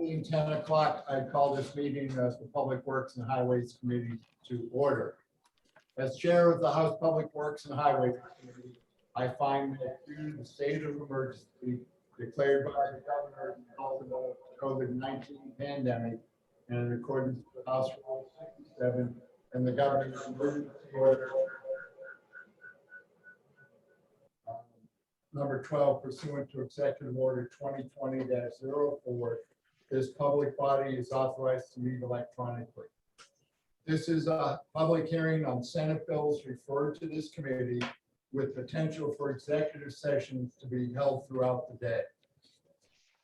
Being 10 o'clock, I call this meeting of the Public Works and Highways Committee to order. As chair of the House Public Works and Highways Committee, I find that due to the state of emergency declared by the governor because of the COVID-19 pandemic, and in accordance with House Rule 67 and the governor's emergency order number 12 pursuant to Executive Order 2020-04, this public body is authorized to meet electronically. This is a public hearing on Senate bills referred to this committee with potential for executive sessions to be held throughout the day.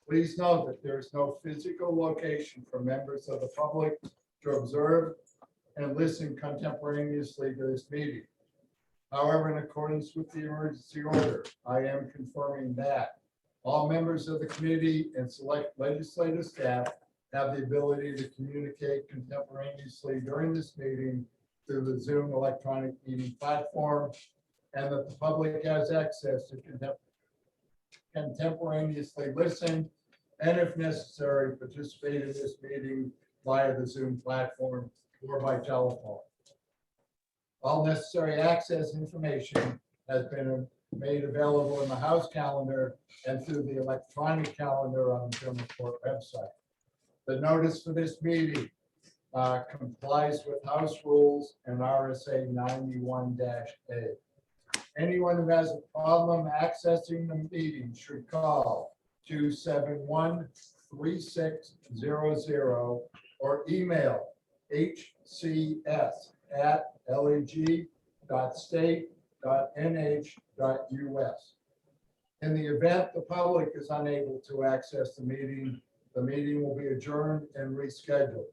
Please note that there is no physical location for members of the public to observe and listen contemporaneously to this meeting. However, in accordance with the emergency order, I am confirming that all members of the committee and select legislative staff have the ability to communicate contemporaneously during this meeting through the Zoom electronic meeting platform, and that the public has access to contemporaneously listen and, if necessary, participate in this meeting via the Zoom platform or by telephone. All necessary access information has been made available in the House calendar and through the electronic calendar on the General Court website. The notice for this meeting complies with House rules and RSA 91-A. Anyone who has a problem accessing the meeting should call 271-3600 or email hcs@leg.state.nh.us. In the event the public is unable to access the meeting will be adjourned and rescheduled.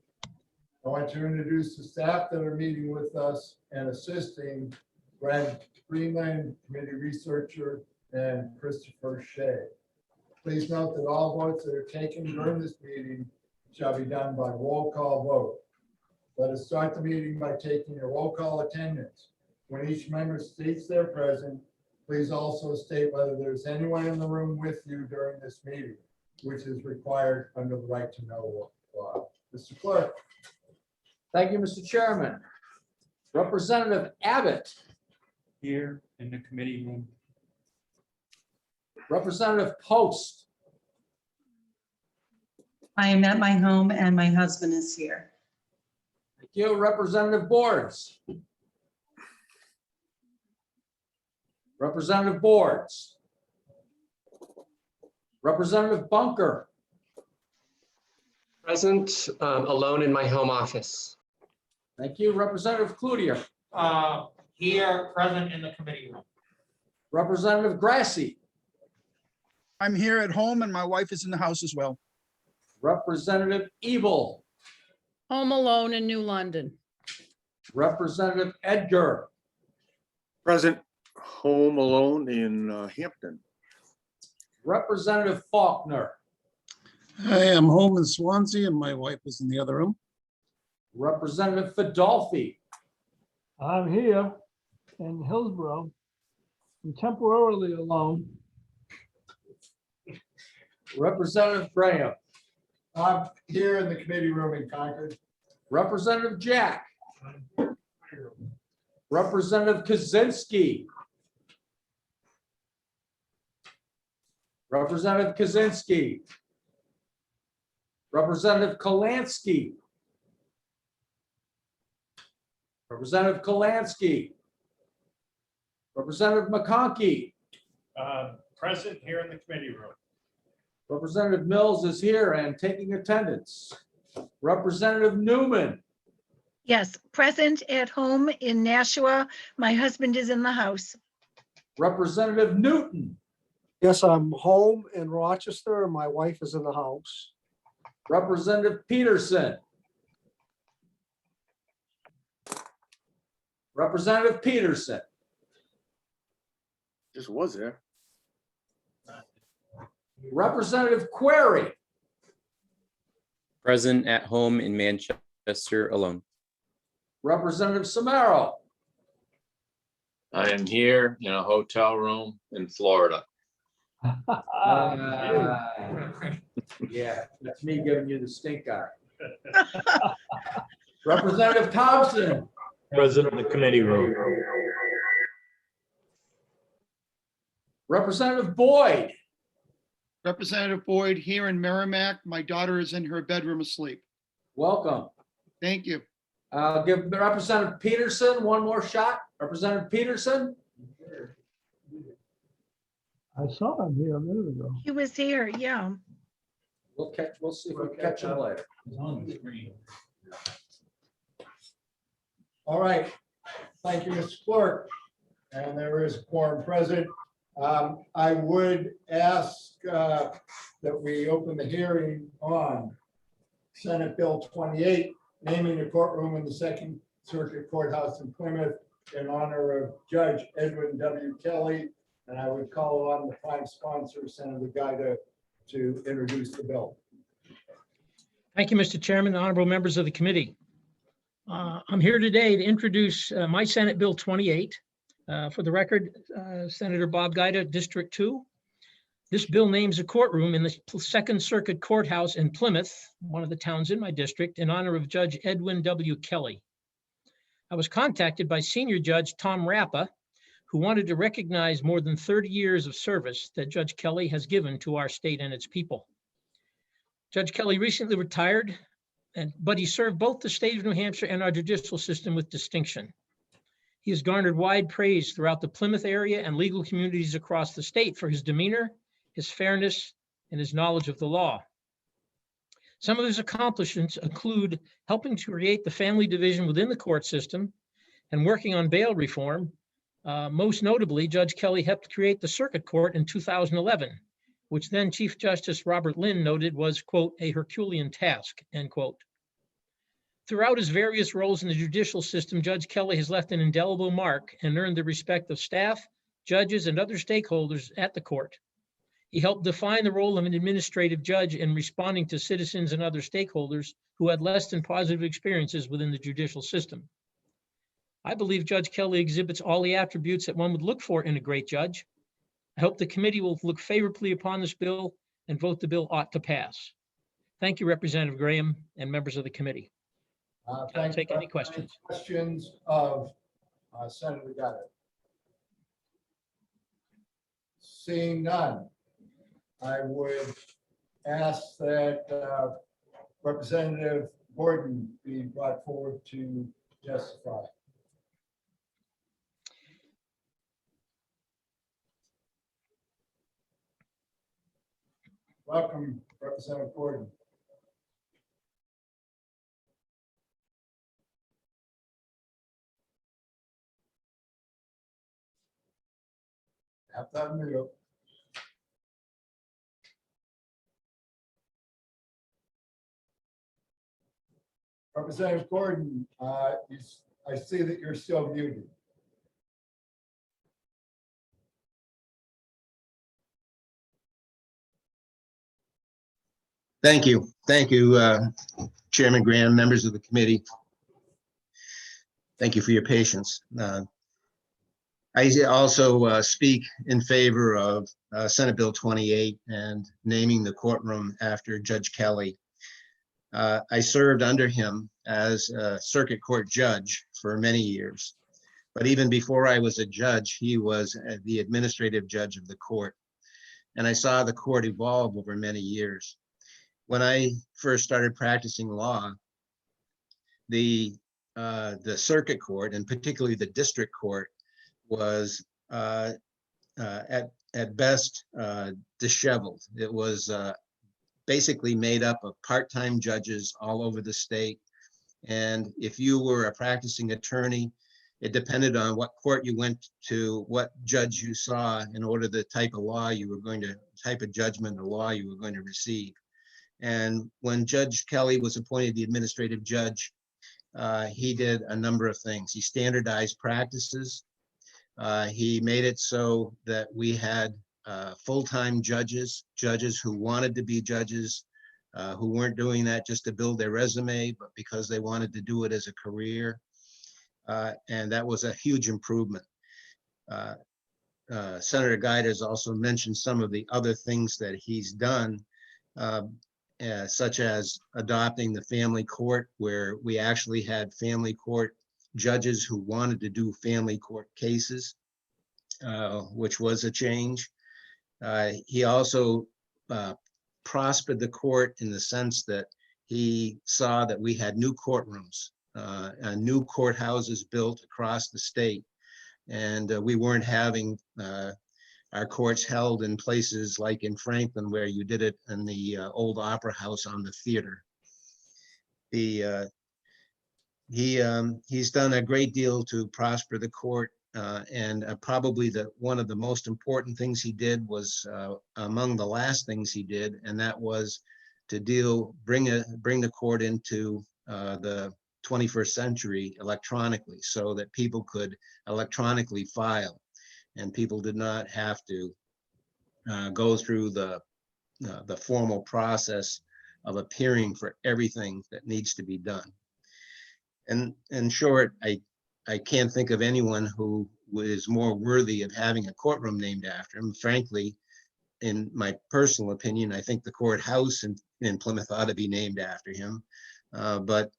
I want to introduce the staff that are meeting with us and assisting: Brad Greenland, committee researcher, and Christopher Shea. Please note that all votes that are taken during this meeting shall be done by roll call vote. Let us start the meeting by taking a roll call attendance. When each member states they're present, please also state whether there's anyone in the room with you during this meeting, which is required under the right to know law. Mr. Clerk. Thank you, Mr. Chairman. Representative Abbott. Here in the committee room. Representative Post. I am at my home and my husband is here. Thank you. Representative Boards. Representative Boards. Representative Bunker. Present, alone in my home office. Thank you. Representative Cloutier. Here, present in the committee room. Representative Grassi. I'm here at home and my wife is in the house as well. Representative Evil. Home alone in New London. Representative Edgar. Present, home alone in Hampton. Representative Faulkner. I am home in Swansea and my wife is in the other room. Representative Fadolfi. I'm here in Hillsborough. I'm temporarily alone. Representative Graham. I'm here in the committee room in Concord. Representative Jack. Representative Kaczynski. Representative Kaczynski. Representative Kalansky. Representative Kalansky. Representative McConkey. Present here in the committee room. Representative Mills is here and taking attendance. Representative Newman. Yes, present at home in Nashua. My husband is in the house. Representative Newton. Yes, I'm home in Rochester and my wife is in the house. Representative Peterson. Representative Peterson. Just was there. Representative Query. Present at home in Manchester alone. Representative Samaro. I am here in a hotel room in Florida. Yeah, that's me giving you the stink eye. Representative Thompson. Present in the committee room. Representative Boyd. Representative Boyd here in Merrimack. My daughter is in her bedroom asleep. Welcome. Thank you. I'll give Representative Peterson one more shot. Representative Peterson. I saw him here a minute ago. He was here, yeah. We'll see if we can catch him later. All right. Thank you, Mr. Clerk. And there is a quorum present. I would ask that we open the hearing on Senate Bill 28, naming the courtroom in the Second Circuit Courthouse in Plymouth in honor of Judge Edwin W. Kelly. And I would call on the prime sponsor, Senator Gaida, to introduce the bill. Thank you, Mr. Chairman, honorable members of the committee. I'm here today to introduce my Senate Bill 28. For the record, Senator Bob Gaida, District 2. This bill names a courtroom in the Second Circuit Courthouse in Plymouth, one of the towns in my district, in honor of Judge Edwin W. Kelly. I was contacted by Senior Judge Tom Rappa, who wanted to recognize more than 30 years of service that Judge Kelly has given to our state and its people. Judge Kelly recently retired, but he served both the state of New Hampshire and our judicial system with distinction. He has garnered wide praise throughout the Plymouth area and legal communities across the state for his demeanor, his fairness, and his knowledge of the law. Some of his accomplishments include helping to create the family division within the court system and working on bail reform. Most notably, Judge Kelly helped create the Circuit Court in 2011, which then Chief Justice Robert Lynn noted was, quote, a Herculean task, end quote. Throughout his various roles in the judicial system, Judge Kelly has left an indelible mark and earned the respect of staff, judges, and other stakeholders at the court. He helped define the role of an administrative judge in responding to citizens and other stakeholders who had less than positive experiences within the judicial system. I believe Judge Kelly exhibits all the attributes that one would look for in a great judge. I hope the committee will look favorably upon this bill and vote the bill ought to pass. Thank you, Representative Graham and members of the committee. I'll take any questions. Questions of Senator Gaida? Seeing none, I would ask that Representative Gordon be brought forward to testify. Welcome, Representative Gordon. Have that unmute. Representative Gordon, I see that you're still muted. Thank you. Thank you, Chairman Graham, members of the committee. Thank you for your patience. I also speak in favor of Senate Bill 28 and naming the courtroom after Judge Kelly. I served under him as a circuit court judge for many years. But even before I was a judge, he was the administrative judge of the court. And I saw the court evolve over many years. When I first started practicing law, the circuit court, and particularly the district court, was at best disheveled. It was basically made up of part-time judges all over the state. And if you were a practicing attorney, it depended on what court you went to, what judge you saw in order the type of law you were going to, type of judgment or law you were going to receive. And when Judge Kelly was appointed the administrative judge, he did a number of things. He standardized practices. He made it so that we had full-time judges who wanted to be judges, who weren't doing that just to build their resume, but because they wanted to do it as a career. And that was a huge improvement. Senator Gaida has also mentioned some of the other things that he's done such as adopting the family court, where we actually had family court judges who wanted to do family court cases, which was a change. He also prospered the court in the sense that he saw that we had new courtrooms, new courthouses built across the state. And we weren't having our courts held in places like in Franklin, where you did it in the old Opera House on the theater. He's done a great deal to prosper the court, and probably one of the most important things he did was among the last things he did, and that was to bring the court into the 21st century electronically, so that people could electronically file, and people did not have to go through the formal process of appearing for everything that needs to be done. And in short, I can't think of anyone who is more worthy of having a courtroom named after him. Frankly, in my personal opinion, I think the courthouse in Plymouth ought to be named after him. But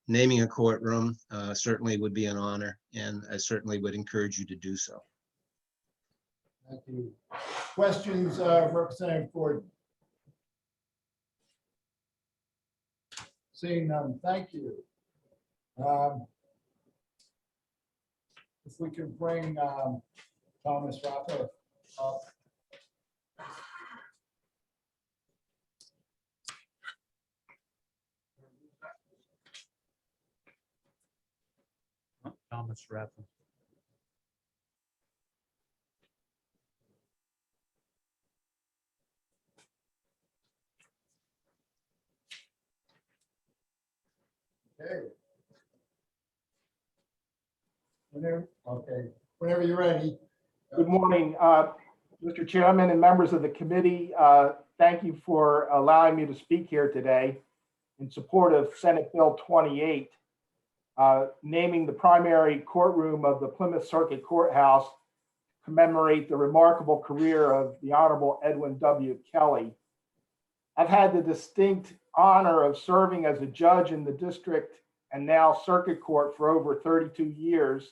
naming a courtroom certainly would be an honor, and I certainly would encourage you to do so. Thank you. Questions, Representative Ford? Seeing none, thank you. If we can bring Thomas Rappa up. Thomas Rappa. Okay. Whenever you're ready. Good morning, Mr. Chairman and members of the committee. Thank you for allowing me to speak here today in support of Senate Bill 28, naming the primary courtroom of the Plymouth Circuit Courthouse to commemorate the remarkable career of the Honorable Edwin W. Kelly. I've had the distinct honor of serving as a judge in the district and now circuit court for over 32 years.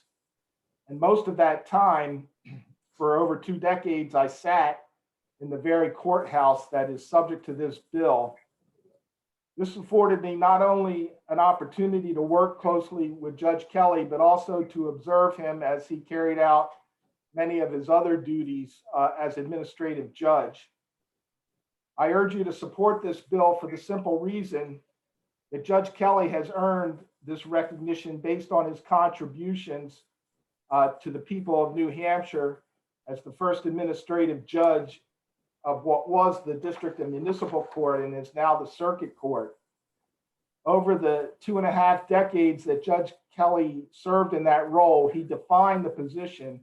And most of that time, for over 2 decades, I sat in the very courthouse that is subject to this bill. This afforded me not only an opportunity to work closely with Judge Kelly, but also to observe him as he carried out many of his other duties as administrative judge. I urge you to support this bill for the simple reason that Judge Kelly has earned this recognition based on his contributions to the people of New Hampshire as the first administrative judge of what was the district and municipal court and is now the circuit court. Over the 2.5 decades that Judge Kelly served in that role, he defined the position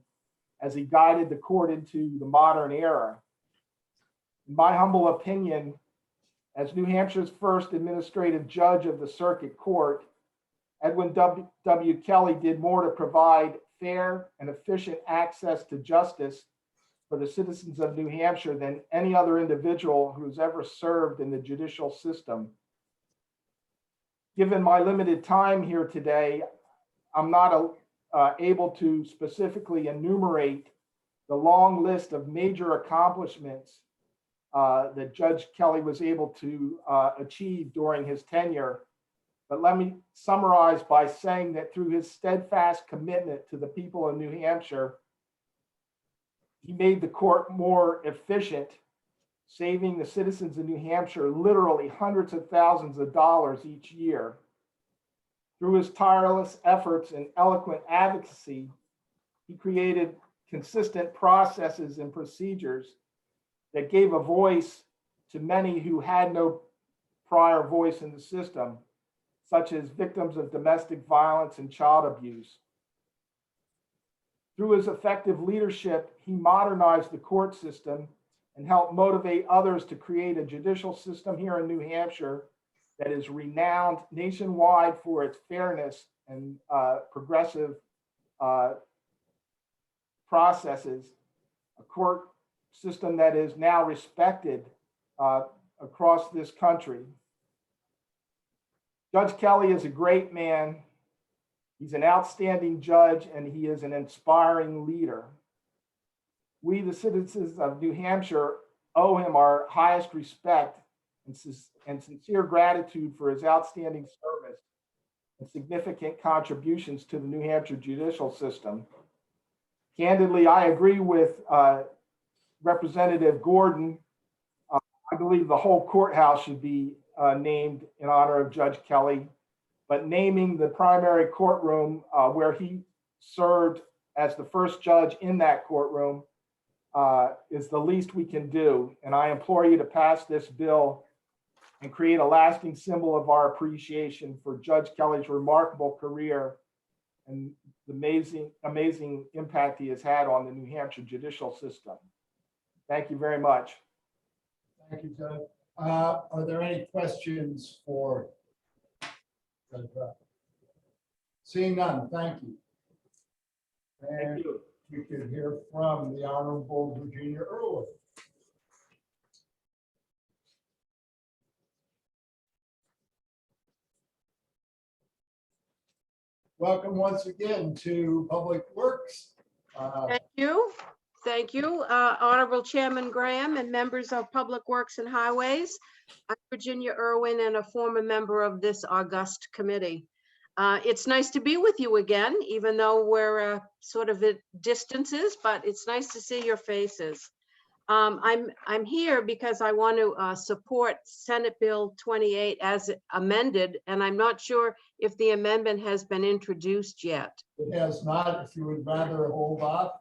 as he guided the court into the modern era. In my humble opinion, as New Hampshire's first administrative judge of the circuit court, Edwin W. Kelly did more to provide fair and efficient access to justice for the citizens of New Hampshire than any other individual who's ever served in the judicial system. Given my limited time here today, I'm not able to specifically enumerate the long list of major accomplishments that Judge Kelly was able to achieve during his tenure. But let me summarize by saying that through his steadfast commitment to the people of New Hampshire, he made the court more efficient, saving the citizens of New Hampshire literally hundreds of thousands of dollars each year. Through his tireless efforts and eloquent advocacy, he created consistent processes and procedures that gave a voice to many who had no prior voice in the system, such as victims of domestic violence and child abuse. Through his effective leadership, he modernized the court system and helped motivate others to create a judicial system here in New Hampshire that is renowned nationwide for its fairness and progressive processes, a court system that is now respected across this country. Judge Kelly is a great man. He's an outstanding judge, and he is an inspiring leader. We, the citizens of New Hampshire, owe him our highest respect and sincere gratitude for his outstanding service and significant contributions to the New Hampshire judicial system. Candidly, I agree with Representative Gordon. I believe the whole courthouse should be named in honor of Judge Kelly, but naming the primary courtroom where he served as the first judge in that courtroom is the least we can do. And I implore you to pass this bill and create a lasting symbol of our appreciation for Judge Kelly's remarkable career and the amazing impact he has had on the New Hampshire judicial system. Thank you very much. Thank you, Judge. Are there any questions for Judge Rappa? Seeing none, thank you. And Thank you. we could hear from the Honorable Virginia Irwin. Welcome once again to Public Works. Thank you. Thank you, Honorable Chairman Graham and members of Public Works and Highways. I'm Virginia Irwin and a former member of this august committee. It's nice to be with you again, even though we're sort of at distances, but it's nice to see your faces. I'm here because I want to support Senate Bill 28 as amended, and I'm not sure if the amendment has been introduced yet. It has not. If you would rather hold off.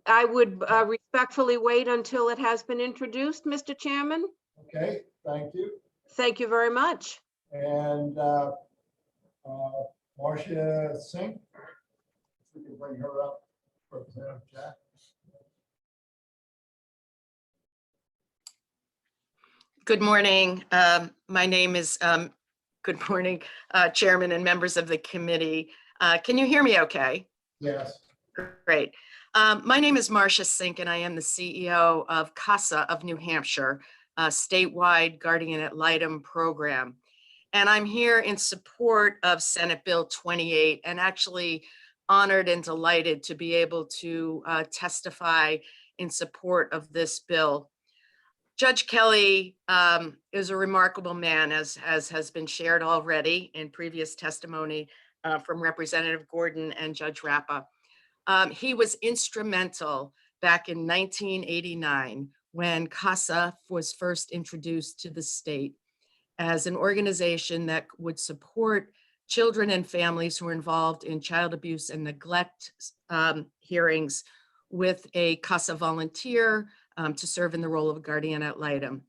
I would respectfully wait until it has been introduced, Mr. Chairman. Okay, thank you. Thank you very much. And Marcia Singh, if we can bring her up, Representative Jack. Good morning. My name is, good morning, Chairman and members of the committee. Can you hear me okay? Yes. Great. My name is Marcia Sink, and I am the CEO of CASA of New Hampshire, a statewide Guardian Ad Litem program. And I'm here in support of Senate Bill 28 and actually honored and delighted to be able to testify in support of this bill. Judge Kelly is a remarkable man, as has been shared already in previous testimony from Representative Gordon and Judge Rappa. He was instrumental back in 1989 when CASA was first introduced to the state as an organization that would support children and families who were involved in child abuse and neglect hearings with a CASA volunteer to serve in the role of a guardian ad litem.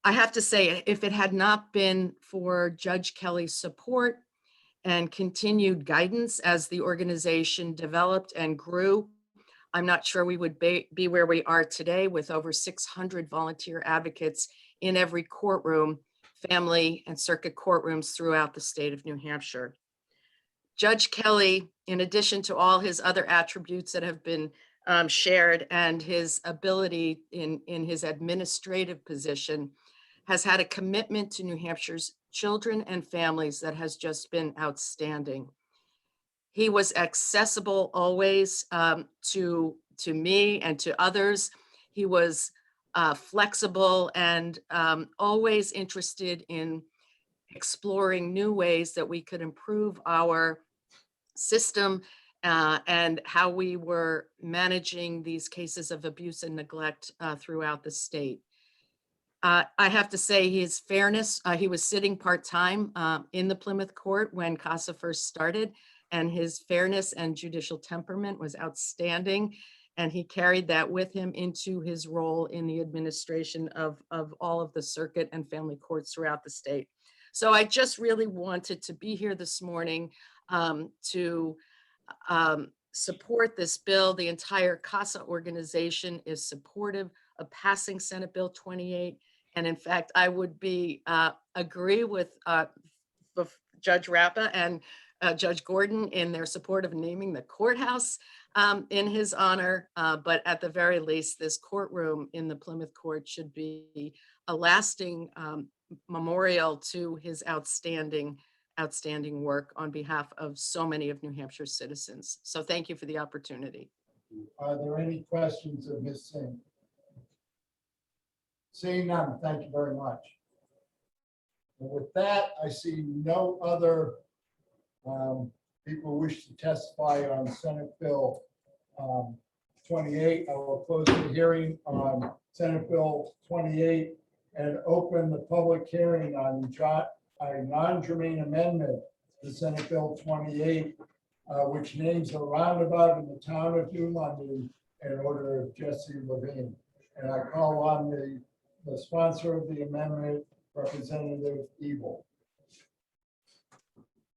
I have to say, if it had not been for Judge Kelly's support and continued guidance as the organization developed and grew, I'm not sure we would be where we are today with over 600 volunteer advocates in every courtroom, family and circuit courtrooms throughout the state of New Hampshire. Judge Kelly, in addition to all his other attributes that have been shared and his ability in his administrative position, has had a commitment to New Hampshire's children and families that has just been outstanding. He was accessible always to me and to others. He was flexible and always interested in exploring new ways that we could improve our system and how we were managing these cases of abuse and neglect throughout the state. I have to say his fairness, he was sitting part-time in the Plymouth court when CASA first started, and his fairness and judicial temperament was outstanding. And he carried that with him into his role in the administration of all of the circuit and family courts throughout the state. So I just really wanted to be here this morning to support this bill. The entire CASA organization is supportive of passing Senate Bill 28. And in fact, I would agree with Judge Rappa and Judge Gordon in their support of naming the courthouse in his honor. But at the very least, this courtroom in the Plymouth Court should be a lasting memorial to his outstanding work on behalf of so many of New Hampshire's citizens. So thank you for the opportunity. Are there any questions of Ms. Singh? Seeing none, thank you very much. And with that, I see no other people wish to testify on Senate Bill 28. I will close the hearing on Senate Bill 28 and open the public hearing on a non-germane amendment to Senate Bill 28, which names a roundabout in the town of New London in order of Jesse Levine. And I call on the sponsor of the amendment, Representative Ebel.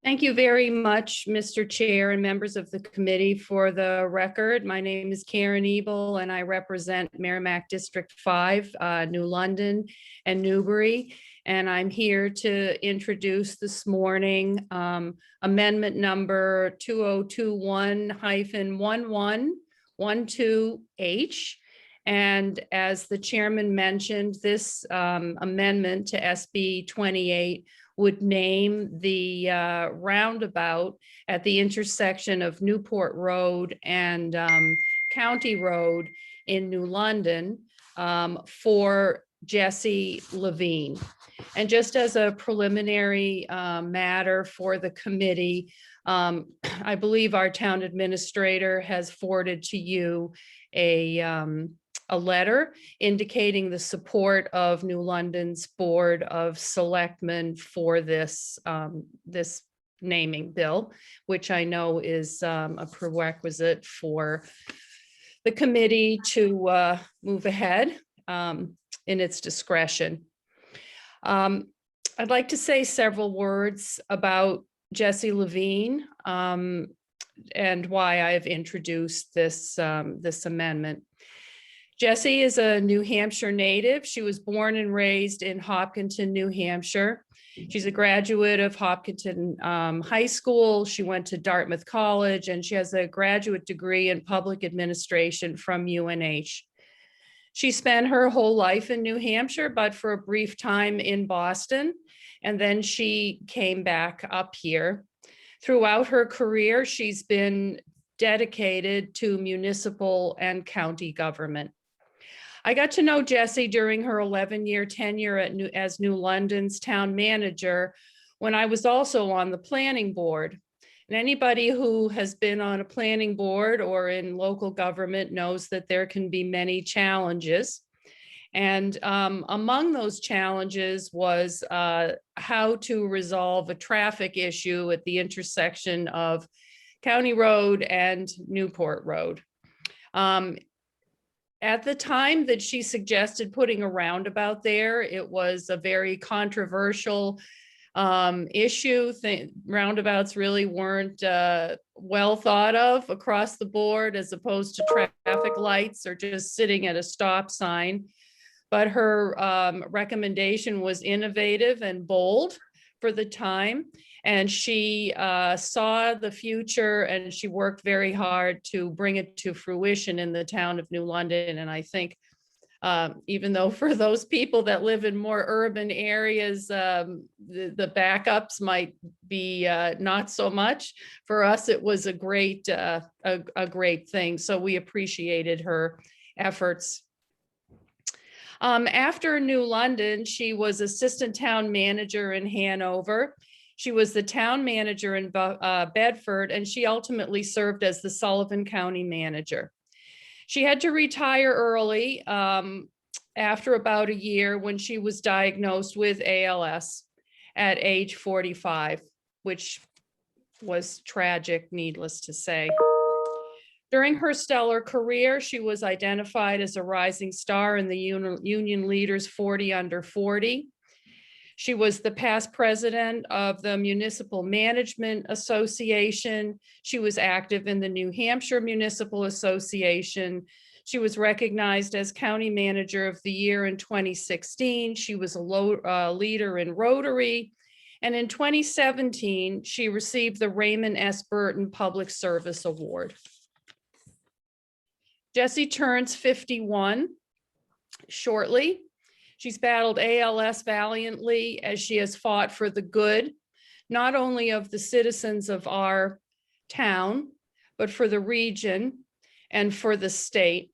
Thank you very much, Mr. Chair and members of the committee. For the record, my name is Karen Ebel and I represent Merrimack District 5, New London and Newbury. And I'm here to introduce this morning amendment number 2021-1112H. And as the chairman mentioned, this amendment to SB 28 would name the roundabout at the intersection of Newport Road and County Road in New London for Jesse Levine. And just as a preliminary matter for the committee, I believe our town administrator has forwarded to you a letter indicating the support of New London's Board of Selectmen for this this naming bill, which I know is a prerequisite for the committee to move ahead in its discretion. I'd like to say several words about Jesse Levine and why I've introduced this this amendment. Jesse is a New Hampshire native. She was born and raised in Hopkinton, New Hampshire. She's a graduate of Hopkinton High School. She went to Dartmouth College and she has a graduate degree in public administration from UNH. She spent her whole life in New Hampshire, but for a brief time in Boston, and then she came back up here. Throughout her career, she's been dedicated to municipal and county government. I got to know Jessie during her 11-year tenure as New London's town manager when I was also on the planning board. And anybody who has been on a planning board or in local government knows that there can be many challenges. And among those challenges was how to resolve a traffic issue at the intersection of County Road and Newport Road. At the time that she suggested putting a roundabout there, it was a very controversial issue. Roundabouts really weren't well thought of across the board as opposed to traffic lights or just sitting at a stop sign. But her recommendation was innovative and bold for the time. And she saw the future and she worked very hard to bring it to fruition in the town of New London. And I think even though for those people that live in more urban areas, the backups might be not so much, for us, it was a great thing. So we appreciated her efforts. After New London, she was assistant town manager in Hanover. She was the town manager in Bedford, and she ultimately served as the Sullivan County manager. She had to retire early after about a year when she was diagnosed with ALS at age 45, which was tragic, needless to say. During her stellar career, she was identified as a rising star in the Union Leaders 40 Under 40. She was the past president of the Municipal Management Association. She was active in the New Hampshire Municipal Association. She was recognized as County Manager of the Year in 2016. She was a leader in Rotary. And in 2017, she received the Raymond S. Burton Public Service Award. Jessie turns 51 shortly. She's battled ALS valiantly as she has fought for the good, not only of the citizens of our town, but for the region and for the state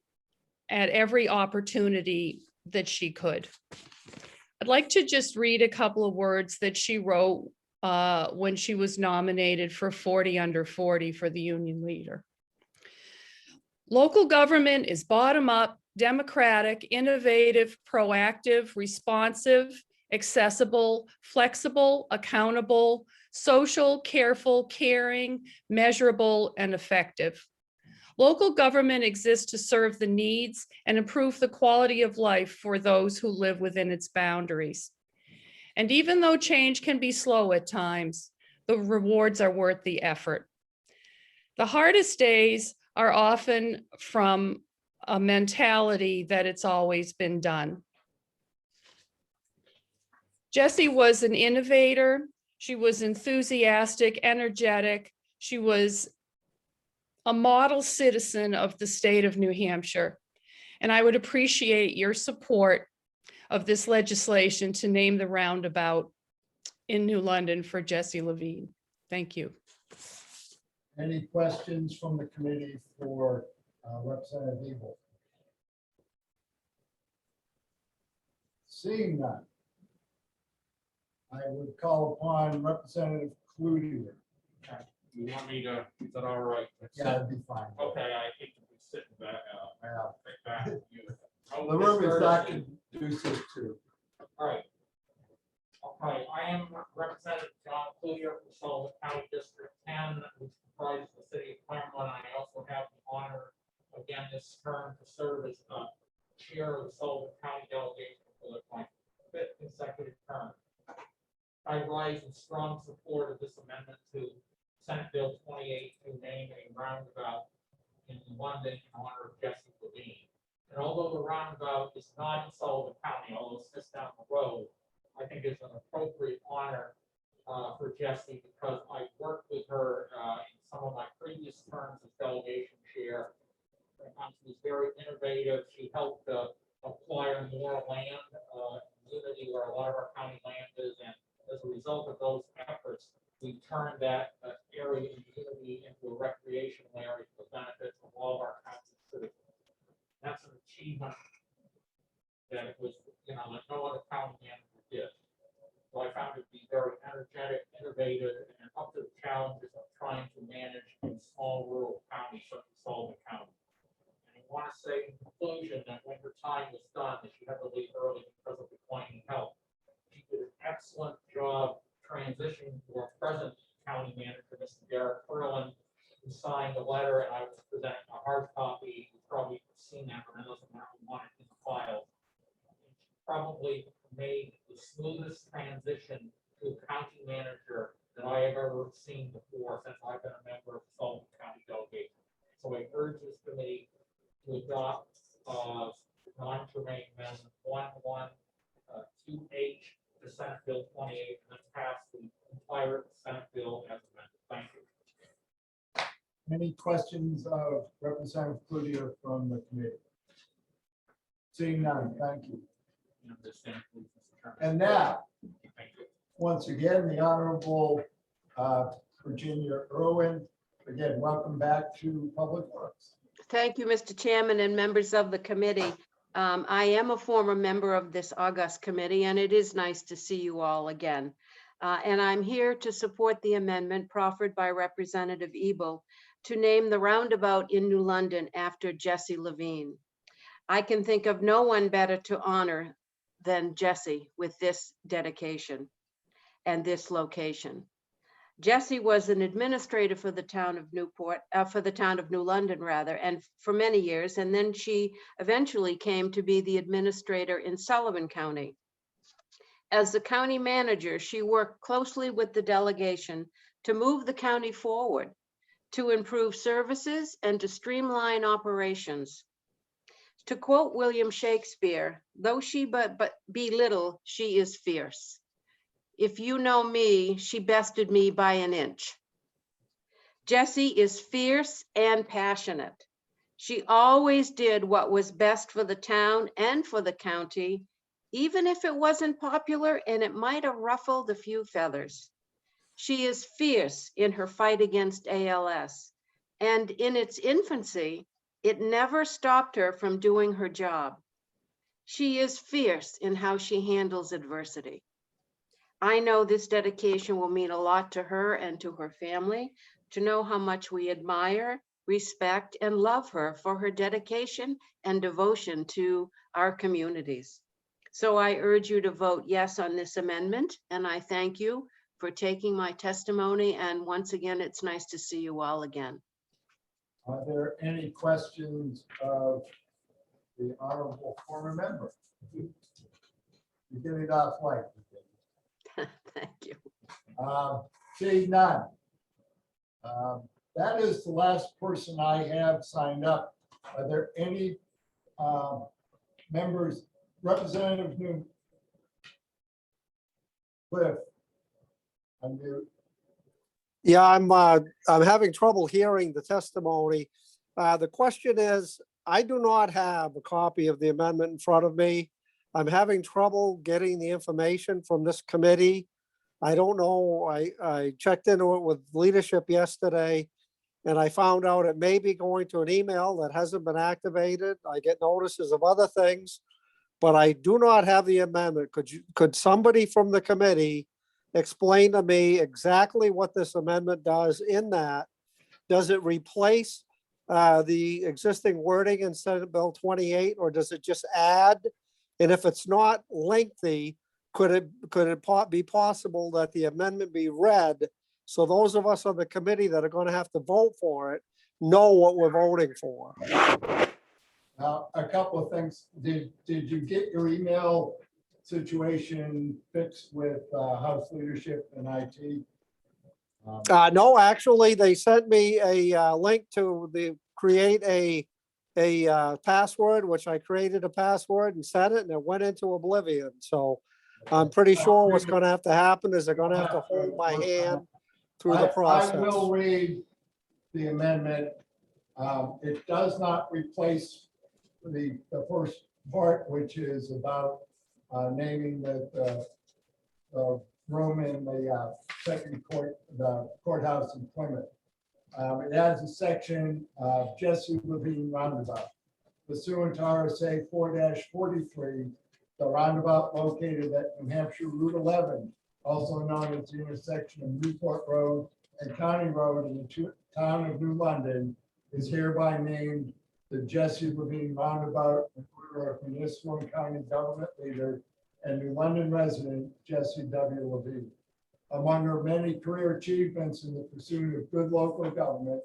at every opportunity that she could. I'd like to just read a couple of words that she wrote when she was nominated for 40 under 40 for the union leader. Local government is bottom-up, democratic, innovative, proactive, responsive, accessible, flexible, accountable, social, careful, caring, measurable, and effective. Local government exists to serve the needs and improve the quality of life for those who live within its boundaries. And even though change can be slow at times, the rewards are worth the effort. The hardest days are often from a mentality that it's always been done. Jessie was an innovator. She was enthusiastic, energetic. She was a model citizen of the state of New Hampshire. And I would appreciate your support of this legislation to name the roundabout in New London for Jessie Levine. Thank you. Any questions from the committee for Representative Ebel? Seeing none, I would call upon Representative Cloutier. You want me to, is that all right? Yeah, that'd be fine. Okay, I hate to be sitting back, back with you. The room is not conducive to. All right. Okay, I am Representative John Cloutier from Sullivan County District 10, which comprises the city of Claremont. I also have the honor again this term to serve as chair of the Sullivan County delegation for my 5th consecutive term. I rise in strong support of this amendment to Senate Bill 28 to name a roundabout in London in honor of Jessie Levine. And although the roundabout is not in Sullivan County, although it's just down the road, I think it's an appropriate honor for Jessie because I worked with her in some of my previous terms as delegation chair. She was very innovative. She helped acquire more land in Unity where a lot of our county land is, and as a result of those efforts, we turned that area in Unity into a recreational area for the benefits of all of our county citizens. That's an achievement that it was, like no other county manager did. So I found it to be very energetic, innovative, and up to the challenges of trying to manage in small rural counties such as Sullivan County. And I want to say in conclusion that when her time was done, that she had to leave early because of declining health. She did an excellent job transitioning to our present county manager, Mr. Derek Ferlin, who signed the letter, and I was presenting a hard copy. You've probably seen that, but I doesn't matter. We want it in the file. She probably made the smoothest transition to a county manager that I have ever seen before since I've been a member of the Sullivan County delegation. So I urge this committee to adopt non-germane amendment 1128 to Senate Bill 28 and then pass the entire Senate bill as amended. Thank you. Any questions of Representative Cloutier from the committee? Seeing none, thank you. And now, once again, the Honorable Virginia Irwin. Again, welcome back to Public Works. Thank you, Mr. Chairman and members of the committee. I am a former member of this august committee, and it is nice to see you all again. And I'm here to support the amendment proffered by Representative Ebel to name the roundabout in New London after Jessie Levine. I can think of no one better to honor than Jessie with this dedication and this location. Jessie was an administrator for the town of New London rather, and for many years, and then she eventually came to be the administrator in Sullivan County. As the county manager, she worked closely with the delegation to move the county forward, to improve services and to streamline operations. To quote William Shakespeare, though she but be little, she is fierce. If you know me, she bested me by an inch. Jessie is fierce and passionate. She always did what was best for the town and for the county, even if it wasn't popular and it might have ruffled a few feathers. She is fierce in her fight against ALS, and in its infancy, it never stopped her from doing her job. She is fierce in how she handles adversity. I know this dedication will mean a lot to her and to her family, to know how much we admire, respect, and love her for her dedication and devotion to our communities. So I urge you to vote yes on this amendment, and I thank you for taking my testimony. And once again, it's nice to see you all again. Are there any questions of the honorable former member? You get it off light. Thank you. Seeing none. That is the last person I have signed up. Are there any members, Representative New Cliff? Unmute. Yeah, I'm having trouble hearing the testimony. The question is, I do not have a copy of the amendment in front of me. I'm having trouble getting the information from this committee. I don't know, I checked into it with leadership yesterday, and I found out it may be going to an email that hasn't been activated. I get notices of other things, but I do not have the amendment. Could somebody from the committee explain to me exactly what this amendment does in that? Does it replace the existing wording in Senate Bill 28, or does it just add? And if it's not lengthy, could it be possible that the amendment be read so those of us on the committee that are going to have to vote for it know what we're voting for? Now, a couple of things. Did you get your email situation fixed with House leadership and IT? No, actually, they sent me a link to create a password, which I created a password and set it, and it went into oblivion. So I'm pretty sure what's going to have to happen is they're going to have to hold my hand through the process. I will read the amendment. It does not replace the first part, which is about naming the room in the second court, the courthouse in Plymouth. It adds a section of Jesse Levine Roundabout. Pursuant to RSA 4-43, the roundabout located at New Hampshire Route 11, also known as the intersection of Newport Road and County Road in the town of New London, is hereby named the Jesse Levine Roundabout in honor of municipal and county government leader and New London resident Jesse W. Levine. Among her many career achievements in the pursuit of good local government,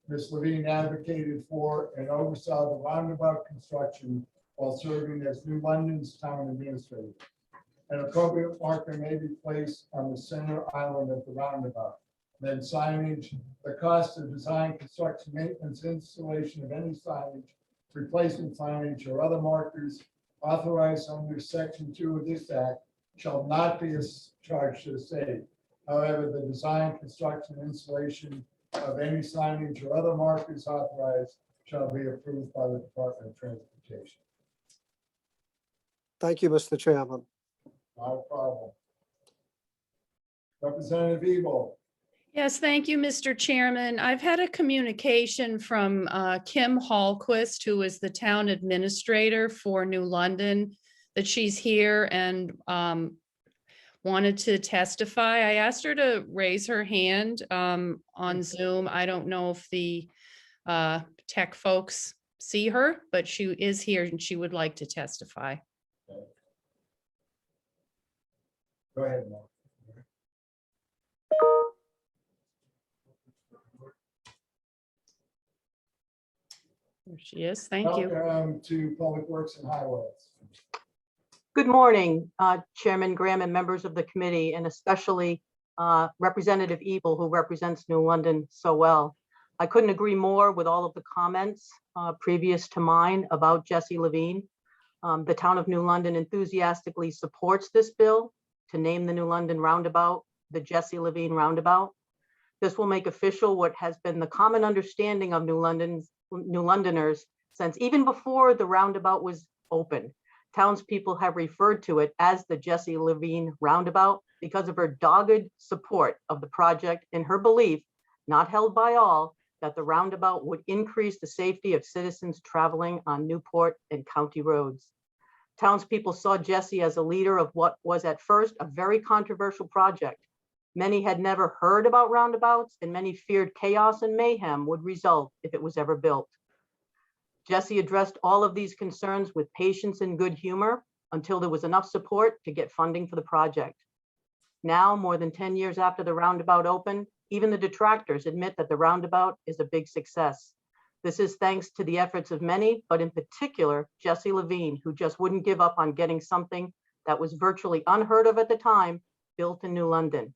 Ms. Levine advocated for and oversaw the roundabout construction while serving as New London's town administrator. An appropriate marker may be placed on the center island of the roundabout. Then signage, the cost of design, construction, maintenance, installation of any signage, replacement signage, or other markers authorized under Section 2 of this Act shall not be charged to the city. However, the design, construction, and installation of any signage or other markers authorized shall be approved by the Department of Transportation. Thank you, Mr. Chairman. Not a problem. Representative Evil. Yes, thank you, Mr. Chairman. I've had a communication from Kim Hallquist, who is the town administrator for New London, that she's here and wanted to testify. I asked her to raise her hand on Zoom. I don't know if the tech folks see her, but she is here and she would like to testify. Go ahead, Mark. There she is. Thank you. Welcome to Public Works and Highways. Good morning, Chairman Graham and members of the committee, and especially Representative Evil, who represents New London so well. I couldn't agree more with all of the comments previous to mine about Jesse Levine. The town of New London enthusiastically supports this bill to name the New London roundabout the Jesse Levine Roundabout. This will make official what has been the common understanding of New London's New Londoners since even before the roundabout was open. Townspeople have referred to it as the Jessie Levine Roundabout because of her dogged support of the project and her belief, not held by all, that the roundabout would increase the safety of citizens traveling on Newport and county roads. Townspeople saw Jessie as a leader of what was at first a very controversial project. Many had never heard about roundabouts, and many feared chaos and mayhem would result if it was ever built. Jessie addressed all of these concerns with patience and good humor until there was enough support to get funding for the project. Now, more than 10 years after the roundabout opened, even the detractors admit that the roundabout is a big success. This is thanks to the efforts of many, but in particular, Jessie Levine, who just wouldn't give up on getting something that was virtually unheard of at the time built in New London.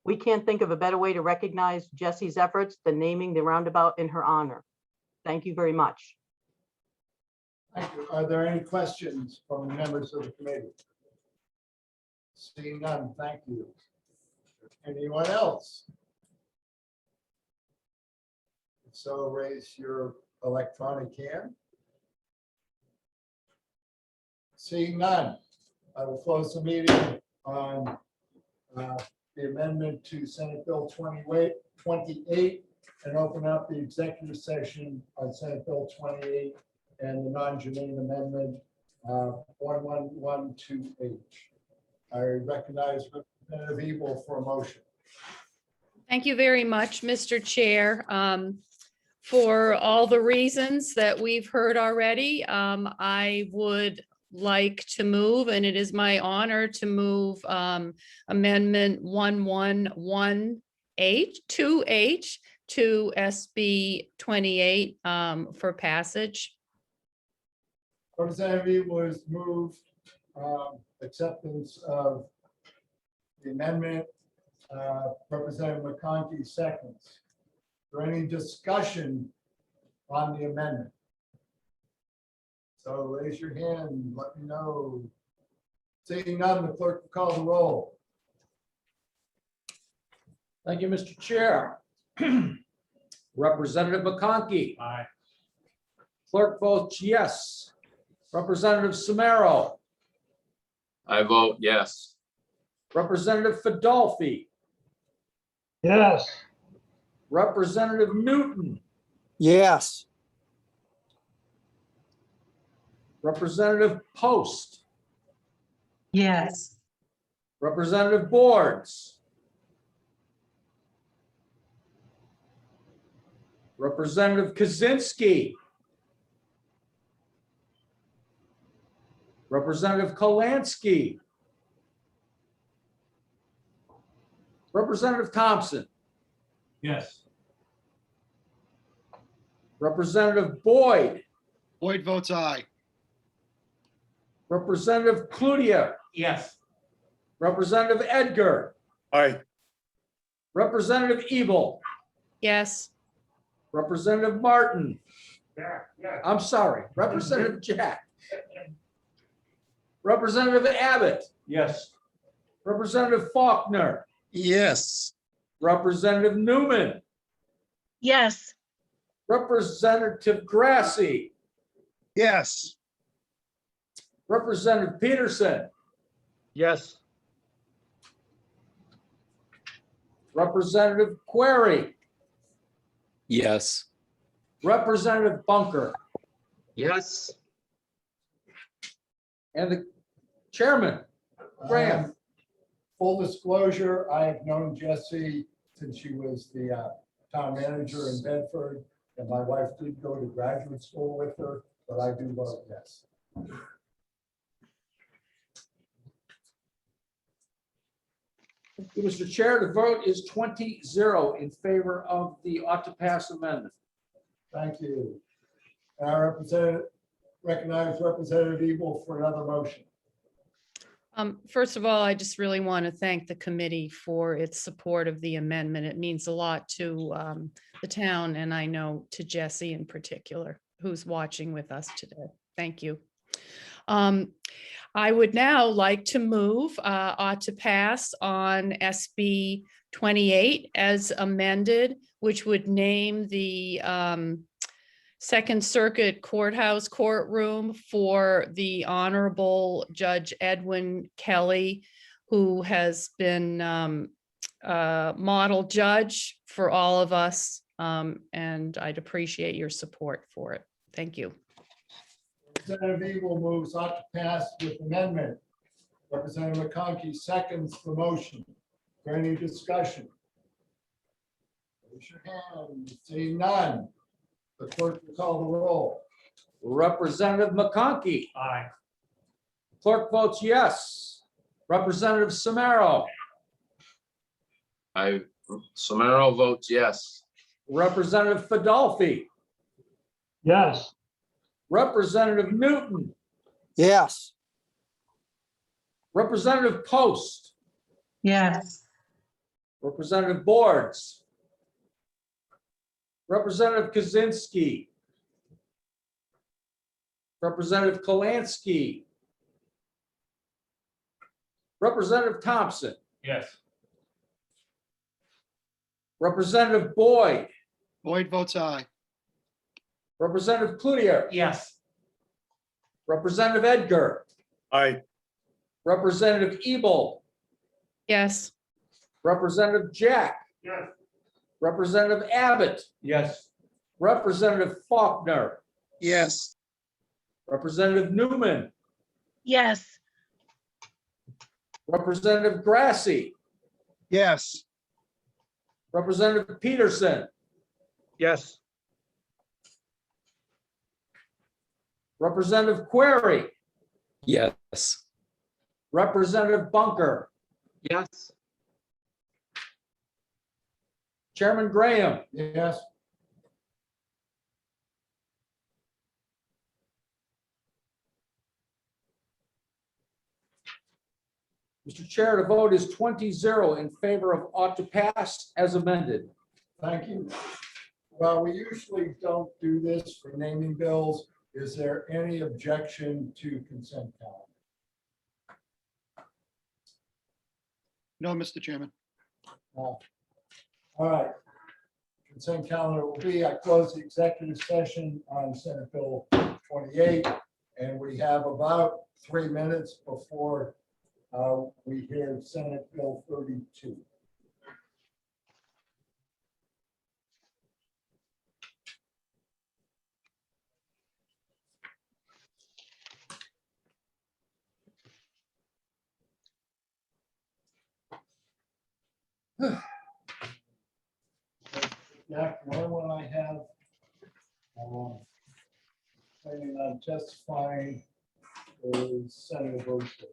We can't think of a better way to recognize Jessie's efforts than naming the roundabout in her honor. Thank you very much. Thank you. Are there any questions from the members of the committee? Seeing none, thank you. Anyone else? If so, raise your electronic hand. Seeing none, I will close the meeting on the amendment to Senate Bill 28 and open up the executive session on Senate Bill 28 and the non-germane amendment 1112H. I recognize Representative Ebel for a motion. Thank you very much, Mr. Chair. For all the reasons that we've heard already, I would like to move, and it is my honor to move Amendment 111H to SB 28 for passage. Representative Ebel has moved acceptance of the amendment. Representative McConkey seconds. Is there any discussion on the amendment? So raise your hand, let me know. Seeing none, the clerk will call the roll. Thank you, Mr. Chair. Representative McConkey. Aye. Clerk votes yes. Representative Samaro. I vote yes. Representative Fadolfi. Yes. Representative Newton. Yes. Representative Post. Yes. Representative Boards. Representative Kaczynski. Representative Kolansky. Representative Thompson. Yes. Representative Boyd. Boyd votes aye. Representative Cloutier. Yes. Representative Edgar. Aye. Representative Ebel. Yes. Representative Martin. Yeah. I'm sorry, Representative Jack. Representative Abbott. Yes. Representative Faulkner. Yes. Representative Newman. Yes. Representative Grassi. Yes. Representative Peterson. Yes. Representative Query. Yes. Representative Bunker. Yes. And the chairman, Graham. Full disclosure, I have known Jessie since she was the town manager in Bedford, and my wife did go to graduate school with her, but I do vote yes. Mr. Chair, the vote is 20-0 in favor of the ought to pass amendment. Thank you. I recognize Representative Ebel for another motion. First of all, I just really want to thank the committee for its support of the amendment. It means a lot to the town, and I know to Jessie in particular, who's watching with us today. Thank you. I would now like to move ought to pass on SB 28 as amended, which would name the Second Circuit Courthouse courtroom for the Honorable Judge Edwin Kelly, who has been a model judge for all of us. And I'd appreciate your support for it. Thank you. Representative Evil moves ought to pass with amendment. Representative McConkey seconds the motion. Is there any discussion? Raise your hand. Seeing none. The clerk will call the roll. Representative McConkey. Aye. Clerk votes yes. Representative Samaro. Samaro votes yes. Representative Fadolfi. Yes. Representative Newton. Yes. Representative Post. Yes. Representative Boards. Representative Kaczynski. Representative Kalansky. Representative Thompson. Yes. Representative Boyd. Boyd votes aye. Representative Cloutier. Yes. Representative Edgar. Aye. Representative Ebel. Yes. Representative Jack. Yes. Representative Abbott. Yes. Representative Faulkner. Yes. Representative Newman. Yes. Representative Grassi. Yes. Representative Peterson. Yes. Representative Query. Yes. Representative Bunker. Yes. Chairman Graham. Yes. Mr. Chair, the vote is 20-0 in favor of ought to pass as amended. Thank you. Well, we usually don't do this for naming bills. Is there any objection to consent calendar? No, Mr. Chairman. All right. Consent calendar will be, I close the executive session on Senate Bill 28, and we have about 3 minutes before we hear Senate Bill 32. Jack, the only one I have planning on testifying is Senator Burschel.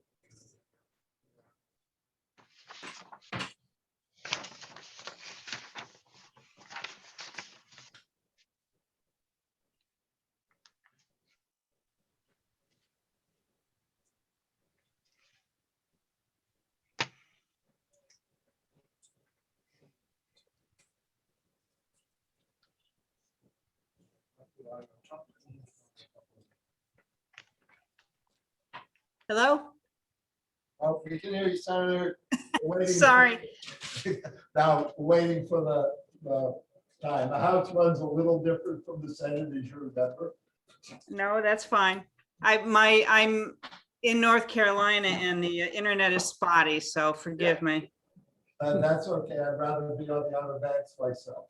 Hello? Oh, we can hear you, Senator. We're waiting- Sorry. Now, waiting for the time. The House runs a little different from the Senate, as you remember. No, that's fine. I'm in North Carolina and the internet is spotty, so forgive me. That's okay. I'd rather be on the Outer Banks myself.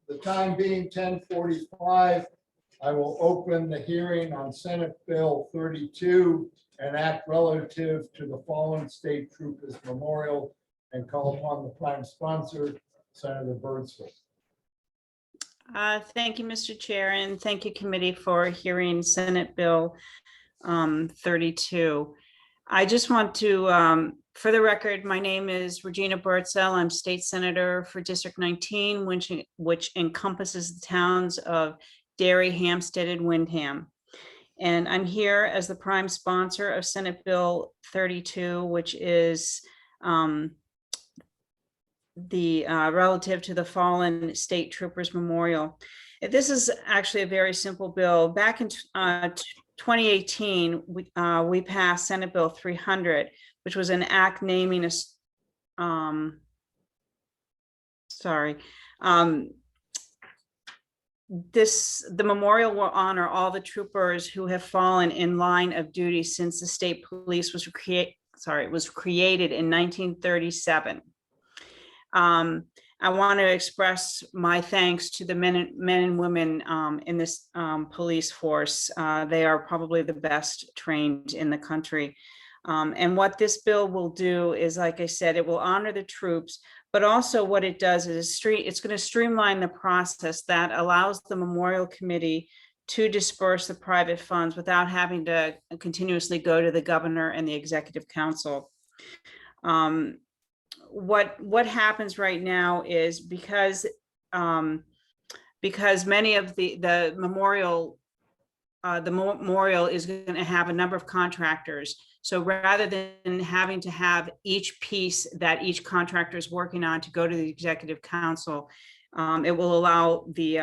The time being 10:45, I will open the hearing on Senate Bill 32, an act relative to the fallen state troopers memorial, and call upon the prime sponsor, Senator Birdsville. Thank you, Mr. Chair, and thank you, committee, for hearing Senate Bill 32. I just want to, for the record, my name is Regina Birdsell. I'm state senator for District 19, which encompasses the towns of Derry, Hampstead, and Windham. And I'm here as the prime sponsor of Senate Bill 32, which is relative to the fallen state troopers memorial. This is actually a very simple bill. Back in 2018, we passed Senate Bill 300, which was an act naming a the memorial will honor all the troopers who have fallen in line of duty since the state police was created in 1937. I want to express my thanks to the men and women in this police force. They are probably the best trained in the country. And what this bill will do is, like I said, it will honor the troops, but also what it does is it's going to streamline the process that allows the Memorial Committee to disperse the private funds without having to continuously go to the governor and the executive council. What happens right now is because many of the memorial is going to have a number of contractors. So rather than having to have each piece that each contractor is working on to go to the executive council, it will allow the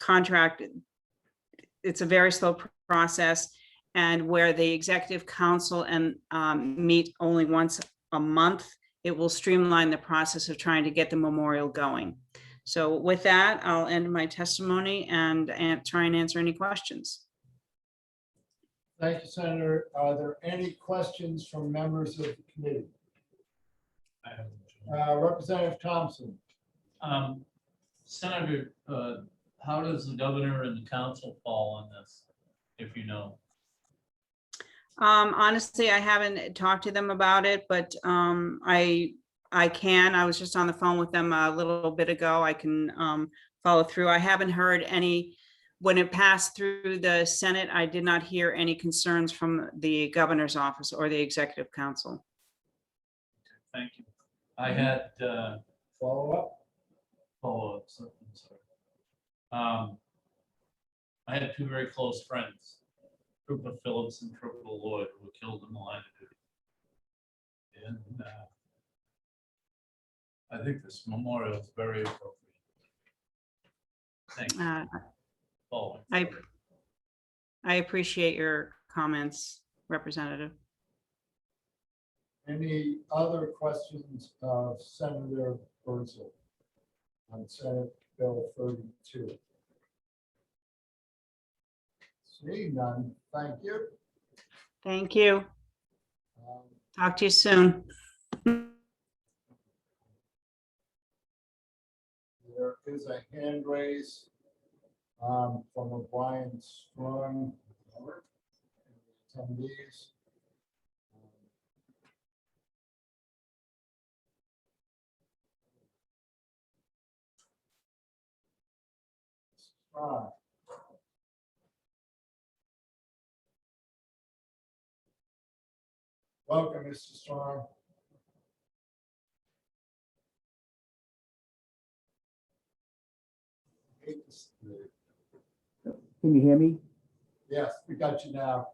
contract. It's a very slow process, and where the executive council and meet only once a month, it will streamline the process of trying to get the memorial going. So with that, I'll end my testimony and try and answer any questions. Thank you, Senator. Are there any questions from members of the committee? Representative Thompson. Senator, how does the governor and the council fall on this, if you know? Honestly, I haven't talked to them about it, but I was just on the phone with them a little bit ago. I can follow through. I haven't heard any, when it passed through the Senate, I did not hear any concerns from the governor's office or the executive council. Thank you. I had follow-up. I had two very close friends, Trooper Phillips and Trooper Lloyd, who were killed in the line of duty. And I think this memorial is very appropriate. Thank you. I appreciate your comments, Representative. Any other questions of Senator Birdsville on Senate Bill 32? Seeing none, thank you. Thank you. Talk to you soon. There is a hand raise from Brian Strong. Attendees. Welcome, Mr. Strong. Can you hear me? Yes, we got you now.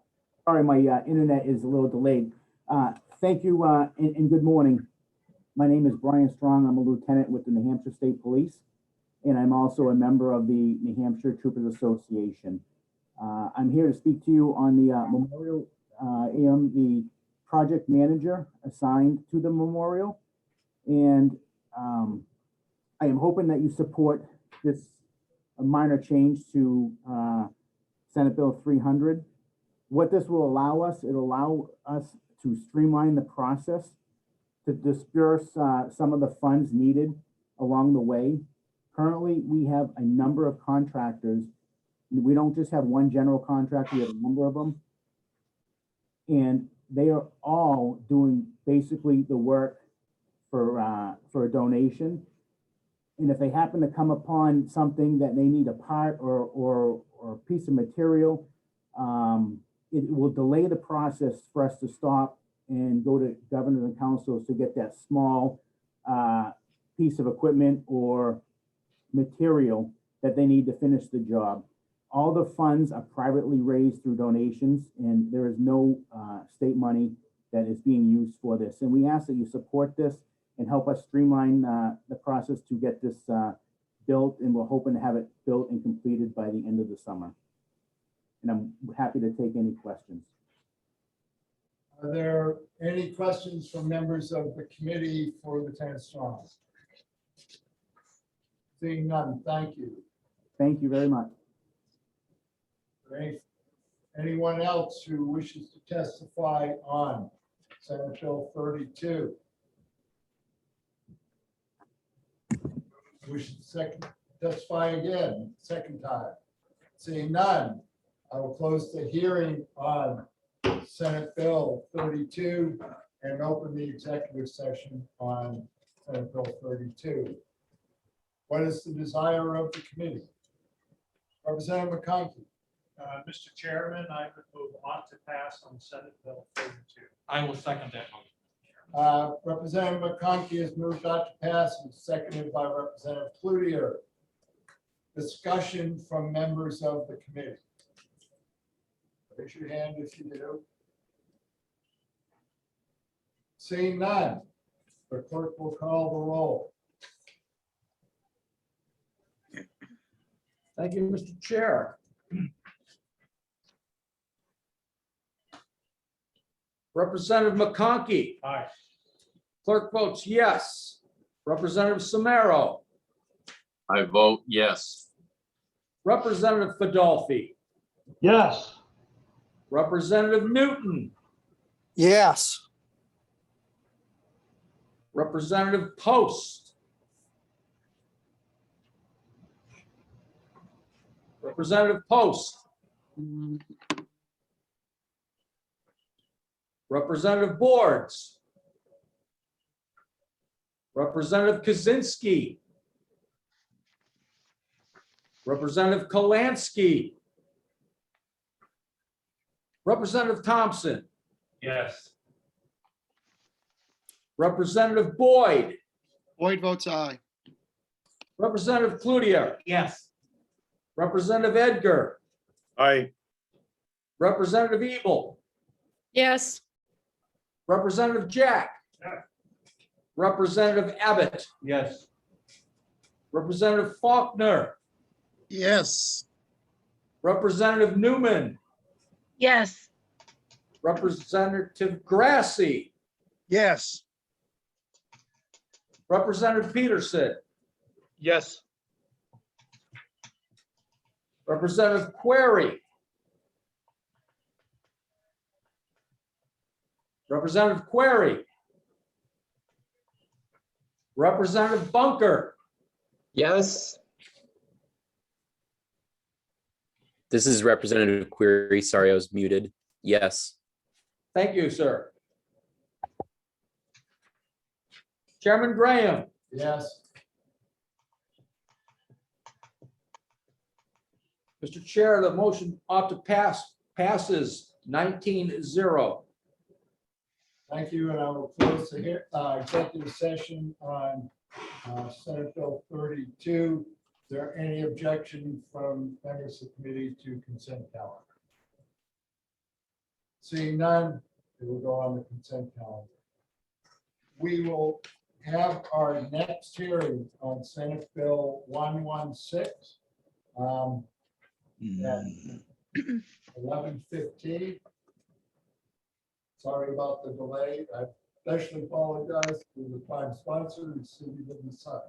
Sorry, my internet is a little delayed. Thank you and good morning. My name is Brian Strong. I'm a lieutenant with the New Hampshire State Police, and I'm also a member of the New Hampshire Troopers Association. I'm here to speak to you on the memorial. I am the project manager assigned to the memorial, and I am hoping that you support this minor change to Senate Bill 300. What this will allow us, it'll allow us to streamline the process to disperse some of the funds needed along the way. Currently, we have a number of contractors. We don't just have one general contractor, we have a number of them. And they are all doing basically the work for a donation. And if they happen to come upon something that they need a part or a piece of material, it will delay the process for us to stop and go to governors and councils to get that small piece of equipment or material that they need to finish the job. All the funds are privately raised through donations, and there is no state money that is being used for this. And we ask that you support this and help us streamline the process to get this built, and we're hoping to have it built and completed by the end of the summer. And I'm happy to take any questions. Are there any questions from members of the committee for Lieutenant Strong? Seeing none, thank you. Thank you very much. Anyone else who wishes to testify on Senate Bill 32? Wishes to testify again, second time. Seeing none, I will close the hearing on Senate Bill 32 and open the executive session on Senate Bill 32. What is the desire of the committee? Representative McConkey. Mr. Chairman, I would move on to pass on Senate Bill 32. I will second that motion. Representative McConkey has moved on to pass and seconded by Representative Cloutier. Discussion from members of the committee. Raise your hand if you do. Seeing none, the clerk will call the roll. Thank you, Mr. Chair. Representative McConkey. Aye. Clerk votes yes. Representative Samaro. I vote yes. Representative Fadolfi. Yes. Representative Newton. Yes. Representative Post. Representative Post. Representative Boards. Representative Kaczynski. Representative Kalansky. Representative Thompson. Yes. Representative Boyd. Boyd votes aye. Representative Cloutier. Yes. Representative Edgar. Aye. Representative Evil. Yes. Representative Jack. Representative Abbott. Yes. Representative Faulkner. Yes. Representative Newman. Yes. Representative Grassi. Yes. Representative Peterson. Yes. Representative Query. Representative Query. Representative Bunker. Yes. This is Representative Query. Sorry, I was muted. Yes. Thank you, sir. Chairman Graham. Yes. Mr. Chair, the motion ought to passes 19-0. Thank you, and I will close the executive session on Senate Bill 32. Is there any objection from members of the committee to consent calendar? Seeing none, it will go on the consent calendar. We will have our next hearing on Senate Bill 116 at 11:15. Sorry about the delay. I especially apologize to the prime sponsor, the City of the Sun.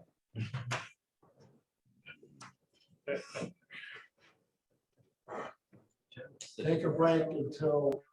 Take a break until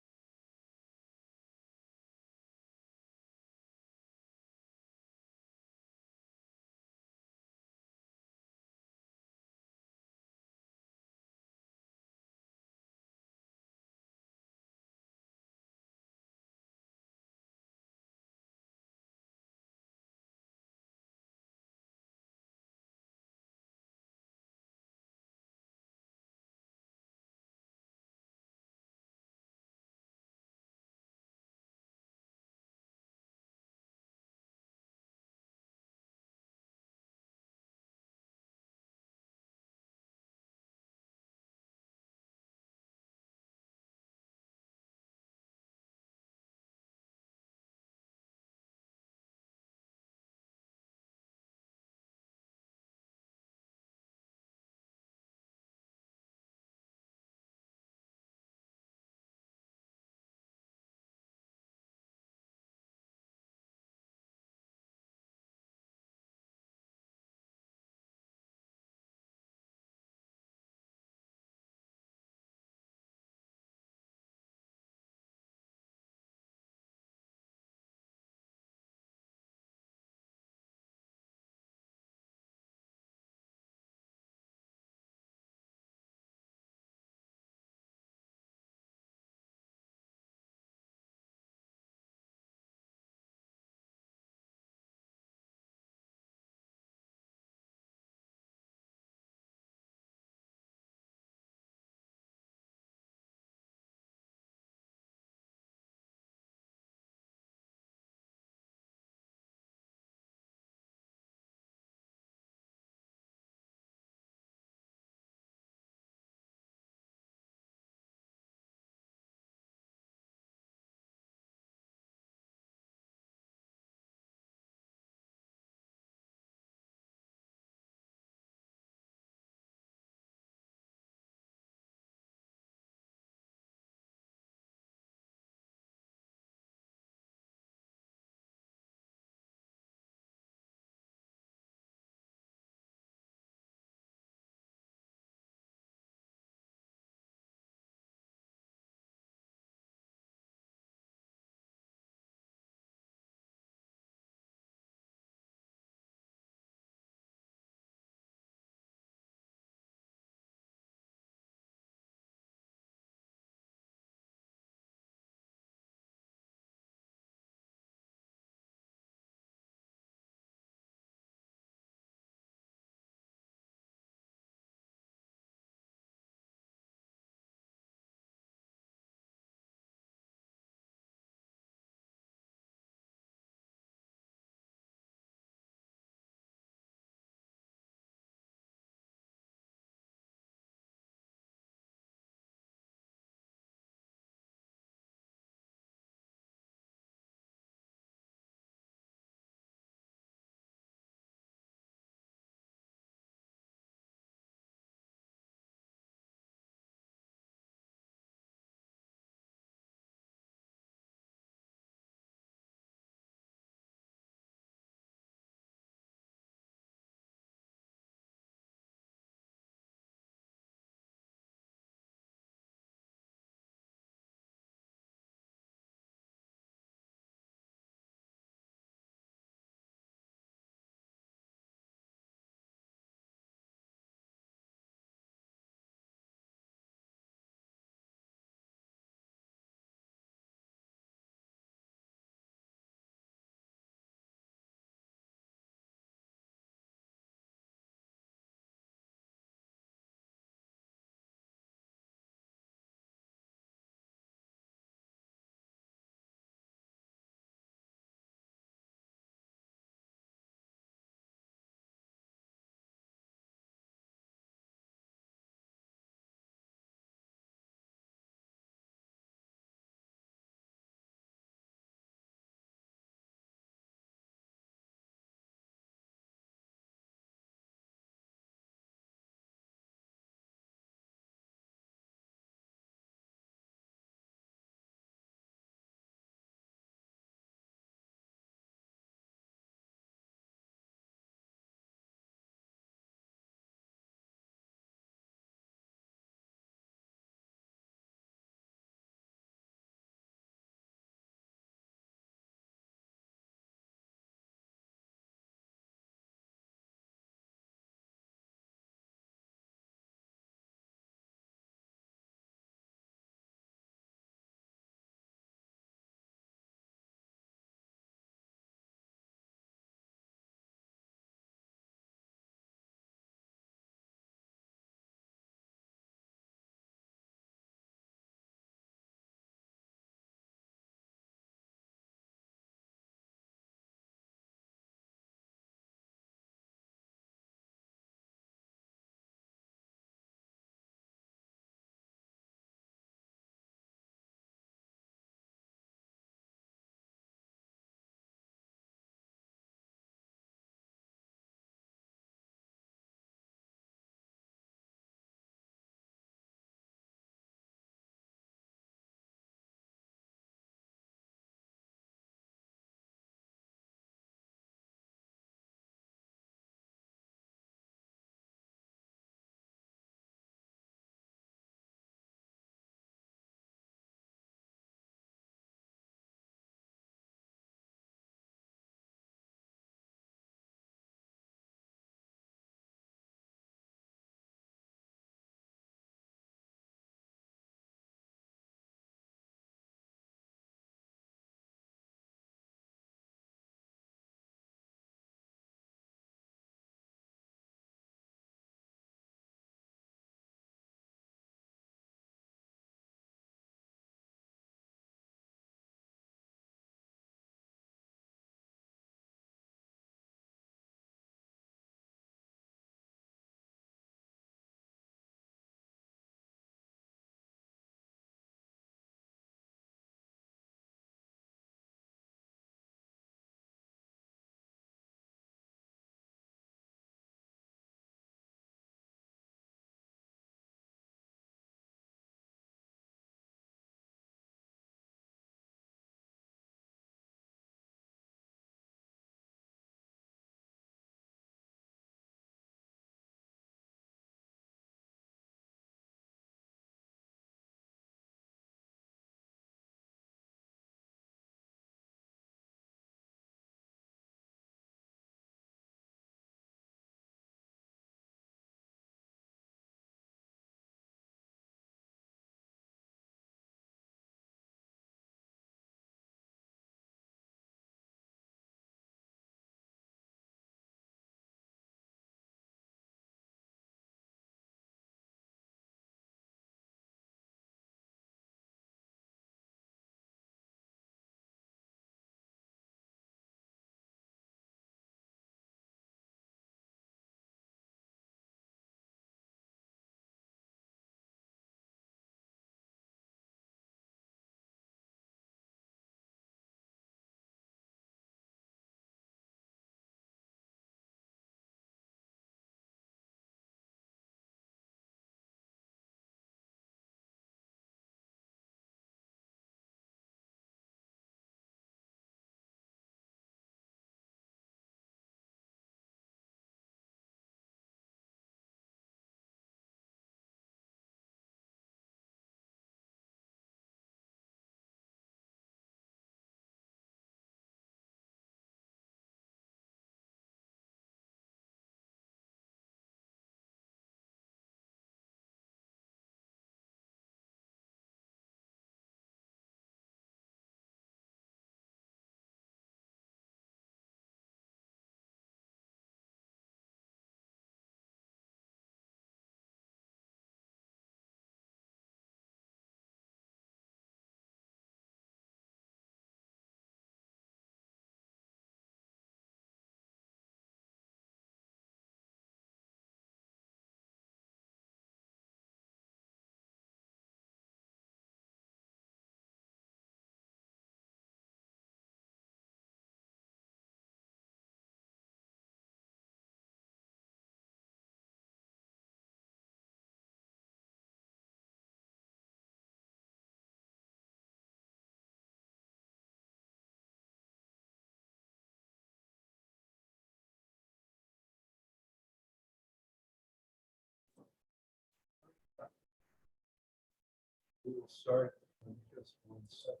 We will start in just 1 second.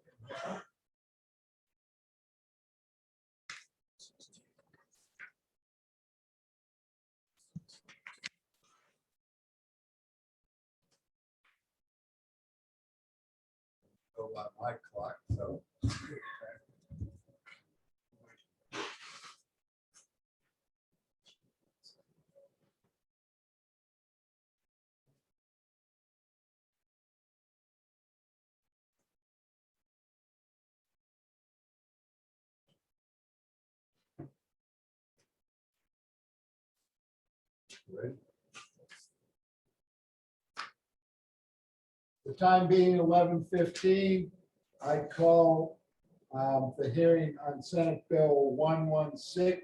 Go by my clock, so. Ready? The time being 11:15, I call the hearing on Senate Bill 116,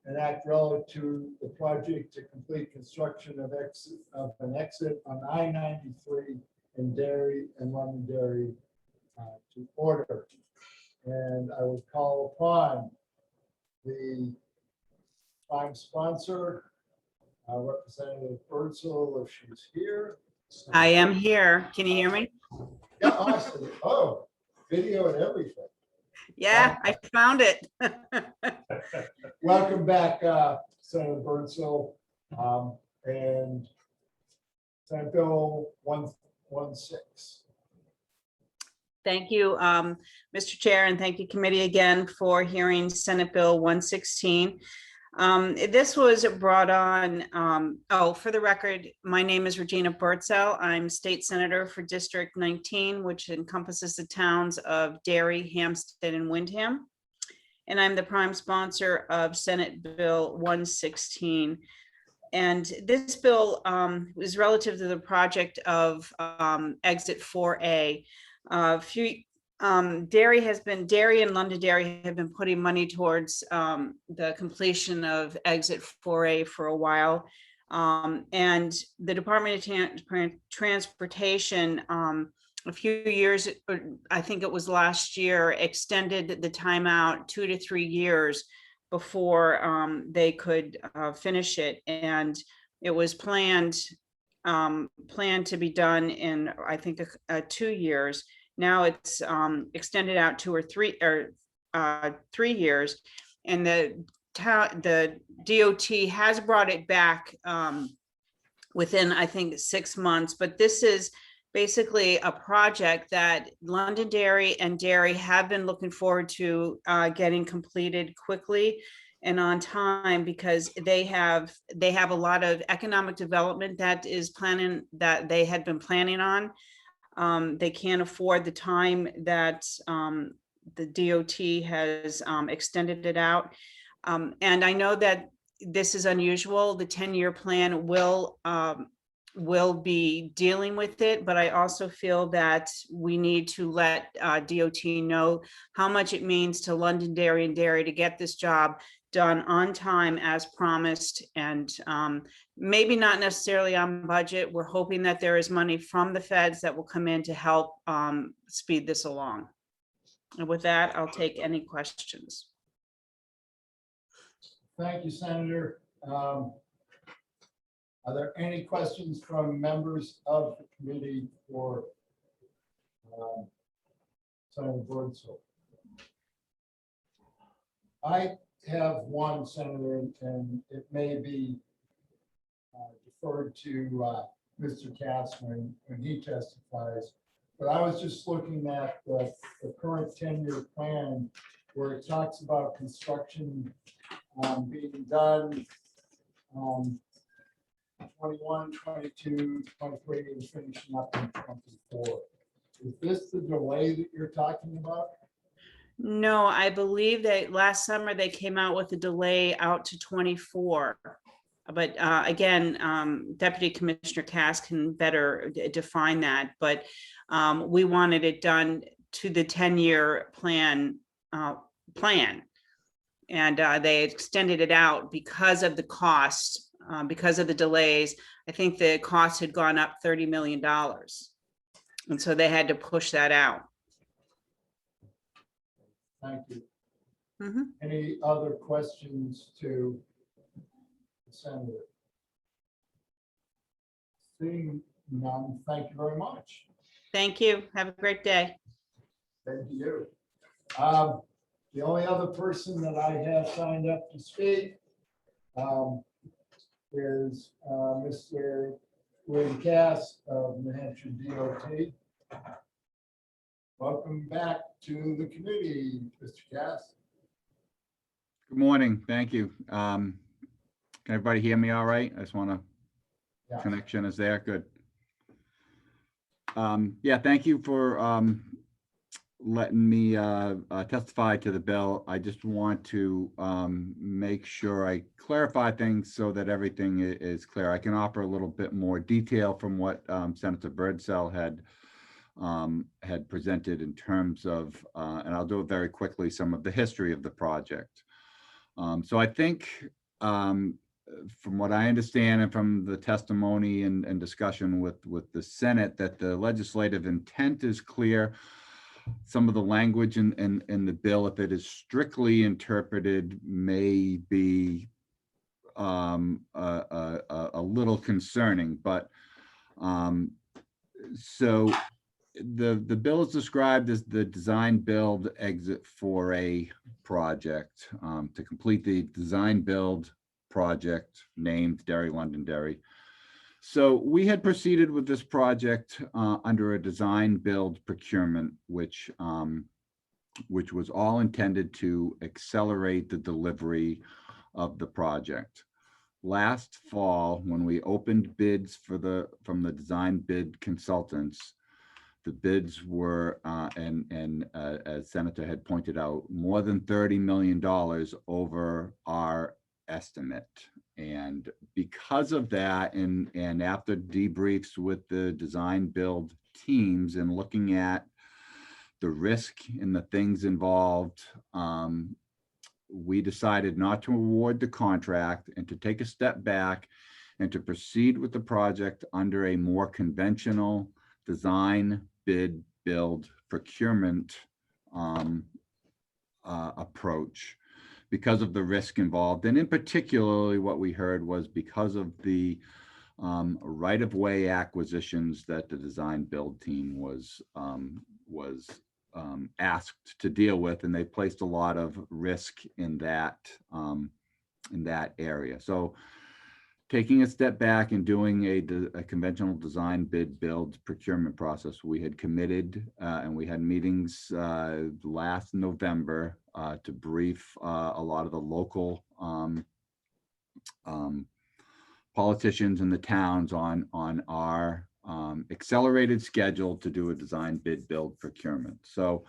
an act relative to the project to complete construction of an exit on I-93 in Derry and Londonderry to order. And I would call upon the prime sponsor, Representative Birdsall, if she's here. I am here. Can you hear me? Yeah, awesome. Oh, video and everything. Yeah, I found it. Welcome back, Senator Birdsall. And Senate Bill 116. Thank you, Mr. Chair, and thank you, committee, again for hearing Senate Bill 116. This was brought on, for the record, my name is Regina Birdsall. I'm state senator for District 19, which encompasses the towns of Derry, Hampstead, and Windham. And I'm the prime sponsor of Senate Bill 116. And this bill is relative to the project of Exit 4A. Derry and Londonderry have been putting money towards the completion of Exit 4A for a while. And the Department of Transportation, a few years, I think it was last year, extended the timeout 2 to 3 years before they could finish it. And it was planned to be done in, I think, 2 years. Now it's extended out 2 or 3 years, and the DOT has brought it back within, I think, 6 months. But this is basically a project that Londonderry and Derry have been looking forward to getting completed quickly and on time, because they have a lot of economic development that they had been planning on. They can't afford the time that the DOT has extended it out. And I know that this is unusual. The 10-year plan will be dealing with it, but I also feel that we need to let DOT know how much it means to Londonderry and Derry to get this job done on time as promised, and maybe not necessarily on budget. We're hoping that there is money from the feds that will come in to help speed this along. And with that, I'll take any questions. Thank you, Senator. Are there any questions from members of the committee for Senator Birdsall? I have one, Senator, and it may be deferred to Mr. Cass when he testifies. But I was just looking at the current 10-year plan, where it talks about construction being done 21, 22, 23, and finishing up in 24. Is this the delay that you're talking about? No, I believe that last summer they came out with a delay out to 24. But again, Deputy Commissioner Cass can better define that. But we wanted it done to the 10-year plan. And they extended it out because of the cost, because of the delays. I think the cost had gone up $30 million. And so they had to push that out. Thank you. Mm-hmm. Any other questions to the Senator? Seeing none, thank you very much. Thank you. Have a great day. Thank you. The only other person that I have signed up to speak is Mr. William Cass of New Hampshire DOT. Welcome back to the committee, Mr. Cass. Good morning. Thank you. Can everybody hear me all right? I just want to, Yeah. connection is there. Good. Yeah, thank you for letting me testify to the bill. I just want to make sure I clarify things so that everything is clear. I can offer a little bit more detail from what Senator Birdsell had presented in terms of, and I'll do it very quickly, some of the history of the project. So I think from what I understand and from the testimony and discussion with the Senate, that the legislative intent is clear. Some of the language in the bill, if it is strictly interpreted, may be a little concerning, but so the bill is described as the design build exit for a project to complete the design build project named Derry Londonderry. So we had proceeded with this project under a design build procurement, which was all intended to accelerate the delivery of the project. Last fall, when we opened bids from the design bid consultants, the bids were, as Senator had pointed out, more than $30 million over our estimate. And because of that, and after debriefs with the design build teams and looking at the risk and the things involved, we decided not to award the contract and to take a step back and to proceed with the project under a more conventional design bid build procurement approach, because of the risk involved. And in particularly what we heard was because of the right-of-way acquisitions that the design build team was asked to deal with, and they placed a lot of risk in that area. So taking a step back and doing a conventional design bid build procurement process, we had committed and we had meetings last November to brief a lot of the local politicians in the towns on our accelerated schedule to do a design bid build procurement. So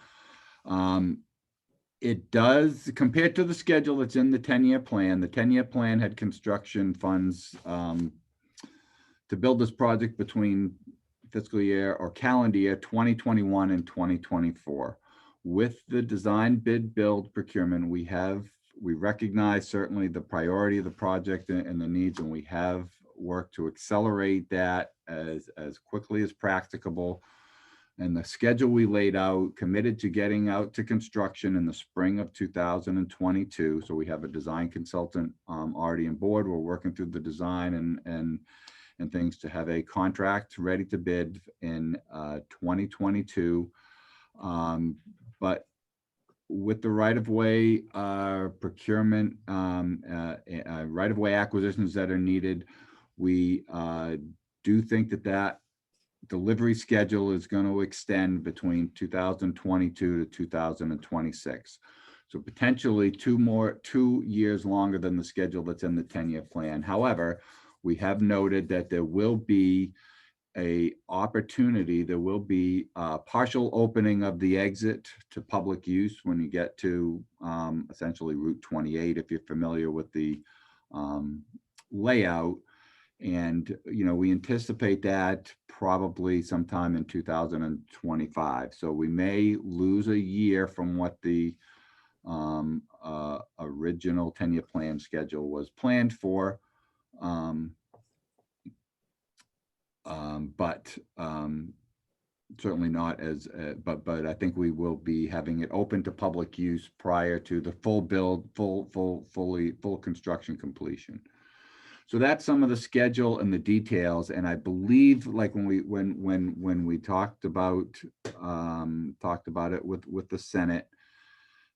it does, compared to the schedule that's in the 10-year plan, the 10-year plan had construction funds to build this project between fiscal year or calendar year 2021 and 2024. With the design bid build procurement, we recognize certainly the priority of the project and the needs, and we have worked to accelerate that as quickly as practicable. And the schedule we laid out committed to getting out to construction in the spring of 2022. So we have a design consultant already on board. We're working through the design and things to have a contract ready to bid in 2022. But with the right-of-way procurement, right-of-way acquisitions that are needed, we do think that delivery schedule is going to extend between 2022 to 2026. So potentially 2 years longer than the schedule that's in the 10-year plan. However, we have noted that there will be a opportunity, there will be a partial opening of the exit to public use when you get to essentially Route 28, if you're familiar with the layout. And, we anticipate that probably sometime in 2025. So we may lose a year from what the original 10-year plan schedule was planned for. But certainly not as, but I think we will be having it open to public use prior to the full build, full construction completion. So that's some of the schedule and the details. And I believe like when we talked about it with the Senate,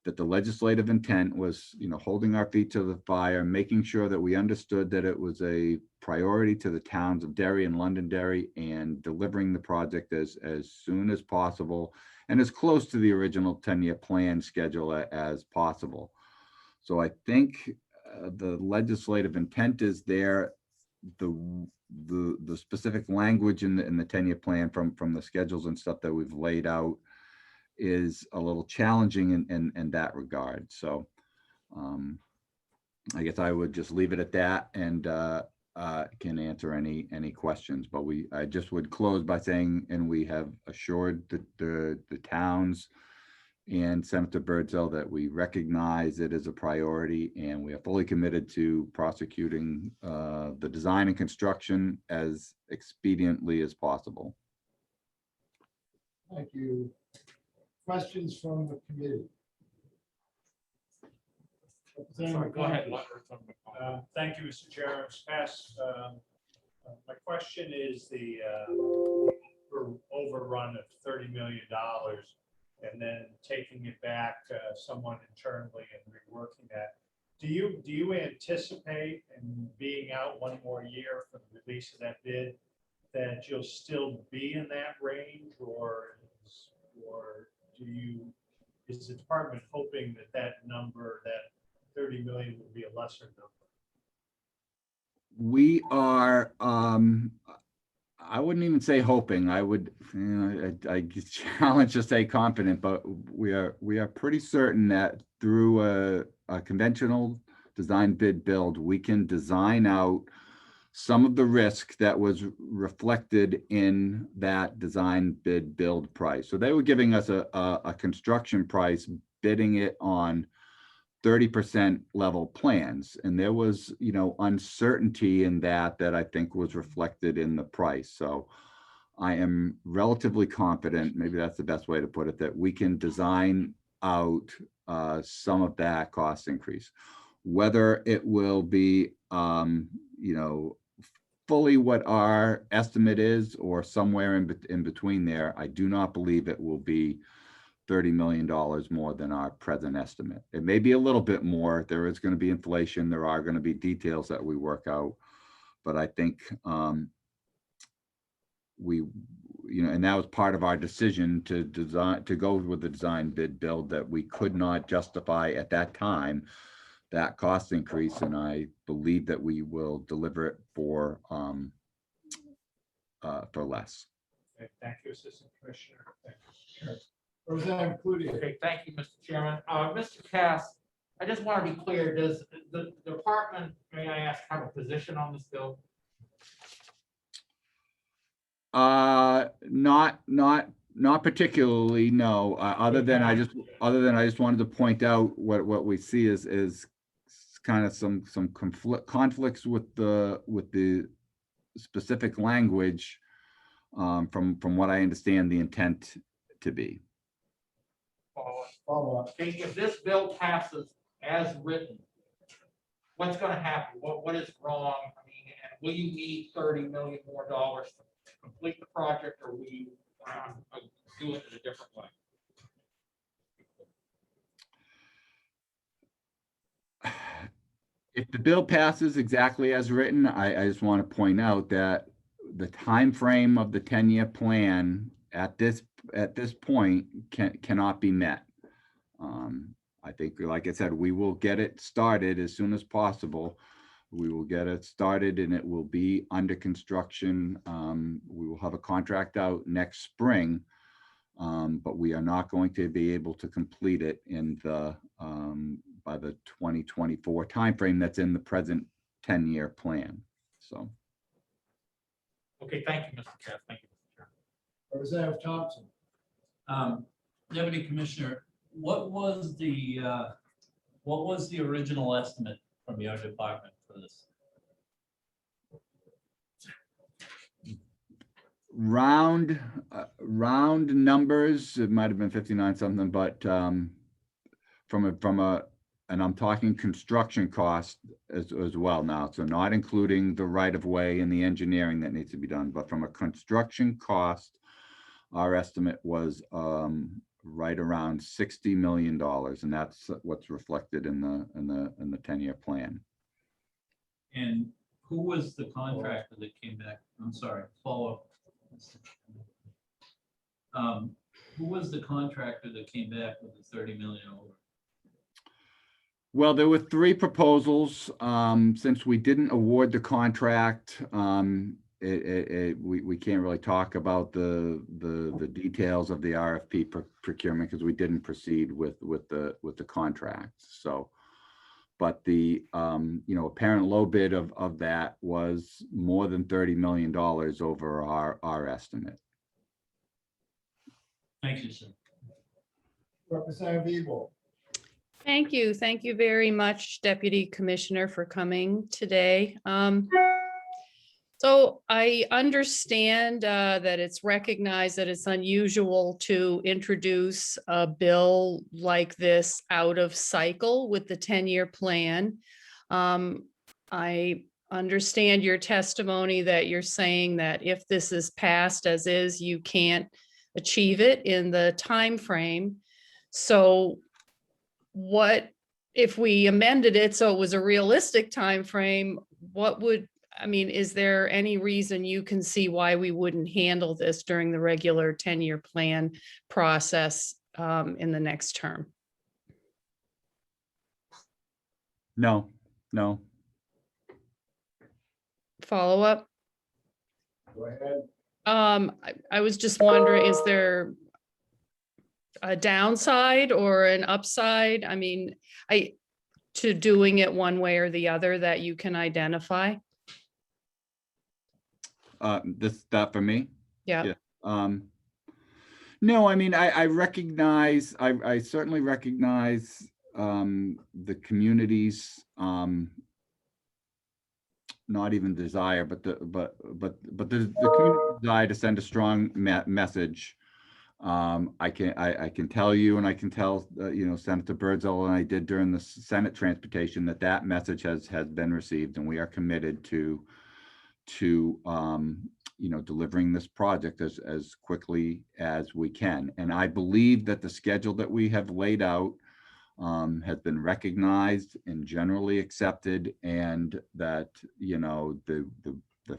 that the legislative intent was, holding our feet to the fire, making sure that we understood that it was a priority to the towns of Derry and Londonderry, and delivering the project as soon as possible and as close to the original 10-year plan schedule as possible. So I think the legislative intent is there. The specific language in the 10-year plan from the schedules and stuff that we've laid out is a little challenging in that regard. So I guess I would just leave it at that and can answer any questions. But I just would close by saying, and we have assured the towns and Senator Birdsell that we recognize it as a priority, and we are fully committed to prosecuting the design and construction as expediently as possible. Thank you. Questions from the committee? Sorry, go ahead. Thank you, Mr. Chair. My question is the overrun of $30 million and then taking it back somewhat internally and reworking that. Do you anticipate, and being out one more year for the release of that bid, that you'll still be in that range, or is the department hoping that number, that 30 million, would be a lesser number? We are, I wouldn't even say hoping. I would, I challenge to say confident, but we are pretty certain that through a conventional design bid build, we can design out some of the risk that was reflected in that design bid build price. So they were giving us a construction price, bidding it on 30% level plans. And there was, uncertainty in that I think was reflected in the price. So I am relatively confident, maybe that's the best way to put it, that we can design out some of that cost increase. Whether it will be, fully what our estimate is or somewhere in between there, I do not believe it will be $30 million more than our present estimate. It may be a little bit more. There is going to be inflation. There are going to be details that we work out. But I think and that was part of our decision to go with the design bid build, that we could not justify at that time that cost increase. And I believe that we will deliver it for less. Okay, thank you, Assistant Commissioner. Thank you. Representative Cloutier. Okay, thank you, Mr. Chairman. Mr. Cass, I just want to be clear, does the department, may I ask, have a position on this bill? Not particularly, no. Other than I just wanted to point out what we see is kind of some conflicts with the specific language from what I understand the intent to be. Follow up. Okay, if this bill passes as written, what's going to happen? What is wrong? I mean, and will you need $30 million more to complete the project, or will you do it in a different way? If the bill passes exactly as written, I just want to point out that the time frame of the 10-year plan at this point cannot be met. I think, like I said, we will get it started as soon as possible. We will get it started and it will be under construction. We will have a contract out next spring, but we are not going to be able to complete it by the 2024 timeframe that's in the present 10-year plan. So. Okay, thank you, Mr. Cass. Thank you, Mr. Chairman. Representative Thompson. Deputy Commissioner, what was the original estimate from your department for this? Round numbers, it might have been 59 something, but from a and I'm talking construction cost as well now, so not including the right of way and the engineering that needs to be done, but from a construction cost, our estimate was right around $60 million, and that's what's reflected in the 10-year plan. And who was the contractor that came back? I'm sorry, follow up. Who was the contractor that came back with the 30 million over? Well, there were 3 proposals. Since we didn't award the contract, we can't really talk about the details of the RFP procurement because we didn't proceed with the contract. So, but the apparent low bid of that was more than $30 million over our estimate. Thank you, sir. Representative Evil. Thank you. Thank you very much, Deputy Commissioner, for coming today. So I understand that it's recognized that it's unusual to introduce a bill like this out of cycle with the 10-year plan. I understand your testimony that you're saying that if this is passed as is, you can't achieve it in the time frame. So what if we amended it so it was a realistic time frame? Is there any reason you can see why we wouldn't handle this during the regular 10-year plan process in the next term? No. Follow up? Go ahead. I was just wondering, is there a downside or an upside? To doing it one way or the other that you can identify? That for me? Yeah. No, I recognize, I certainly recognize the community's not even desire, but the community desire to send a strong message. I can tell you, and I can tell Senator Birdsall and I did during the Senate transportation that message has been received, and we are committed to delivering this project as quickly as we can. And I believe that the schedule that we have laid out has been recognized and generally accepted, and that the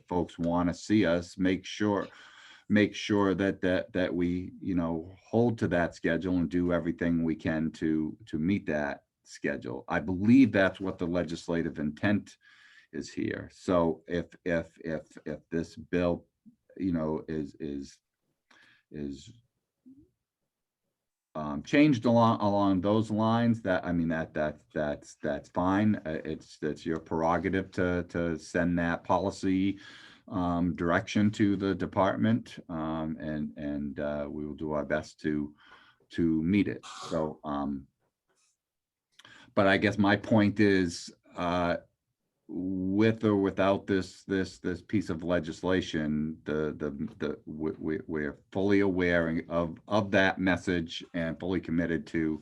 folks want to see us make sure that we hold to that schedule and do everything we can to meet that schedule. I believe that's what the legislative intent is here. So if this bill is changed along those lines, that's fine. It's your prerogative to send that policy direction to the department, and we will do our best to meet it. So, but I guess my point is, with or without this piece of legislation, we're fully aware of that message and fully committed to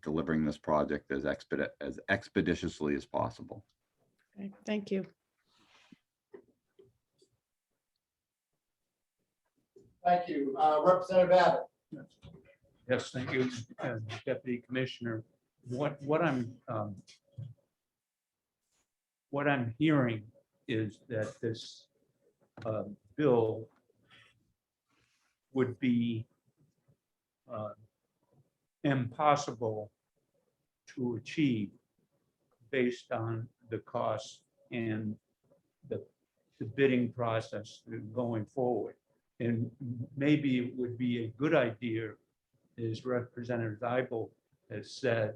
delivering this project as expeditiously as possible. Okay, thank you. Thank you. Representative Abbott. Yes, thank you, Deputy Commissioner. What I'm hearing is that this bill would be impossible to achieve based on the cost and the bidding process going forward. And maybe it would be a good idea, as Representative Eibel has said,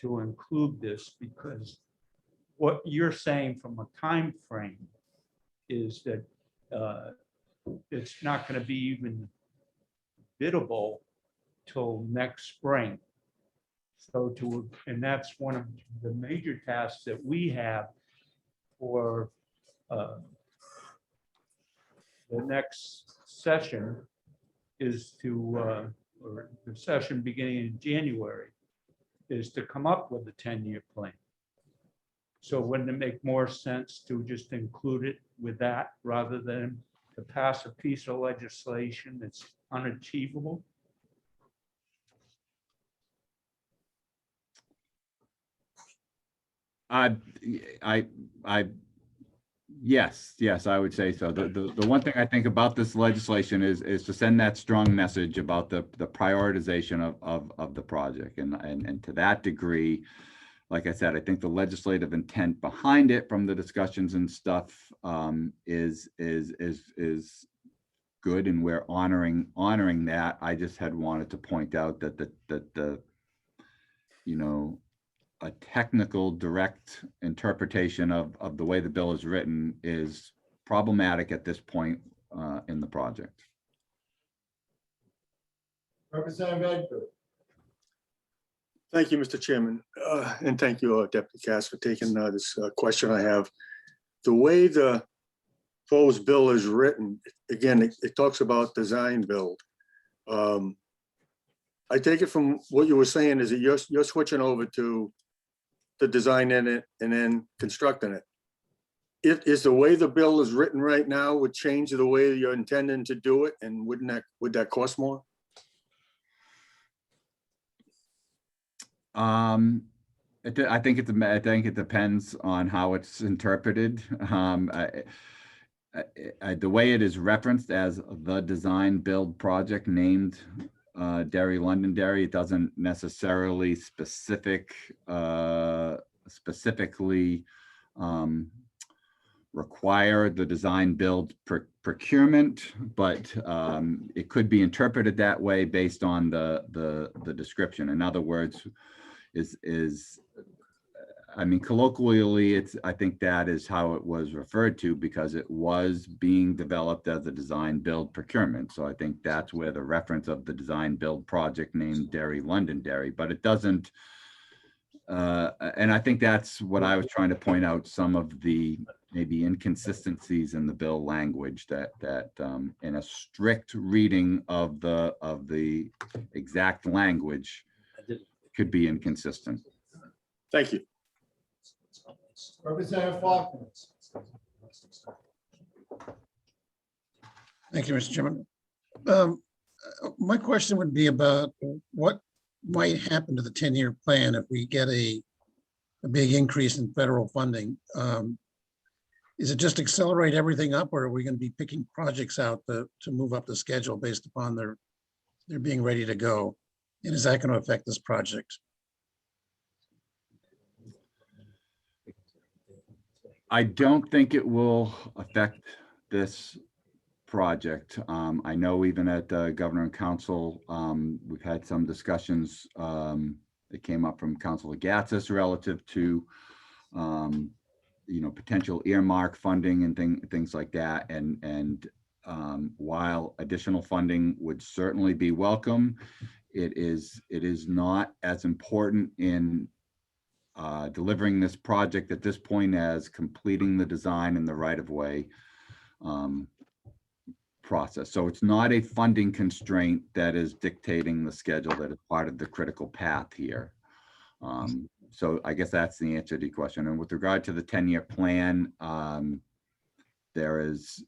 to include this, because what you're saying from a time frame is that it's not going to be even biddable till next spring. So and that's one of the major tasks that we have for the next session is or the session beginning in January, is to come up with a 10-year plan. So wouldn't it make more sense to just include it with that rather than to pass a piece of legislation that's unachievable? Yes, I would say so. The one thing I think about this legislation is to send that strong message about the prioritization of the project. And to that degree, like I said, I think the legislative intent behind it from the discussions and stuff is good, and we're honoring that. I just had wanted to point out that the you know, a technical direct interpretation of the way the bill is written is problematic at this point in the project. Representative Edgar. Thank you, Mr. Chairman, and thank you, Deputy Cass, for taking this question I have. The way the proposed bill is written, again, it talks about design build. I take it from what you were saying is that you're switching over to the design in it and then constructing it. It is the way the bill is written right now would change the way you're intending to do it, and would that cost more? I think it depends on how it's interpreted. The way it is referenced as the design build project named Derry Londonderry, it doesn't necessarily specifically require the design build procurement, but it could be interpreted that way based on the description. In other words, I mean, colloquially, I think that is how it was referred to, because it was being developed as a design build procurement. So I think that's where the reference of the design build project named Derry Londonderry, but it doesn't. And I think that's what I was trying to point out, some of the maybe inconsistencies in the bill language that in a strict reading of the exact language could be inconsistent. Thank you. Representative Faulkner. Thank you, Mr. Chairman. My question would be about what might happen to the 10-year plan if we get a big increase in federal funding. Is it just accelerate everything up, or are we going to be picking projects out to move up the schedule based upon their being ready to go? And is that going to affect this project? I don't think it will affect this project. I know even at Governor and Council, we've had some discussions that came up from Councilor Gatsas relative to, potential earmark funding and things like that. And while additional funding would certainly be welcome, it is not as important in delivering this project at this point as completing the design and the right-of-way process. So it's not a funding constraint that is dictating the schedule that is part of the critical path here. So I guess that's the answer to your question. And with regard to the 10-year plan, there is,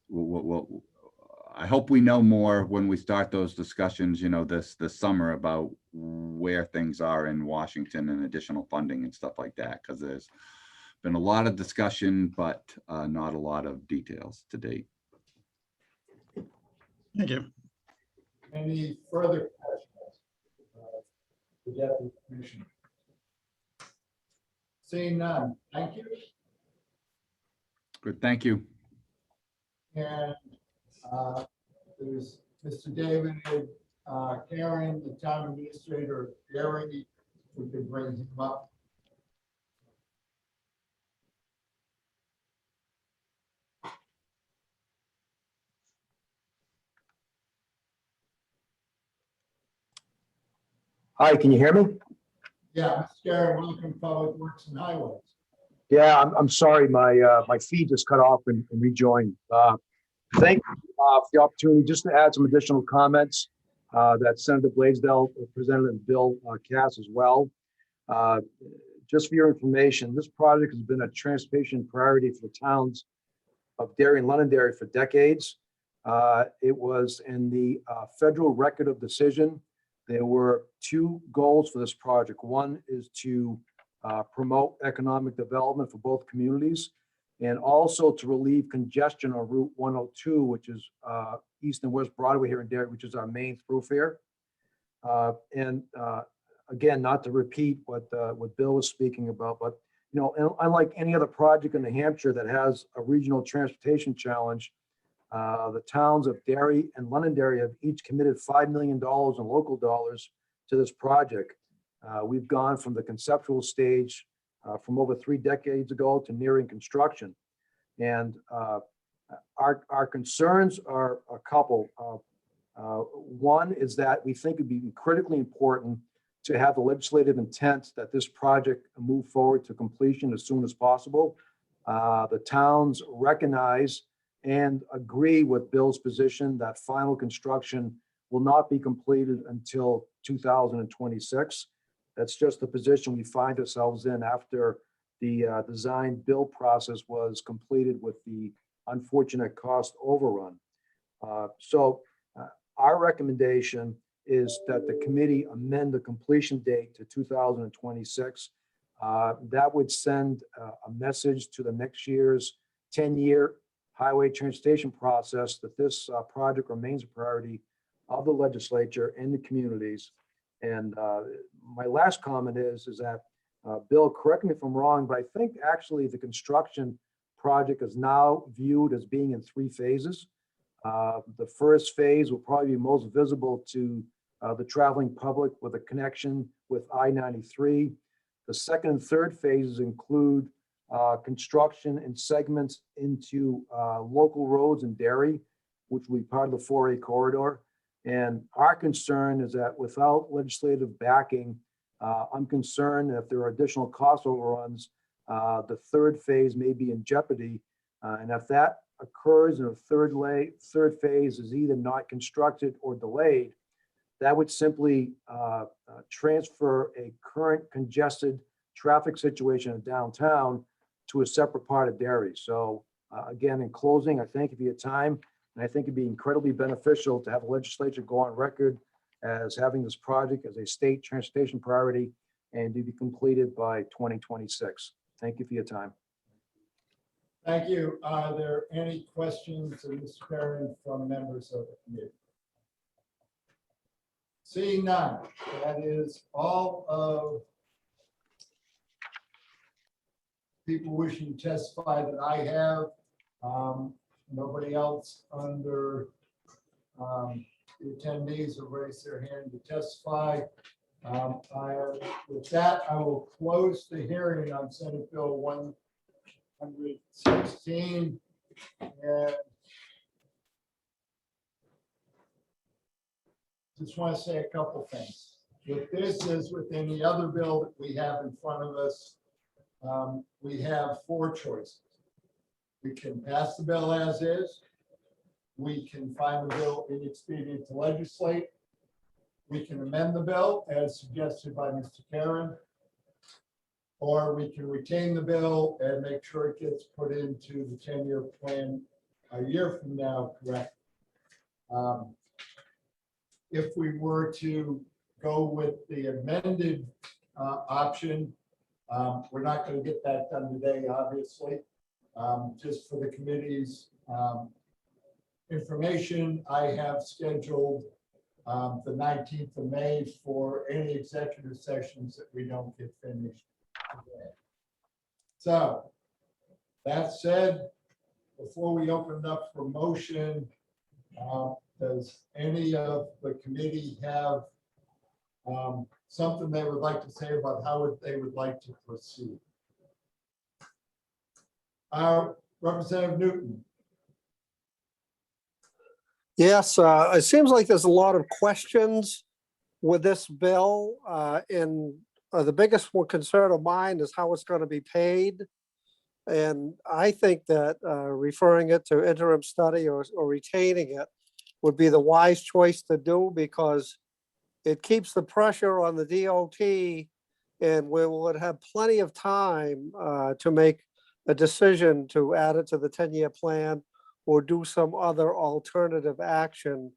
I hope we know more when we start those discussions, this summer about where things are in Washington and additional funding and stuff like that, because there's been a lot of discussion, but not a lot of details to date. Thank you. Any further questions? The Deputy Commissioner. Seeing none, thank you. Good, thank you. And there's Mr. David Karen, the town administrator, Gary, we could bring him up. Hi, can you hear me? Yeah, Mr. Gary, welcome to Public Works and Highways. Yeah, I'm sorry, my feed just cut off and rejoined. Thank you for the opportunity just to add some additional comments that Senator Blaisdell presented and Bill Cass as well. Just for your information, this project has been a transportation priority for the towns of Derry and Londonderry for decades. It was in the federal record of decision. There were two goals for this project. One is to promote economic development for both communities, and also to relieve congestion on Route 102, which is East and West Broadway here in Derry, which is our main thoroughfare. Again, not to repeat what Bill was speaking about, but unlike any other project in New Hampshire that has a regional transportation challenge, the towns of Derry and Londonderry have each committed $5 million in local dollars to this project. We've gone from the conceptual stage from over 3 decades ago to nearing construction. And our concerns are a couple. One is that we think it'd be critically important to have the legislative intent that this project move forward to completion as soon as possible. The towns recognize and agree with Bill's position that final construction will not be completed until 2026. That's just the position we find ourselves in after the design build process was completed with the unfortunate cost overrun. Our recommendation is that the committee amend the completion date to 2026. That would send a message to the next year's 10-year highway transportation process that this project remains a priority of the legislature and the communities. And my last comment is that, Bill, correct me if I'm wrong, but I think actually the construction project is now viewed as being in 3 phases. The first phase will probably be most visible to the traveling public with a connection with I-93. The second and third phases include construction and segments into local roads in Derry, which will be part of the 4A corridor. And our concern is that without legislative backing, I'm concerned that if there are additional cost overruns, the third phase may be in jeopardy. And if that occurs and a third phase is either not constructed or delayed, that would simply transfer a current congested traffic situation in downtown to a separate part of Derry. So again, in closing, I thank you for your time. And I think it'd be incredibly beneficial to have the legislature go on record as having this project as a state transportation priority and to be completed by 2026. Thank you for your time. Thank you. Are there any questions of Mr. Perrin from members of the committee? Seeing none, that is all of people wishing to testify that I have. Nobody else under the attendees have raised their hand to testify. With that, I will close the hearing on Senate Bill 116. And just want to say a couple things. With this, as with any other bill that we have in front of us, we have 4 choices. We can pass the bill as is. We can find the bill inexpedient to legislate. We can amend the bill as suggested by Mr. Karen. Or we can retain the bill and make sure it gets put into the 10-year plan a year from now, correct? If we were to go with the amended option, we're not going to get that done today, obviously. Just for the committee's information, I have scheduled the 19th of May for any executive sessions that we don't get finished today. So that said, before we open it up for motion, does any of the committee have something they would like to say about how they would like to proceed? Representative Newton. Yes, it seems like there's a lot of questions with this bill. And the biggest concern of mine is how it's going to be paid. And I think that referring it to interim study or retaining it would be the wise choice to do, because it keeps the pressure on the DOT And we would have plenty of time to make a decision to add it to the 10-year plan or do some other alternative action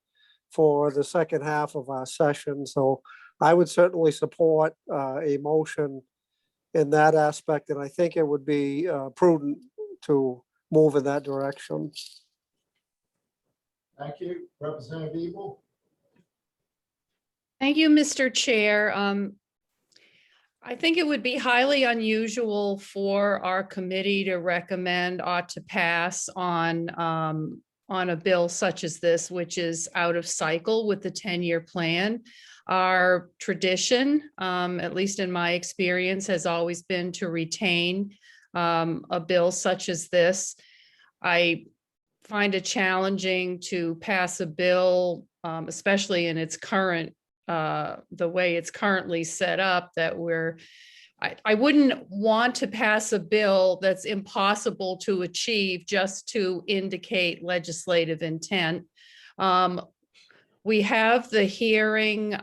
for the second half of our session. So I would certainly support a motion in that aspect, and I think it would be prudent to move in that direction. Thank you. Representative Evil? Thank you, Mr. Chair. I think it would be highly unusual for our committee to recommend ought to pass on a bill such as this, which is out of cycle with the 10-year plan. Our tradition, at least in my experience, has always been to retain a bill such as this. I find it challenging to pass a bill, especially in its current the way it's currently set up, that I wouldn't want to pass a bill that's impossible to achieve just to indicate legislative intent. We have the hearing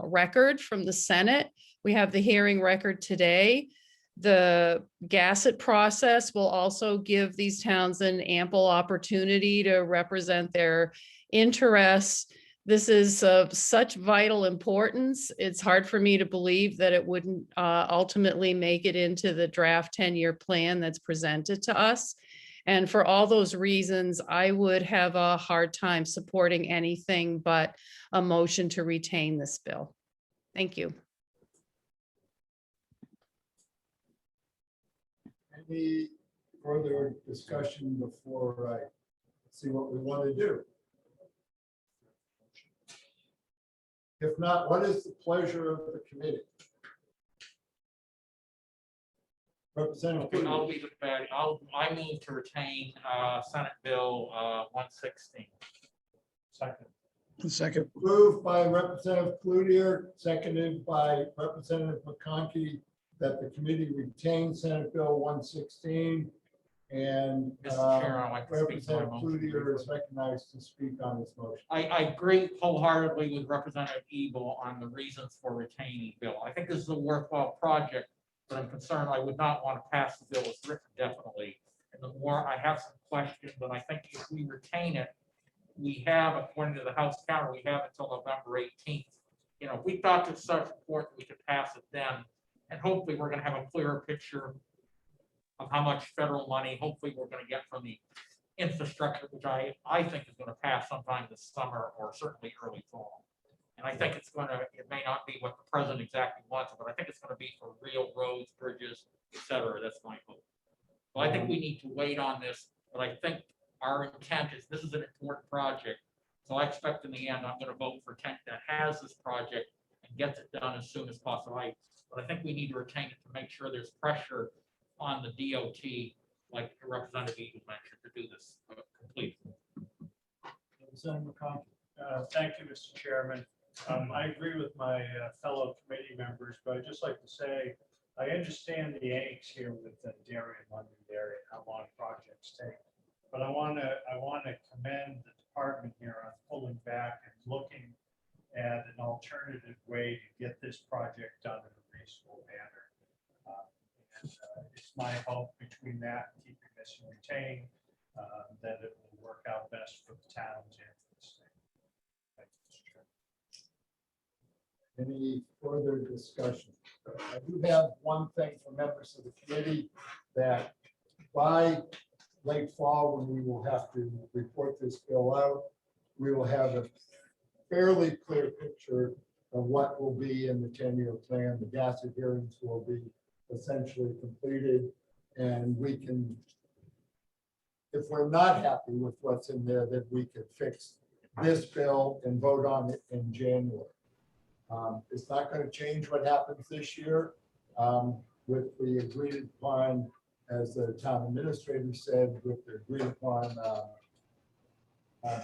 record from the Senate. We have the hearing record today. The Gassett process will also give these towns an ample opportunity to represent their interests. This is of such vital importance. It's hard for me to believe that it wouldn't ultimately make it into the draft 10-year plan that's presented to us. And for all those reasons, I would have a hard time supporting anything but a motion to retain this bill. Thank you. Any further discussion before I see what we want to do? If not, what is the pleasure of the committee? Representative Okay, I'll Cloutier. be the bad. I move to retain Senate Bill 116. Second. Second. Moved by Representative Cloutier, seconded by Representative McConkey, that the committee retain Senate Bill 116. And Mr. Chair, I'd like to speak to my Representative motion. Cloutier is recognized to speak on this motion. I agree wholeheartedly with Representative Evil on the reasons for retaining Bill. I think this is a worthwhile project, but I'm concerned I would not want to pass the bill as written definitely. And the more I have some questions, but I think if we retain it, we have, according to the House calendar, we have until November 18th. You know, if we thought it's such important, we could pass it then. And hopefully we're going to have a clearer picture of how much federal money, hopefully we're going to get from the infrastructure, which I think is going to pass sometime this summer or certainly early fall. And I think it's going to, it may not be what the president exactly wants, but I think it's going to be for real roads, bridges, et cetera. That's my hope. So I think we need to wait on this, but I think our intent is this is an important project. So I expect in the end, I'm going to vote for Kent that has this project and gets it done as soon as possible. But I think we need to retain it to make sure there's pressure on the DOT, like Representative Eaton mentioned, to do this completely. Representative McConkey. Thank you, Mr. Chairman. I agree with my fellow committee members, but I'd just like to say, I understand the angst here with the Derry and London Dairy and how long projects take. But I want to commend the department here on pulling back and looking at an alternative way to get this project done in a reasonable manner. It's my hope between that and keeping this retained that it will work out best for the towns and for the state. Thank you, Mr. Chairman. Any further discussion? I do have one thing for members of the committee, that by late fall, when we will have to report this bill out, we will have a fairly clear picture of what will be in the 10-year plan. The Gassett hearings will be essentially completed, and we can, if we're not happy with what's in there, then we could fix this bill and vote on it in January. It's not going to change what happens this year with the agreed upon, as the town administrator said, with the agreed upon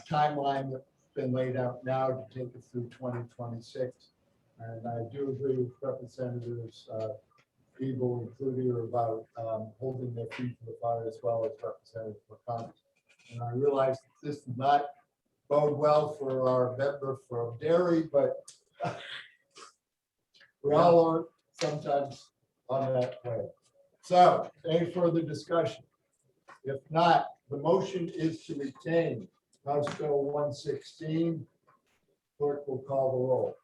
timeline that's been laid out now to take it through 2026. And I do agree with Representatives Evil and Cloutier about holding their feet to the fire, as well as Representative McConnell. And I realize that this does not bode well for our member from Derry, but we all are sometimes on that way. So any further discussion? If not, the motion is to retain House Bill 116. Clerk will call the roll.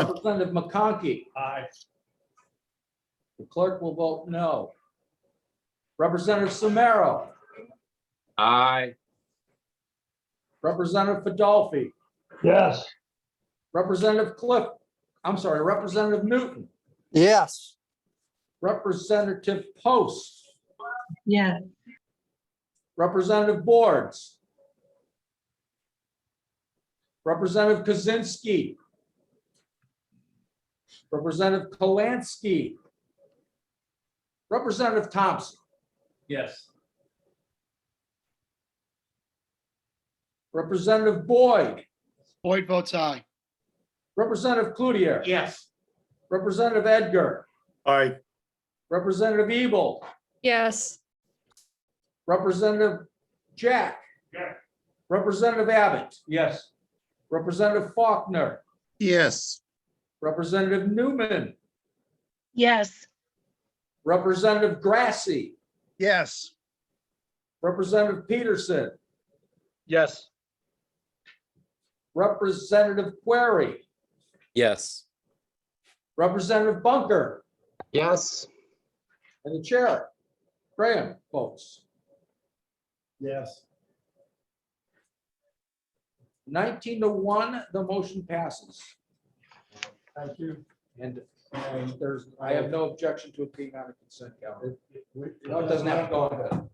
Representative McConkey. Aye. The clerk will vote no. Representative Somero. Aye. Representative Fadolfi. Yes. Representative Representative Newton. Yes. Representative Post. yes, Representative Boards. Representative Kaczynski. Representative Kalansky. Representative Thompson. Yes. Representative Boyd. Boyd votes aye. Representative Cloutier. Yes. Representative Edgar. Aye. Representative Evil. yes, Representative Jack. Yes. Representative Abbott. Yes. Representative Faulkner. yes, Representative Newman. yes, Representative Grassy. Yes. Representative Peterson. Yes. Representative Query. yes, Representative Bunker. yes, And the chair, Graham, votes Yes. 19-1, the motion passes. Thank you. And And I have no objection to it being on a consent calendar. it No, it doesn't have to go on.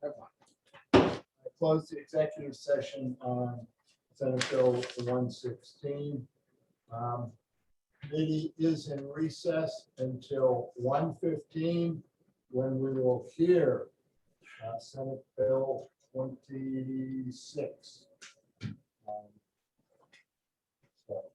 Never mind. I close the executive session on Senate Bill 116. Meeting is in recess until 1:15, when we will hear Senate Bill 26. All right.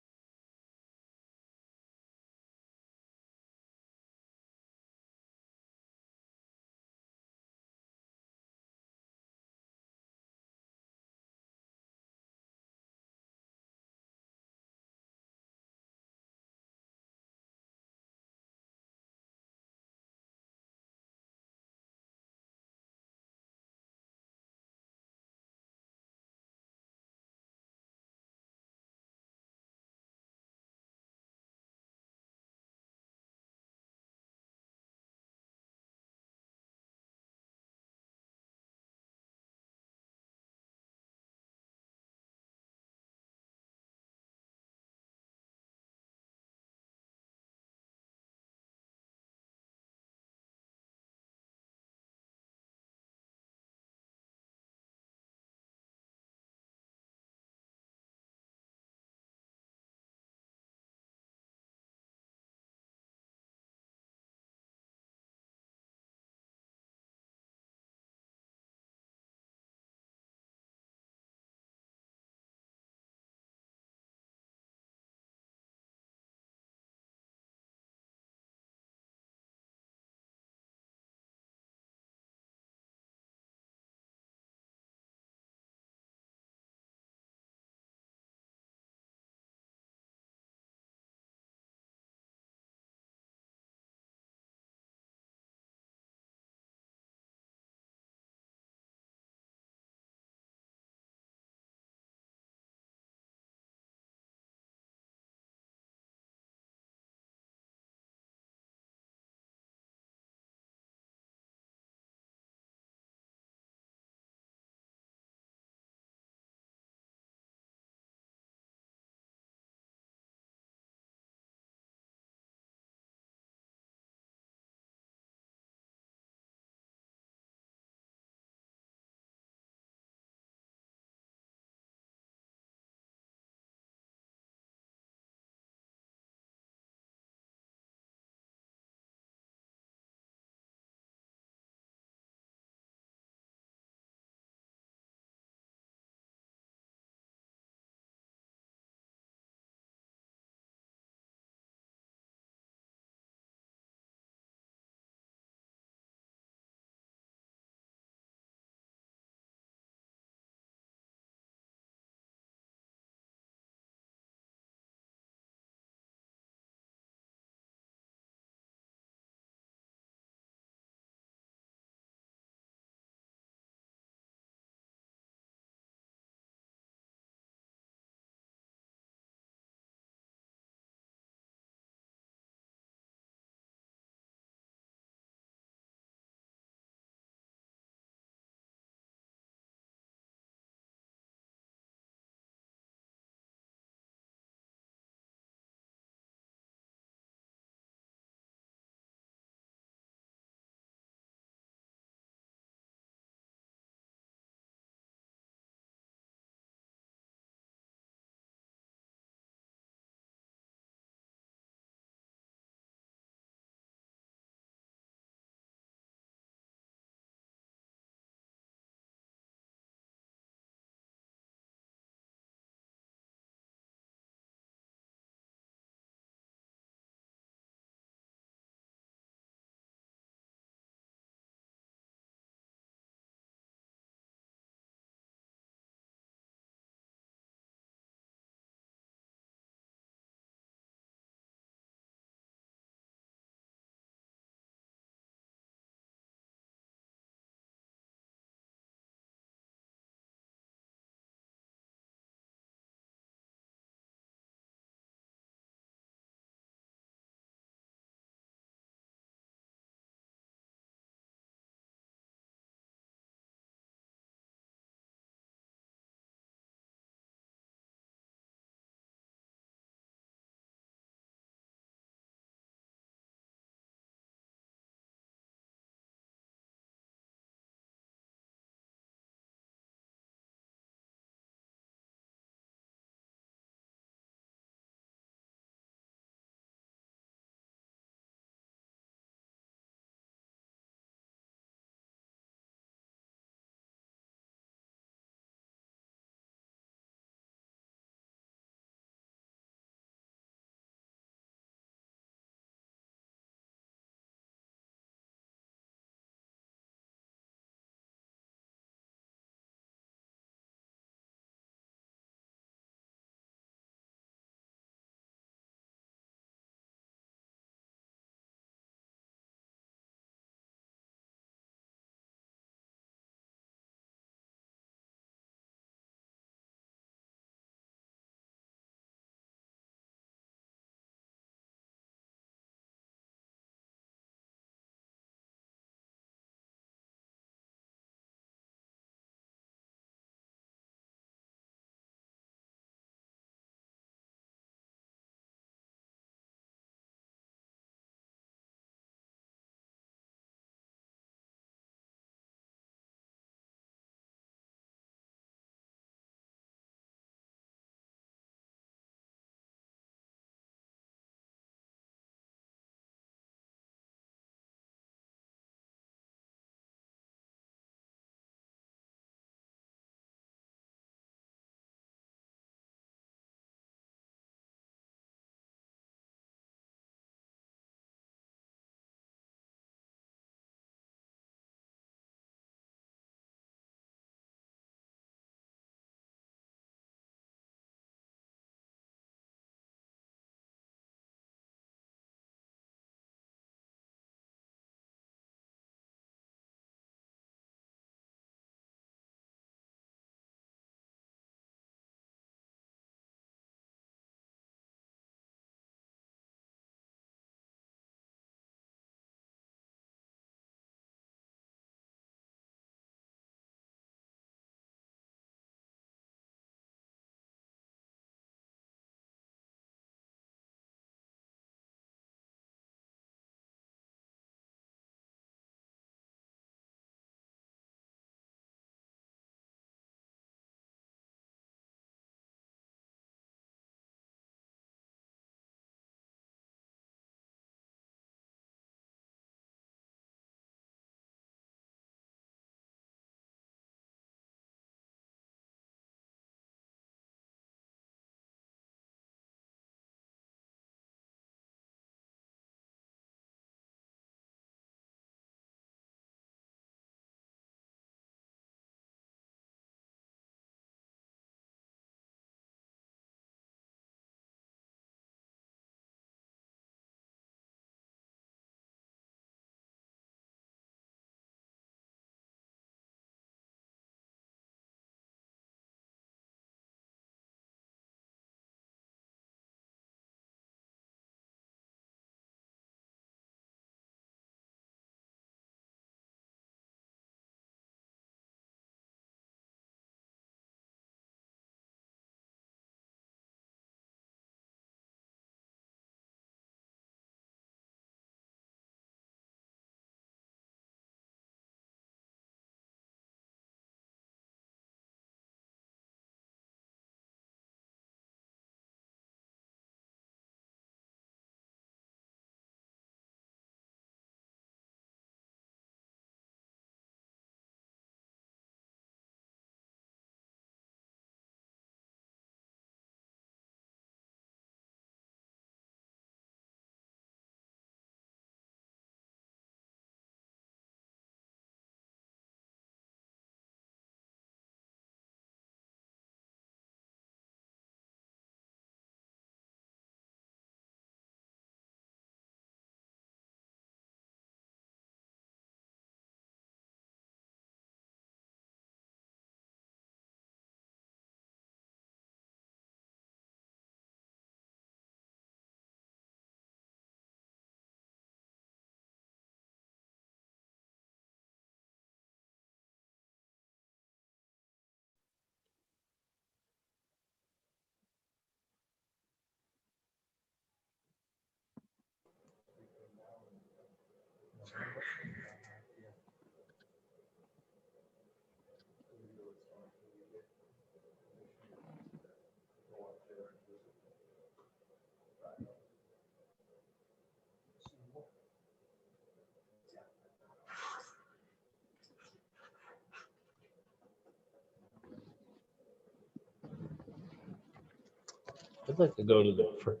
I'd like to go to the first.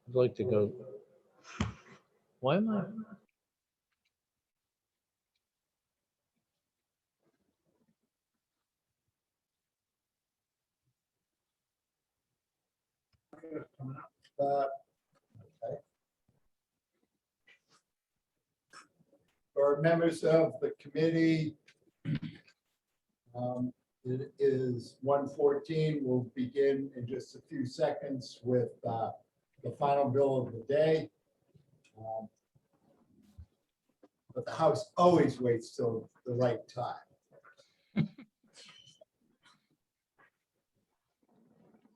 I'd like to go. Why am I? Okay. For members of the committee, it is 1:14. We'll begin in just a few seconds with the final bill of the day. But the House always waits till the right time.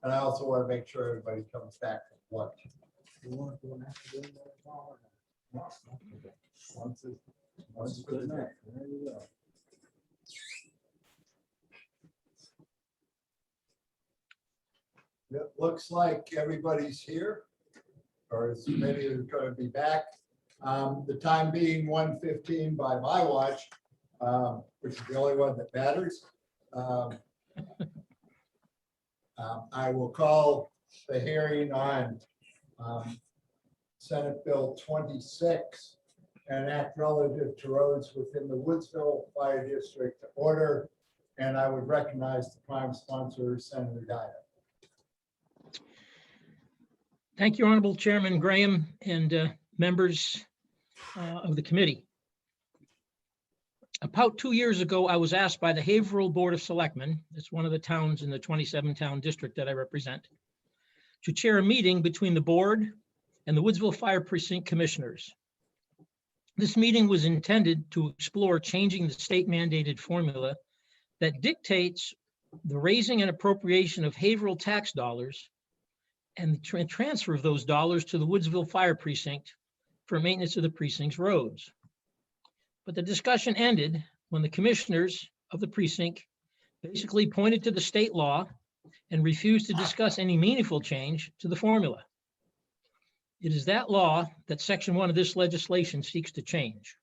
And I also want to make sure everybody comes back from lunch. You want to do an afternoon or not? No. Once for the night. There you go. It looks like everybody's here, or as many are going to be back. The time being 1:15 by my watch, which is the only one that matters. I will call the hearing on Senate Bill 26, an act relative to roads within the Woodsville Fire District to order. And I would recognize the prime sponsor, Senator Dyer. Thank you, Honorable Chairman Graham and members of the committee. About 2 years ago, I was asked by the Haverhill Board of Selectmen, it's one of the towns in the 27-town district that I represent, to chair a meeting between the board and the Woodsville Fire Precinct Commissioners. This meeting was intended to explore changing the state mandated formula that dictates the raising and appropriation of Haverhill tax dollars and the transfer of those dollars to the Woodsville Fire Precinct for maintenance of the precinct's roads. But the discussion ended when the commissioners of the precinct basically pointed to the state law and refused to discuss any meaningful change to the formula. It is that law that Section 1 of this legislation seeks to change.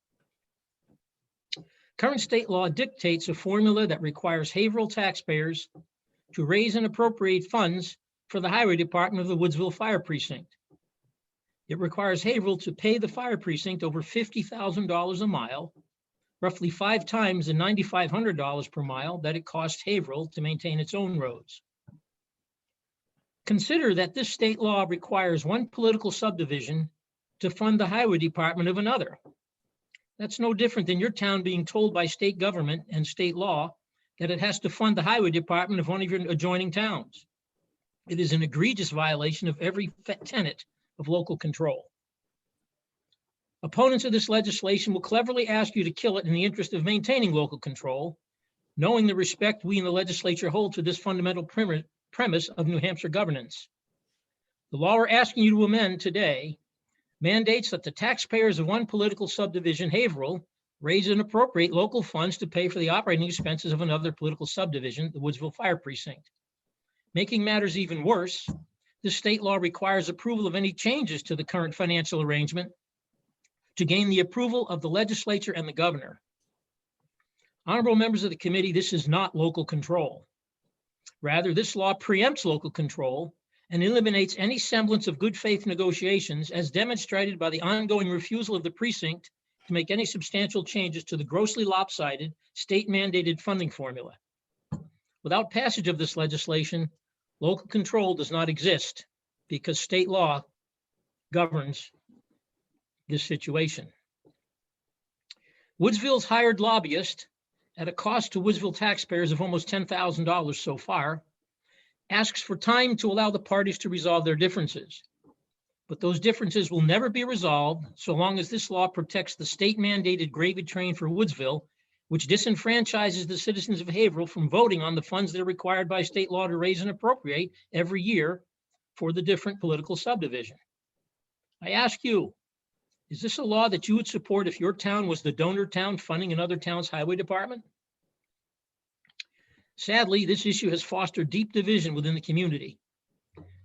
Current state law dictates a formula that requires Haverhill taxpayers to raise and appropriate funds for the Highway Department of the Woodsville Fire Precinct. It requires Haverhill to pay the fire precinct over $50,000 a mile, roughly 5 times the $9,500 per mile that it costs Haverhill to maintain its own roads. Consider that this state law requires one political subdivision to fund the Highway Department of another. That's no different than your town being told by state government and state law that it has to fund the Highway Department of one of your adjoining towns. It is an egregious violation of every tenet of local control. Opponents of this legislation will cleverly ask you to kill it in the interest of maintaining local control, knowing the respect we in the legislature hold to this fundamental premise of New Hampshire governance. The law we're asking you to amend today mandates that the taxpayers of one political subdivision, Haverhill, raise and appropriate local funds to pay for the operating expenses of another political subdivision, the Woodsville Fire Precinct. Making matters even worse, this state law requires approval of any changes to the current financial arrangement to gain the approval of the legislature and the governor. Honorable members of the committee, this is not local control. Rather, this law preempts local control and eliminates any semblance of good faith negotiations as demonstrated by the ongoing refusal of the precinct to make any substantial changes to the grossly lopsided state mandated funding formula. Without passage of this legislation, local control does not exist because state law governs this situation. Woodsville's hired lobbyist, at a cost to Woodsville taxpayers of almost $10,000 so far, asks for time to allow the parties to resolve their differences. But those differences will never be resolved so long as this law protects the state mandated gravy train for Woodsville, which disenfranchises the citizens of Haverhill from voting on the funds that are required by state law to raise and appropriate every year for the different political subdivision. I ask you, is this a law that you would support if your town was the donor town funding another town's highway department? Sadly, this issue has fostered deep division within the community.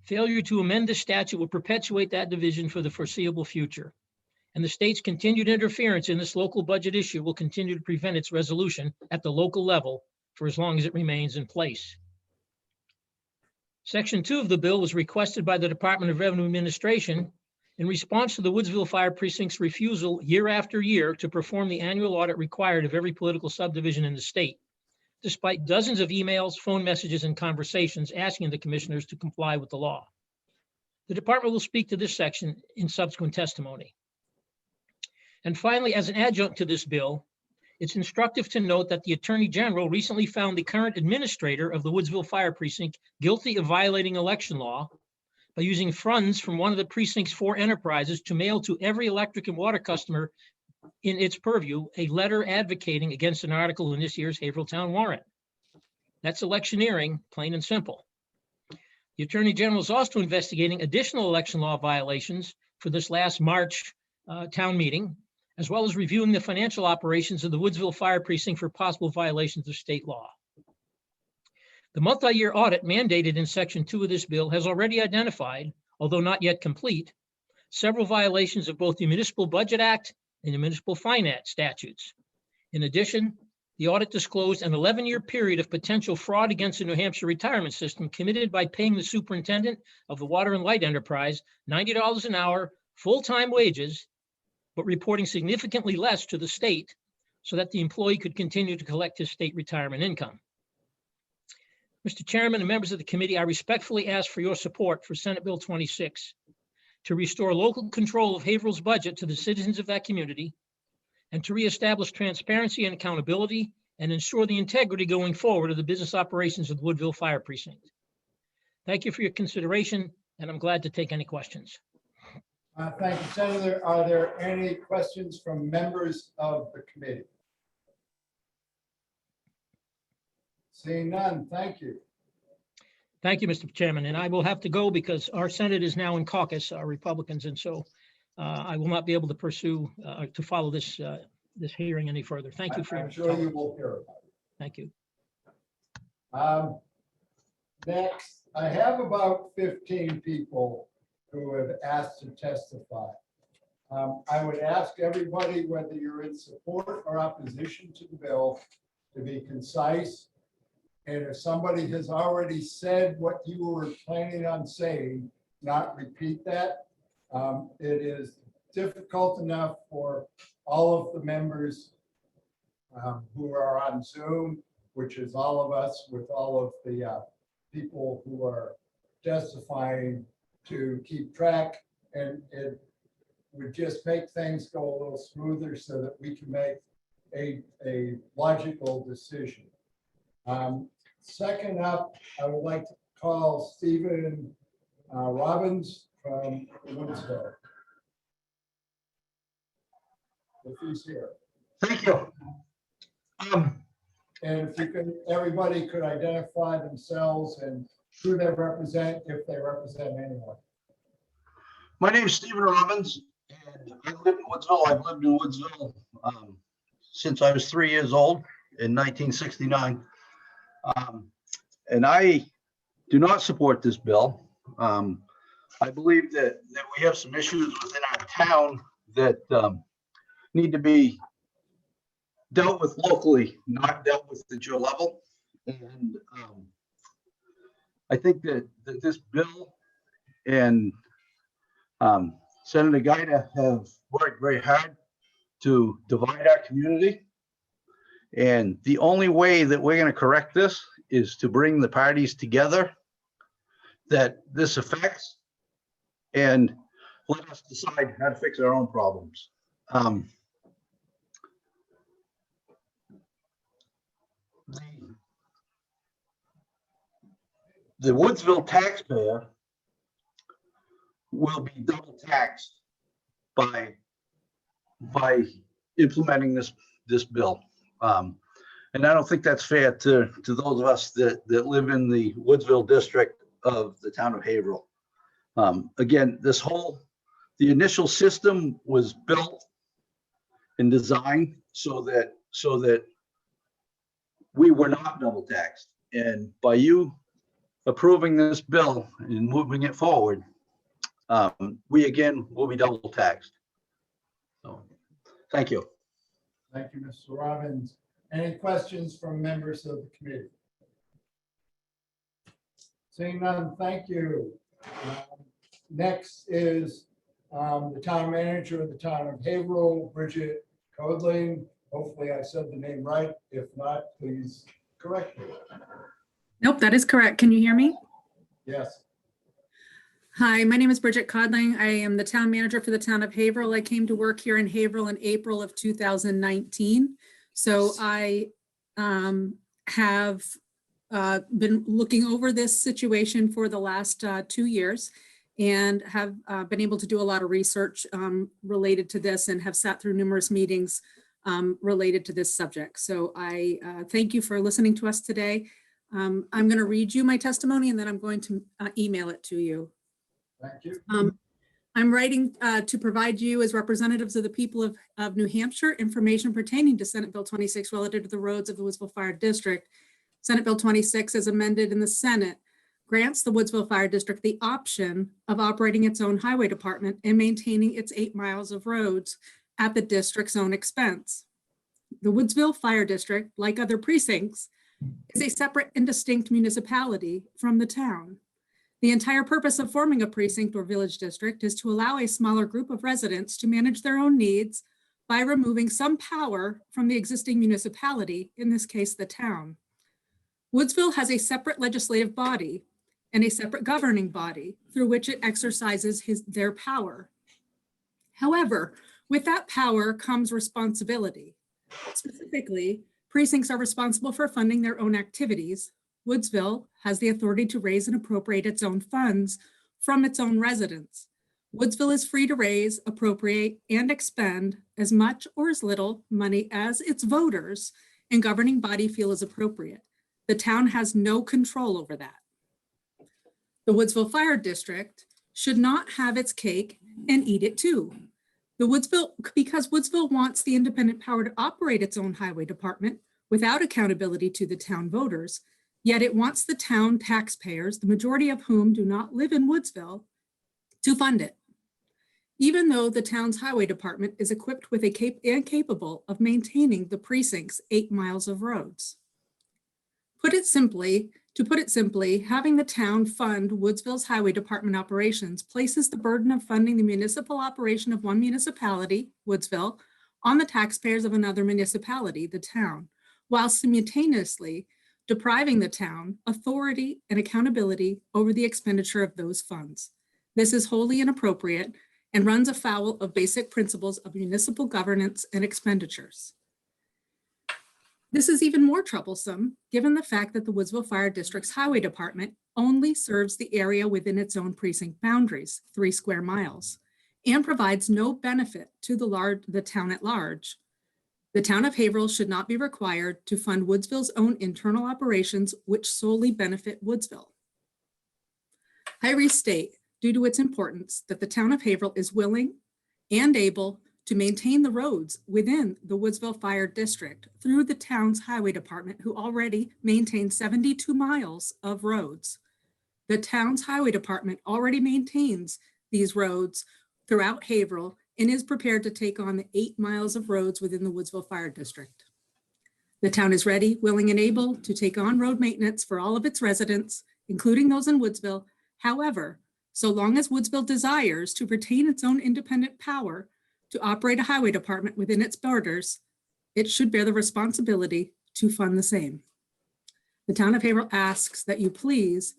Failure to amend the statute will perpetuate that division for the foreseeable future. and the state's continued interference in this local budget issue will continue to prevent its resolution at the local level for as long as it remains in place. Section 2 of the bill was requested by the Department of Revenue Administration in response to the Woodsville Fire Precinct's refusal year after year to perform the annual audit required of every political subdivision in the state, despite dozens of emails, phone messages, and conversations asking the commissioners to comply with the law. The department will speak to this section in subsequent testimony. And finally, as an adjunct to this bill, it's instructive to note that the Attorney General recently found the current administrator of the Woodsville Fire Precinct guilty of violating election law by using funds from one of the precinct's 4 enterprises to mail to every electric and water customer in its purview a letter advocating against an article in this year's Haverhill Town warrant. That's electioneering, plain and simple. The Attorney General is also investigating additional election law violations for this last March town meeting, as well as reviewing the financial operations of the Woodsville Fire Precinct for possible violations of state law. The multi-year audit mandated in Section 2 of this bill has already identified, although not yet complete, several violations of both the Municipal Budget Act and the Municipal Finance statutes. In addition, the audit disclosed an 11-year period of potential fraud against the New Hampshire retirement system committed by paying the superintendent of the Water and Light Enterprise $90 an hour, full-time wages, but reporting significantly less to the state so that the employee could continue to collect his state retirement income. Mr. Chairman and members of the committee, I respectfully ask for your support for Senate Bill 26 to restore local control of Haverhill's budget to the citizens of that community and to reestablish transparency and accountability and ensure the integrity going forward of the business operations of the Woodville Fire Precinct. Thank you for your consideration, and I'm glad to take any questions. Thank you, Senator. Are there any questions from members of the committee? Seeing none, thank you. Thank you, Mr. Chairman, and I will have to go because our Senate is now in caucus, our Republicans, and so I will not be able to pursue, to follow this hearing any further. Thank you for your I'm sure you will hear about it. Thank you. Next, I have about 15 people who have asked to testify. I would ask everybody, whether you're in support or opposition to the bill, to be concise. And if somebody has already said what you were planning on saying, not repeat that. It is difficult enough for all of the members who are on Zoom, which is all of us, with all of the people who are testifying, to keep track, and it would just make things go a little smoother so that we can make a logical decision. Second up, I would like to call Stephen Robbins from Woodsville. If he's here. Thank you. And if you can, everybody could identify themselves and who they represent, if they represent anyone. My name is Stephen Robbins, and I live in Woodsville. I've lived in Woodsville since I was 3 years old in 1969. And I do not support this bill. I believe that we have some issues within our town that need to be dealt with locally, not dealt with at your level. And I think that this bill and Senator Gaida have worked very hard to divide our community. And the only way that we're going to correct this is to bring the parties together that this affects and let us decide how to fix our own problems. The Woodsville taxpayer will be double taxed by implementing this bill. And I don't think that's fair to those of us that live in the Woodsville district of the town of Haverhill. Again, the initial system was built and designed so that we were not double taxed. And by you approving this bill and moving it forward, we again will be double taxed. So, thank you. Thank you, Mr. Robbins. Any questions from members of the committee? Seeing none, thank you. Next is the town manager of the town of Haverhill, Bridget Codling. Hopefully I said the name right. If not, please correct me. Nope, that is correct. Can you hear me? Yes. Hi, my name is Bridget Codling. I am the town manager for the town of Haverhill. I came to work here in Haverhill in April of 2019. So I have been looking over this situation for the last 2 years and have been able to do a lot of research related to this and have sat through numerous meetings related to this subject. So I thank you for listening to us today. I'm going to read you my testimony and then I'm going to email it to you. Thank you. I'm writing to provide you as representatives of the people of New Hampshire information pertaining to Senate Bill 26 relative to the roads of the Woodsville Fire District. Senate Bill 26 as amended in the Senate grants the Woodsville Fire District the option of operating its own highway department and maintaining its 8 miles of roads at the district's own expense. The Woodsville Fire District, like other precincts, is a separate and distinct municipality from the town. The entire purpose of forming a precinct or village district is to allow a smaller group of residents to manage their own needs by removing some power from the existing municipality, in this case, the town. Woodsville has a separate legislative body and a separate governing body through which it exercises their power. However, with that power comes responsibility. Specifically, precincts are responsible for funding their own activities. Woodsville has the authority to raise and appropriate its own funds from its own residents. Woodsville is free to raise, appropriate, and expend as much or as little money as its voters and governing body feel is appropriate. The town has no control over that. The Woodsville Fire District should not have its cake and eat it too. Because Woodsville wants the independent power to operate its own highway department without accountability to the town voters, yet it wants the town taxpayers, the majority of whom do not live in Woodsville, to fund it. Even though the town's highway department is equipped with and capable of maintaining the precinct's 8 miles of roads. To put it simply, having the town fund Woodsville's highway department operations places the burden of funding the municipal operation of one municipality, Woodsville, on the taxpayers of another municipality, the town, while simultaneously depriving the town authority and accountability over the expenditure of those funds. This is wholly inappropriate and runs afoul of basic principles of municipal governance and expenditures. This is even more troublesome given the fact that the Woodsville Fire District's highway department only serves the area within its own precinct boundaries, 3 square miles, and provides no benefit to the town at large. The town of Haverhill should not be required to fund Woodsville's own internal operations, which solely benefit Woodsville. I restate, due to its importance, that the town of Haverhill is willing and able to maintain the roads within the Woodsville Fire District through the town's highway department, who already maintains 72 miles of roads. The town's highway department already maintains these roads throughout Haverhill and is prepared to take on the 8 miles of roads within the Woodsville Fire District. The town is ready, willing, and able to take on road maintenance for all of its residents, including those in Woodsville. However, so long as Woodsville desires to retain its own independent power to operate a highway department within its borders, it should bear the responsibility to fund the same. The town of Haverhill asks that you please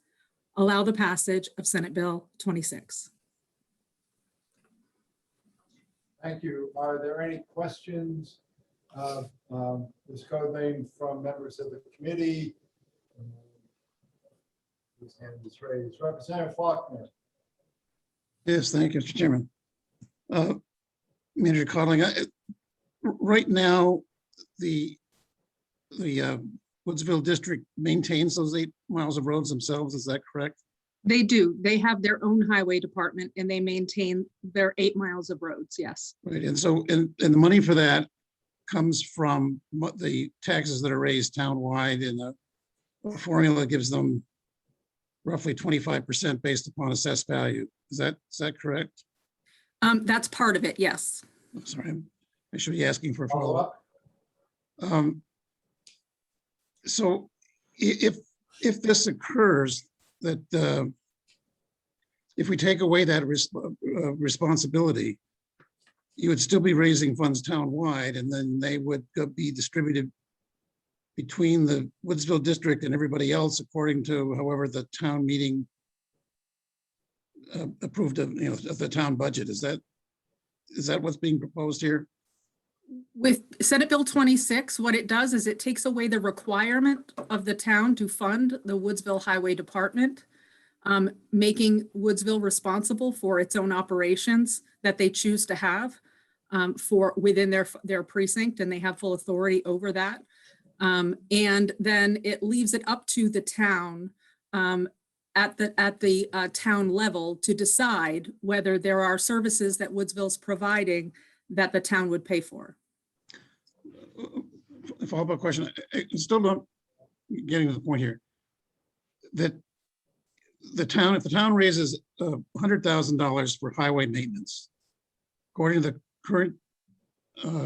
allow the passage of Senate Bill 26. Thank you. Are there any questions of Ms. Codling from members of the committee? His hand is raised. Representative Faulkner. Yes, thank you, Mr. Chairman. Manager Codling, right now, the Woodsville District maintains those 8 miles of roads themselves, is that correct? They do. They have their own highway department and they maintain their 8 miles of roads, yes. Right, and so, and the money for that comes from the taxes that are raised townwide, and the formula gives them roughly 25% based upon assessed value. Is that correct? That's part of it, yes. I'm sorry, I should be asking for a Follow follow-up. up? So if this occurs, that if we take away that responsibility, you would still be raising funds townwide, and then they would be distributed between the Woodsville district and everybody else according to however the town meeting approved of, of the town budget. Is that what's being proposed here? With Senate Bill 26, what it does is it takes away the requirement of the town to fund the Woodsville Highway Department, making Woodsville responsible for its own operations that they choose to have for within their precinct, and they have full authority over that. And then it leaves it up to the town at the town level to decide whether there are services that Woodsville's providing that the town would pay for. A follow-up question. I'm still not getting to the point here. That if the town raises $100,000 for highway maintenance, according to the current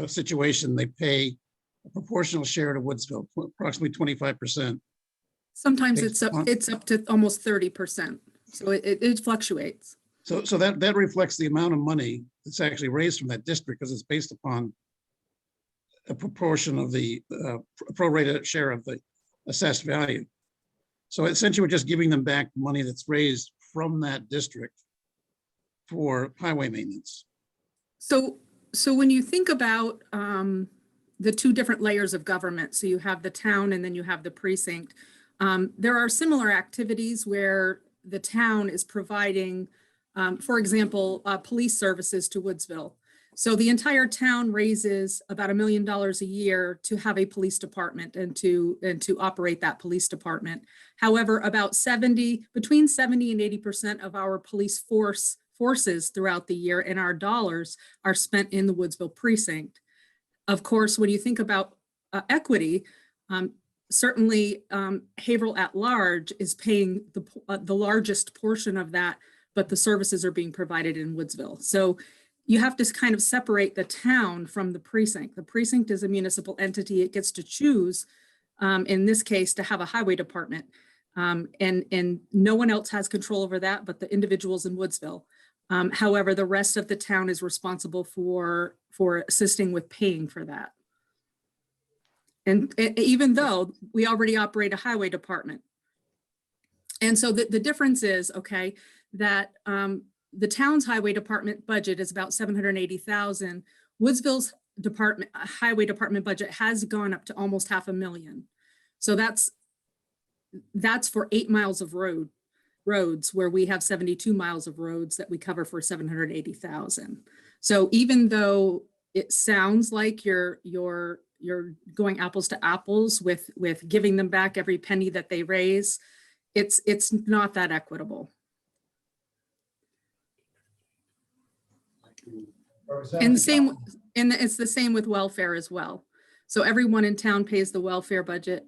situation, they pay a proportional share to Woodsville, approximately 25%. Sometimes Based it's up to almost 30%. So it fluctuates. So that reflects the amount of money that's actually raised from that district, because it's based upon a proportion of the prorated share of the assessed value. So essentially, we're just giving them back money that's raised from that district for highway maintenance. So when you think about the two different layers of government, so you have the town and then you have the precinct, there are similar activities where the town is providing, for example, police services to Woodsville. So the entire town raises about $1 million a year to have a police department and to operate that police department. However, between 70 and 80% of our police forces throughout the year and our dollars are spent in the Woodsville precinct. Of course, when you think about equity, certainly Haverhill at large is paying the largest portion of that, but the services are being provided in Woodsville. So you have to kind of separate the town from the precinct. The precinct is a municipal entity. It gets to choose, in this case, to have a highway department. And no one else has control over that but the individuals in Woodsville. However, the rest of the town is responsible for assisting with paying for that. And even though we already operate a highway department. And so the difference is, okay, that the town's highway department budget is about $780,000. Woodsville's highway department budget has gone up to almost $500,000. So that's for 8 miles of roads where we have 72 miles of roads that we cover for $780,000. So even though it sounds like you're going apples to apples with giving them back every penny that they raise, it's not that equitable. And it's the same with welfare as well. So everyone in town pays the welfare budget,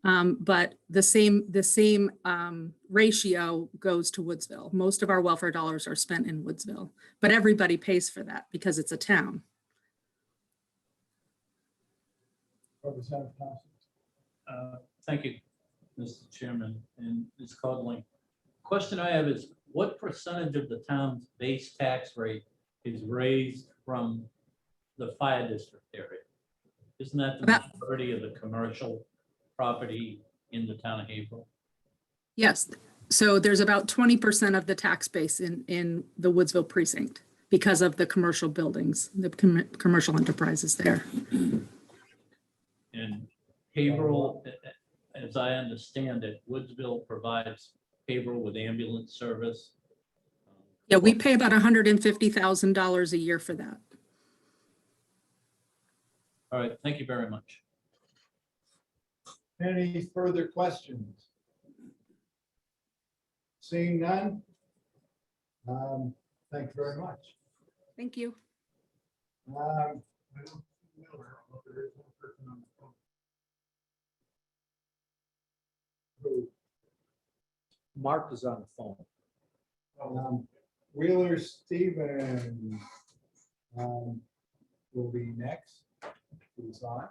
but the same ratio goes to Woodsville. Most of our welfare dollars are spent in Woodsville, but everybody pays for that because it's a town. Thank you, Mr. Chairman and Ms. Codling. Question I have is, what percentage of the town's base tax rate is raised from the fire district area? Isn't that the majority of the commercial property in the town of Haverhill? Yes. So there's about 20% of the tax base in the Woodsville precinct because of the commercial buildings, the commercial enterprises there. And Haverhill, as I understand it, Woodsville provides Haverhill with ambulance service. Yeah, we pay about $150,000 a year for that. All right, thank you very much. Any further questions? Seeing none? Thank you very much. Thank you. Mark is on the phone. Wheeler Stevens. will be next. Who's on?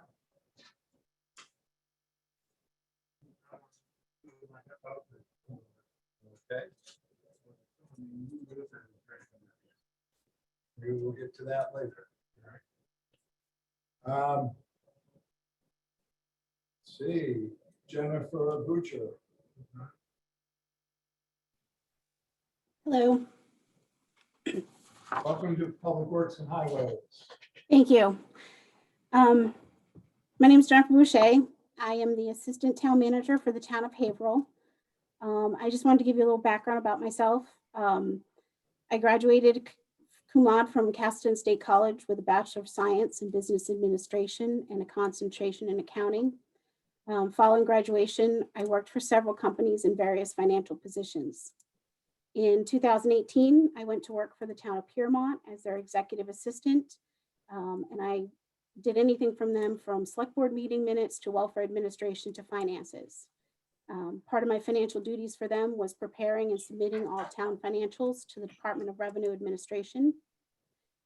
Okay. We will get to that later. Let's see, Jennifer Butcher. Hello, Welcome to Public Works and Highways. thank you. My name is Jennifer Boucher. I am the Assistant Town Manager for the Town of Haverhill. I just wanted to give you a little background about myself. I graduated cum laude from Castleton State College with a Bachelor of Science in Business Administration and a concentration in accounting. Following graduation, I worked for several companies in various financial positions. In 2018, I went to work for the town of Piermont as their executive assistant. And I did anything from them from select board meeting minutes to welfare administration to finances. Part of my financial duties for them was preparing and submitting all town financials to the Department of Revenue Administration.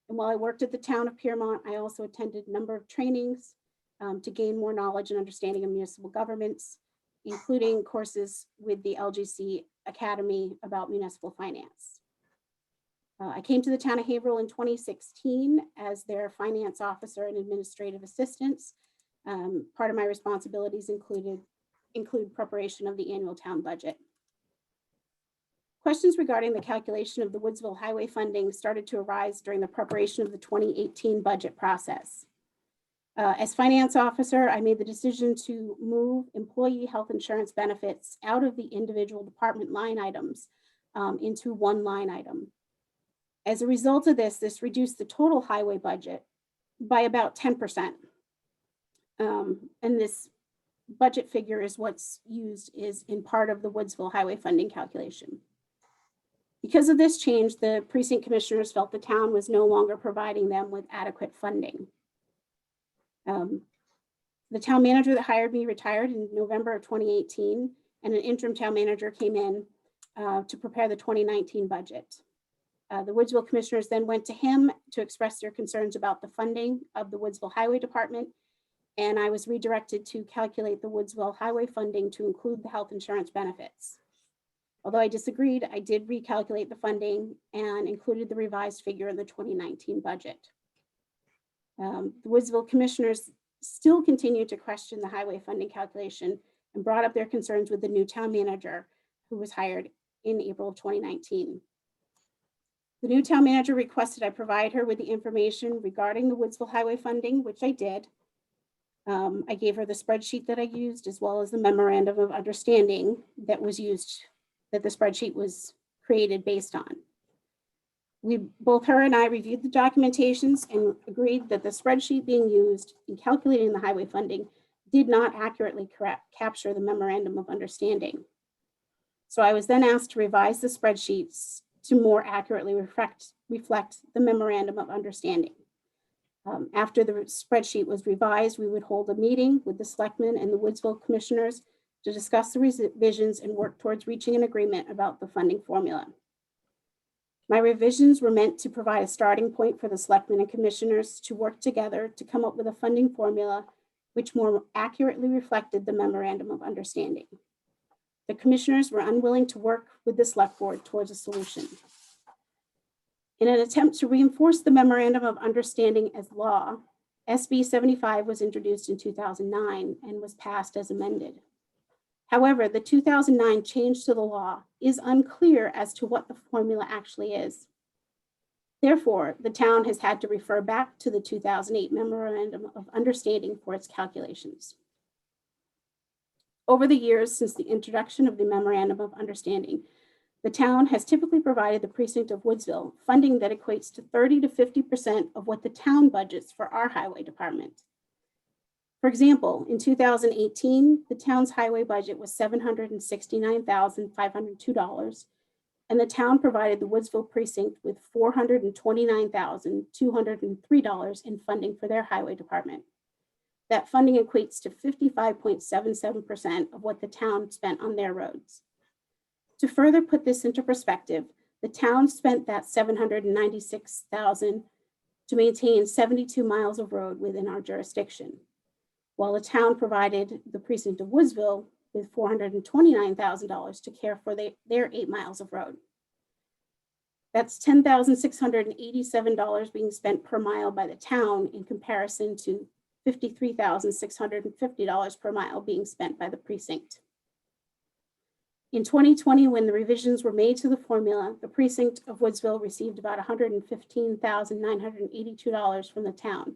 And while I worked at the town of Piermont, I also attended a number of trainings to gain more knowledge and understanding of municipal governments, including courses with the LGC Academy about municipal finance. I came to the town of Haverhill in 2016 as their finance officer and administrative assistant. Part of my responsibilities include preparation of the annual town budget. Questions regarding the calculation of the Woodsville Highway funding started to arise during the preparation of the 2018 budget process. As finance officer, I made the decision to move employee health insurance benefits out of the individual department line items into one line item. As a result of this reduced the total highway budget by about 10%. And this budget figure is what's used is in part of the Woodsville Highway funding calculation. Because of this change, the precinct commissioners felt the town was no longer providing them with adequate funding. The town manager that hired me retired in November of 2018, and an interim town manager came in to prepare the 2019 budget. The Woodsville commissioners then went to him to express their concerns about the funding of the Woodsville Highway Department, and I was redirected to calculate the Woodsville Highway funding to include the health insurance benefits. Although I disagreed, I did recalculate the funding and included the revised figure in the 2019 budget. The Woodsville commissioners still continued to question the highway funding calculation and brought up their concerns with the new town manager who was hired in April of 2019. The new town manager requested I provide her with the information regarding the Woodsville Highway funding, which I did. I gave her the spreadsheet that I used, as well as the memorandum of understanding that was used, that the spreadsheet was created based on. Both her and I reviewed the documentations and agreed that the spreadsheet being used in calculating the highway funding did not accurately capture the memorandum of understanding. So I was then asked to revise the spreadsheets to more accurately reflect the memorandum of understanding. After the spreadsheet was revised, we would hold a meeting with the selectmen and the Woodsville commissioners to discuss the revisions and work towards reaching an agreement about the funding formula. My revisions were meant to provide a starting point for the selectmen and commissioners to work together to come up with a funding formula which more accurately reflected the memorandum of understanding. The commissioners were unwilling to work with the select board towards a solution. In an attempt to reinforce the memorandum of understanding as law, SB 75 was introduced in 2009 and was passed as amended. However, the 2009 change to the law is unclear as to what the formula actually is. Therefore, the town has had to refer back to the 2008 Memorandum of Understanding for its calculations. Over the years since the introduction of the Memorandum of Understanding, the town has typically provided the precinct of Woodsville funding that equates to 30 to 50% of what the town budgets for our highway department. For example, in 2018, the town's highway budget was $769,502, and the town provided the Woodsville precinct with $429,203 in funding for their highway department. That funding equates to 55.77% of what the town spent on their roads. To further put this into perspective, the town spent that $796,203 to maintain 72 miles of road within our jurisdiction, while the town provided the precinct of Woodsville with $429,000 to care for their 8 miles of road. That's $10,687 being spent per mile by the town in comparison to $53,650 per mile being spent by the precinct. In 2020, when the revisions were made to the formula, the precinct of Woodsville received about $115,982 from the town,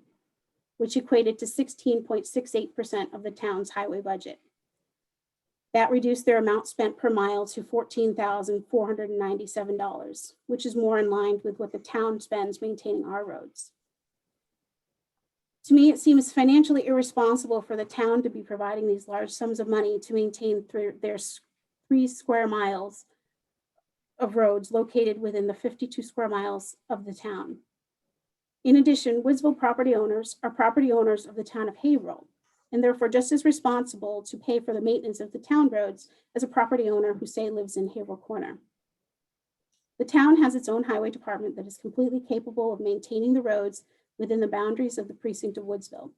which equated to 16.68% of the town's highway budget. That reduced their amount spent per mile to $14,497, which is more in line with what the town spends maintaining our roads. To me, it seems financially irresponsible for the town to be providing these large sums of money to maintain their 3 square miles of roads located within the 52 square miles of the town. In addition, Woodsville property owners are property owners of the town of Haverhill, and therefore just as responsible to pay for the maintenance of the town roads as a property owner who, say, lives in Haverhill Corner. The town has its own highway department that is completely capable of maintaining the roads within the boundaries of the precinct of Woodsville.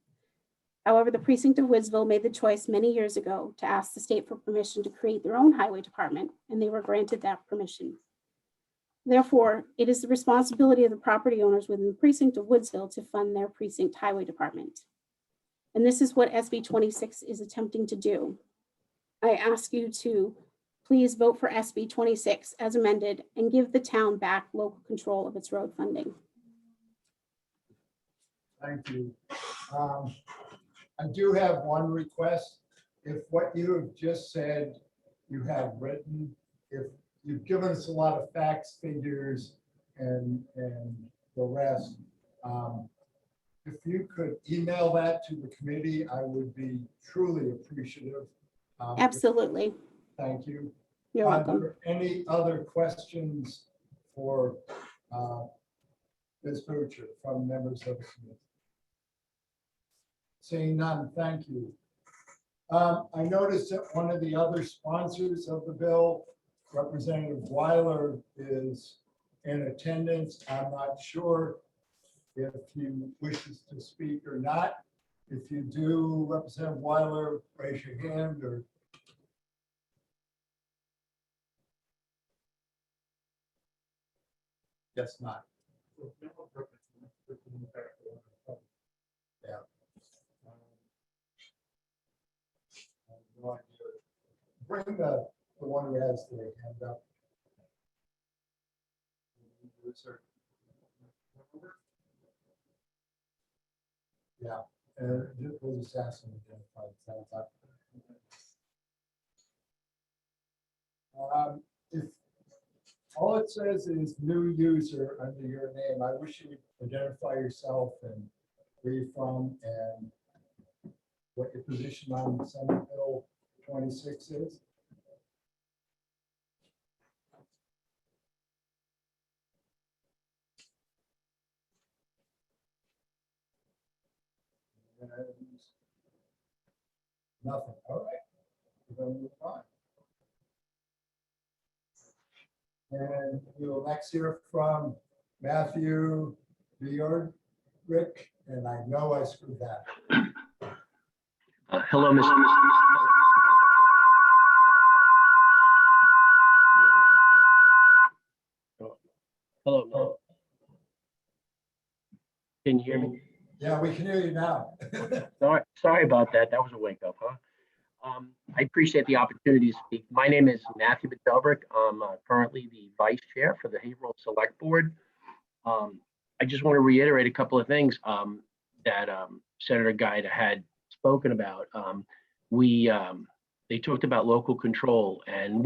However, the precinct of Woodsville made the choice many years ago to ask the state for permission to create their own highway department, and they were granted that permission. Therefore, it is the responsibility of the property owners within the precinct of Woodsville to fund their precinct highway department. And this is what SB 26 is attempting to do. I ask you to please vote for SB 26 as amended and give the town back local control of its road funding. Thank you. I do have one request. If what you have just said you have written, if you've given us a lot of facts, figures, and the rest, if you could email that to the committee, I would be truly appreciative. Absolutely. Thank you. You're Are welcome. there any other questions for Ms. Butcher from members of the committee? Seeing none, thank you. I noticed that one of the other sponsors of the bill, Representative Weiler, is in attendance. I'm not sure if he wishes to speak or not. If you do, Representative Weiler, raise your hand or. Guess not. Yeah. Bring the one who has the hand up. Yeah, we'll just ask them to identify themselves. If all it says is new user under your name, I wish you would identify yourself and where you're from and what your position on Senate Bill 26 is. Nothing. All right. We're going to move on. And we will next hear from Matthew Bjork, and I know I screwed that. Hello, Mr. Hello. Can you hear me? Yeah, we can hear you now. Sorry about that. That was a wake up, huh? I appreciate the opportunity to speak. My name is Matthew Batelbrick. I'm currently the vice chair for the Haverhill Select Board. I just want to reiterate a couple of things that Senator Guida had spoken about. They talked about local control, and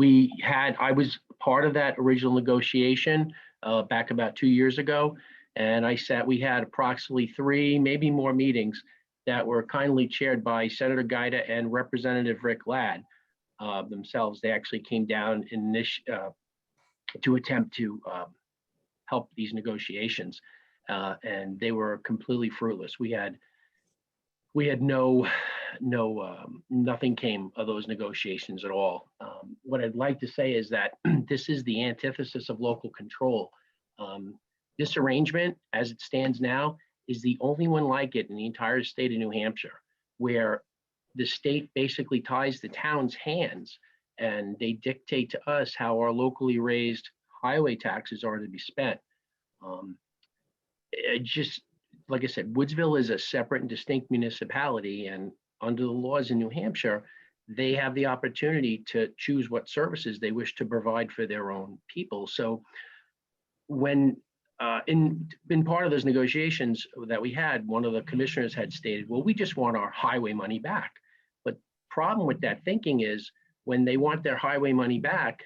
I was part of that original negotiation back about 2 years ago. And we had approximately 3, maybe more meetings that were kindly chaired by Senator Guida and Representative Rick Ladd themselves. They actually came down in this to attempt to help these negotiations, and they were completely fruitless. Nothing came of those negotiations at all. What I'd like to say is that this is the antithesis of local control. This arrangement, as it stands now, is the only one like it in the entire state of New Hampshire, where the state basically ties the town's hands and they dictate to us how our locally raised highway taxes are to be spent. It just, like I said, Woodsville is a separate and distinct municipality, and under the laws in New Hampshire, they have the opportunity to choose what services they wish to provide for their own people. So when in part of those negotiations that we had, one of the commissioners had stated, well, we just want our highway money back. But problem with that thinking is when they want their highway money back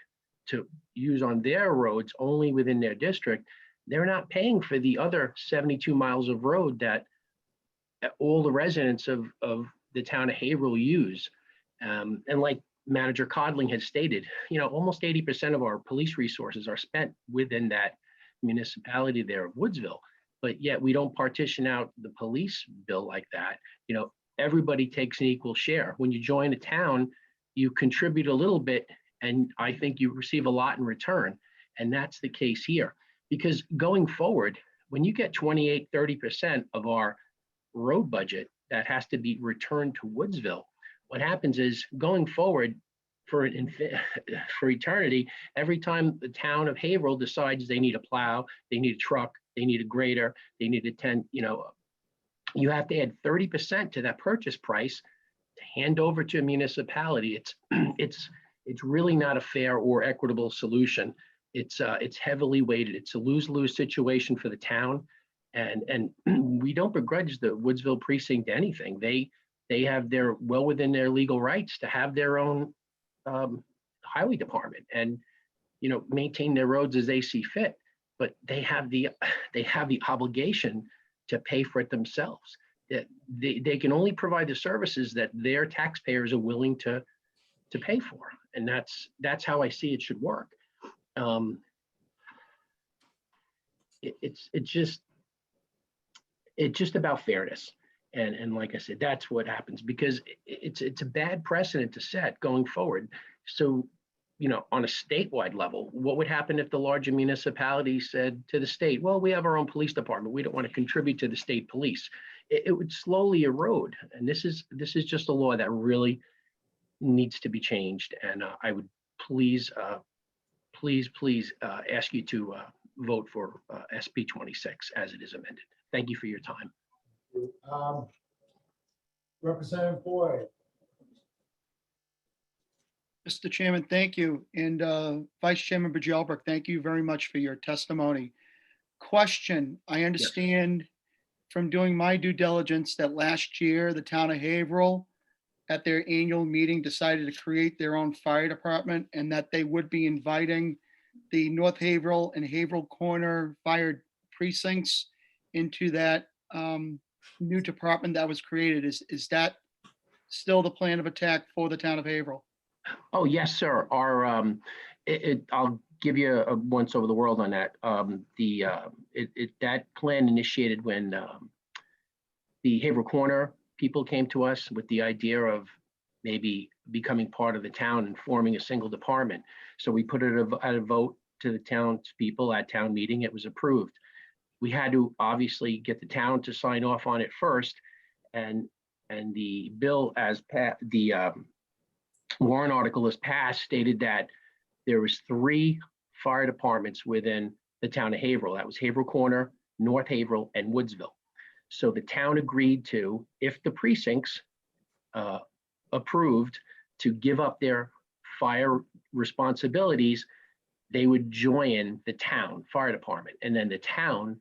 to use on their roads only within their district, they're not paying for the other 72 miles of road that all the residents of the town of Haverhill use. And like Manager Codling had stated, almost 80% of our police resources are spent within that municipality there of Woodsville, but yet we don't partition out the police bill like that. Everybody takes an equal share. When you join a town, you contribute a little bit, and I think you receive a lot in return. And that's the case here. Because going forward, when you get 28-30% of our road budget that has to be returned to Woodsville, what happens is going forward for eternity, every time the town of Haverhill decides they need a plow, they need a truck, they need a grader, they need a tent, you have to add 30% to that purchase price to hand over to a municipality. It's really not a fair or equitable solution. It's heavily weighted. It's a lose-lose situation for the town, and we don't begrudge the Woodsville precinct anything. They have their well within their legal rights to have their own highway department and maintain their roads as they see fit. But they have the obligation to pay for it themselves. They can only provide the services that their taxpayers are willing to pay for, and that's how I see it should work. It's just about fairness. And like I said, that's what happens, because it's a bad precedent to set going forward. So, on a statewide level, what would happen if the larger municipality said to the state, well, we have our own police department, we don't want to contribute to the state police? It would slowly erode. And this is just a law that really needs to be changed. And I would please ask you to vote for SB 26 as it is amended. Thank you for your time. Representative Boyd. Mr. Chairman, thank you. And Vice Chairman Bajelberg, thank you very much for your testimony. Question, I understand from doing my due diligence that last year, the town of Haverhill at their annual meeting decided to create their own fire department, and that they would be inviting the North Haverhill and Haverhill Corner fire precincts into that new department that was created. Is that still the plan of attack for the town of Haverhill? Oh, yes, sir. I'll give you a once over the world on that. That plan initiated when the Haverhill Corner people came to us with the idea of maybe becoming part of the town and forming a single department. So we put it at a vote to the townspeople at town meeting. It was approved. We had to obviously get the town to sign off on it first, and the bill the warrant article as passed stated that there was 3 fire departments within the town of Haverhill. That was Haverhill Corner, North Haverhill, and Woodsville. So the town agreed to, if the precincts approved to give up their fire responsibilities, they would join the town fire department, and then the town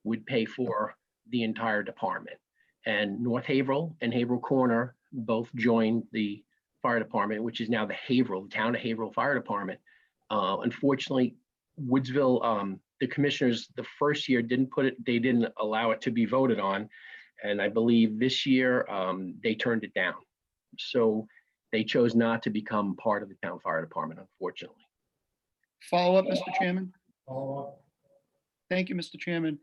would pay for the entire department. And North Haverhill and Haverhill Corner both joined the fire department, which is now the town of Haverhill Fire Department. Unfortunately, Woodsville, the commissioners, the first year they didn't allow it to be voted on. And I believe this year they turned it down. So they chose not to become part of the town fire department, unfortunately. Follow up, Mr. Chairman. Follow up. Thank you, Mr. Chairman.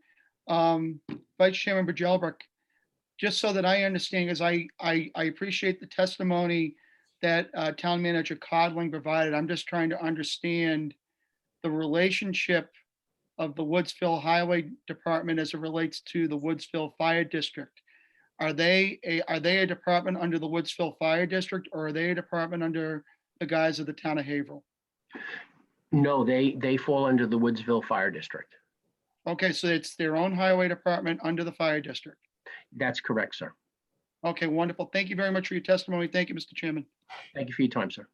Vice Chairman Bajelberg, just so that I understand, because I appreciate the testimony that Town Manager Codling provided. I'm just trying to understand the relationship of the Woodsville Highway Department as it relates to the Woodsville Fire District. Are they a department under the Woodsville Fire District, or are they a department under the guise of the town of Haverhill? No, they fall under the Woodsville Fire District. Okay, so it's their own highway department under the fire district. That's correct, sir. Okay, wonderful. Thank you very much for your testimony. Thank you, Mr. Chairman. Thank you for your time, sir.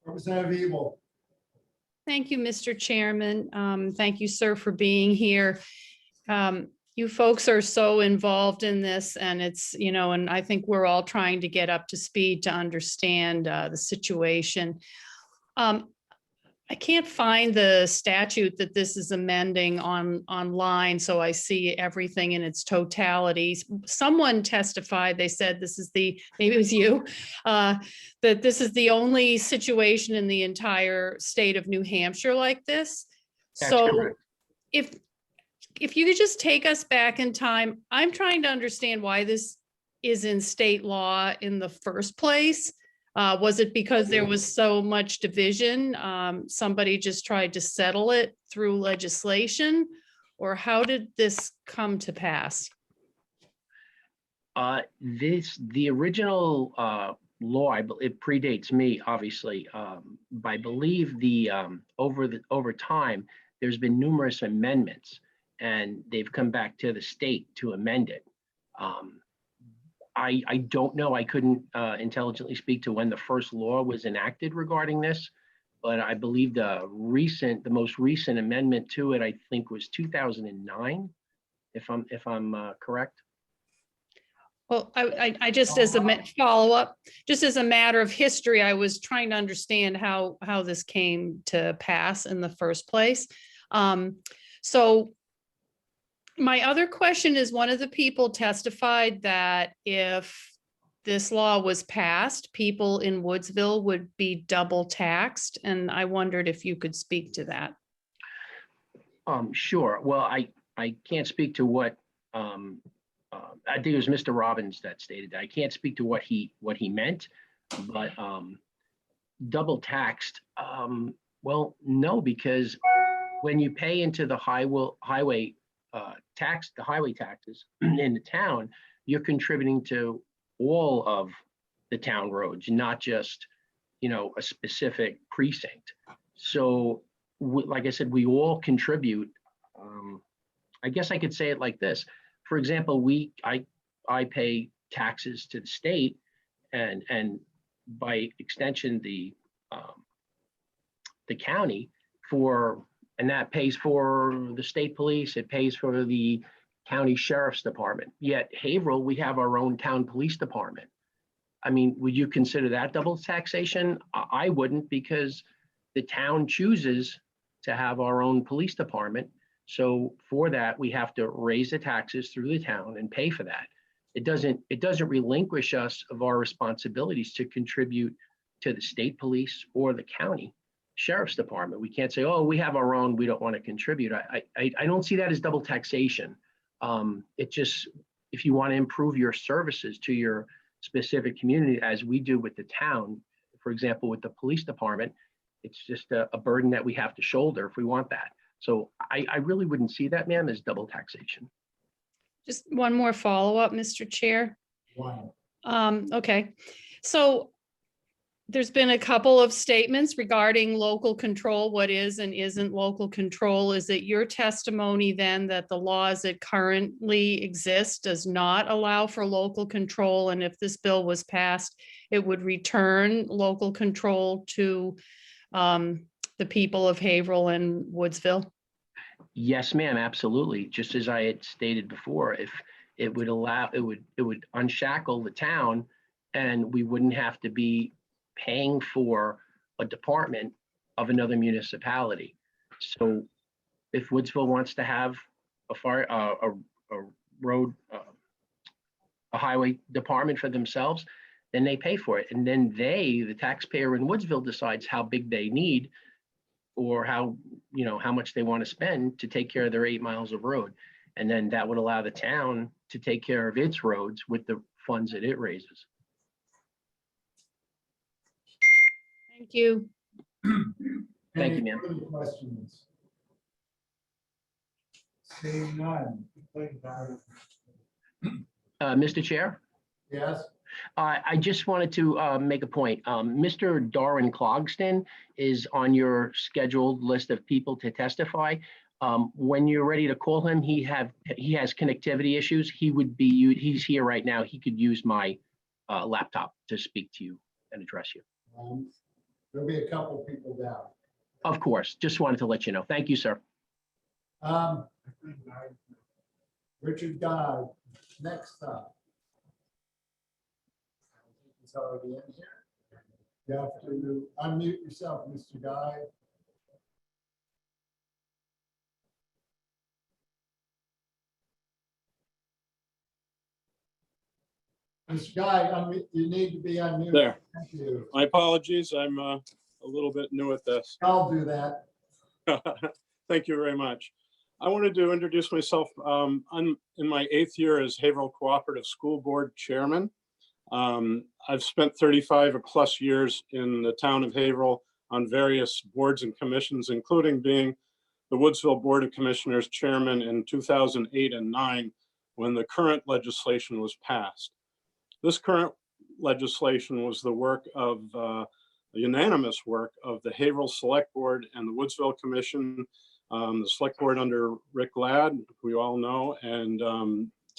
Representative Evil. Thank you, Mr. Chairman. Thank you, sir, for being here. You folks are so involved in this, and it's, you know, and I think we're all trying to get up to speed to understand the situation. I can't find the statute that this is amending online, so I see everything in its totality. Someone testified, they said this is the, maybe it was you, that this is the only situation in the entire state of New Hampshire like this. That's So correct. if you could just take us back in time, I'm trying to understand why this is in state law in the first place. Was it because there was so much division? Somebody just tried to settle it through legislation? Or how did this come to pass? The original law, it predates me, obviously. I believe over time, there's been numerous amendments, and they've come back to the state to amend it. I don't know. I couldn't intelligently speak to when the first law was enacted regarding this, but I believe the most recent amendment to it, I think, was 2009, if I'm correct. Well, I just as a follow-up, just as a matter of history, I was trying to understand how this came to pass in the first place. So my other question is, one of the people testified that if this law was passed, people in Woodsville would be double taxed. And I wondered if you could speak to that. Sure. Well, I can't speak to what, I think it was Mr. Robbins that stated that. I can't speak to what he meant, but double taxed, well, no, because when you pay into the highway tax, the highway taxes in the town, you're contributing to all of the town roads, not just, you know, a specific precinct. So, like I said, we all contribute. I guess I could say it like this. For example, I pay taxes to the state, and by extension, the county and that pays for the state police, it pays for the county sheriff's department. Yet Haverhill, we have our own town police department. I mean, would you consider that double taxation? I wouldn't, because the town chooses to have our own police department. So for that, we have to raise the taxes through the town and pay for that. It doesn't relinquish us of our responsibilities to contribute to the state police or the county sheriff's department. We can't say, oh, we have our own, we don't want to contribute. I don't see that as double taxation. It just, if you want to improve your services to your specific community, as we do with the town, for example, with the police department, it's just a burden that we have to shoulder if we want that. So I really wouldn't see that, ma'am, as double taxation. Just one more follow-up, Mr. Chair. Wow. Okay, so there's been a couple of statements regarding local control, what is and isn't local control. Is it your testimony then that the law as it currently exists does not allow for local control? And if this bill was passed, it would return local control to the people of Haverhill and Woodsville? Yes, ma'am, absolutely. Just as I had stated before, if it would allow, it would unshackle the town, and we wouldn't have to be paying for a department of another municipality. So if Woodsville wants to have a road, a highway department for themselves, then they pay for it. And then the taxpayer in Woodsville, decides how big they need, or how much they want to spend to take care of their 8 miles of road. And then that would allow the town to take care of its roads with the funds that it raises. Thank you. Thank you, Any ma'am. further questions? Seeing none. Mr. Chair, Yes, I just wanted to make a point. Mr. Darren Clogston is on your scheduled list of people to testify. When you're ready to call him, he has connectivity issues. He's here right now. He could use my laptop to speak to you and address you. there'll be a couple people down. Of course, just wanted to let you know. Thank you, sir. Richard Guy, next up. He's already in here. You have to unmute yourself, Mr. Guy. Mr. Guy, you need to be unmuted. There. Thank you. My apologies. I'm a little bit new at this. I'll do that. Thank you very much. I wanted to introduce myself. I'm in my 8th year as Haverhill Cooperative School Board Chairman. I've spent 35 plus years in the town of Haverhill on various boards and commissions, including being the Woodsville Board of Commissioners Chairman in 2008 and 9 when the current legislation was passed. This current legislation was the work of the unanimous work of the Haverhill Select Board and the Woodsville Commission, the Select Board under Rick Ladd, who you all know, and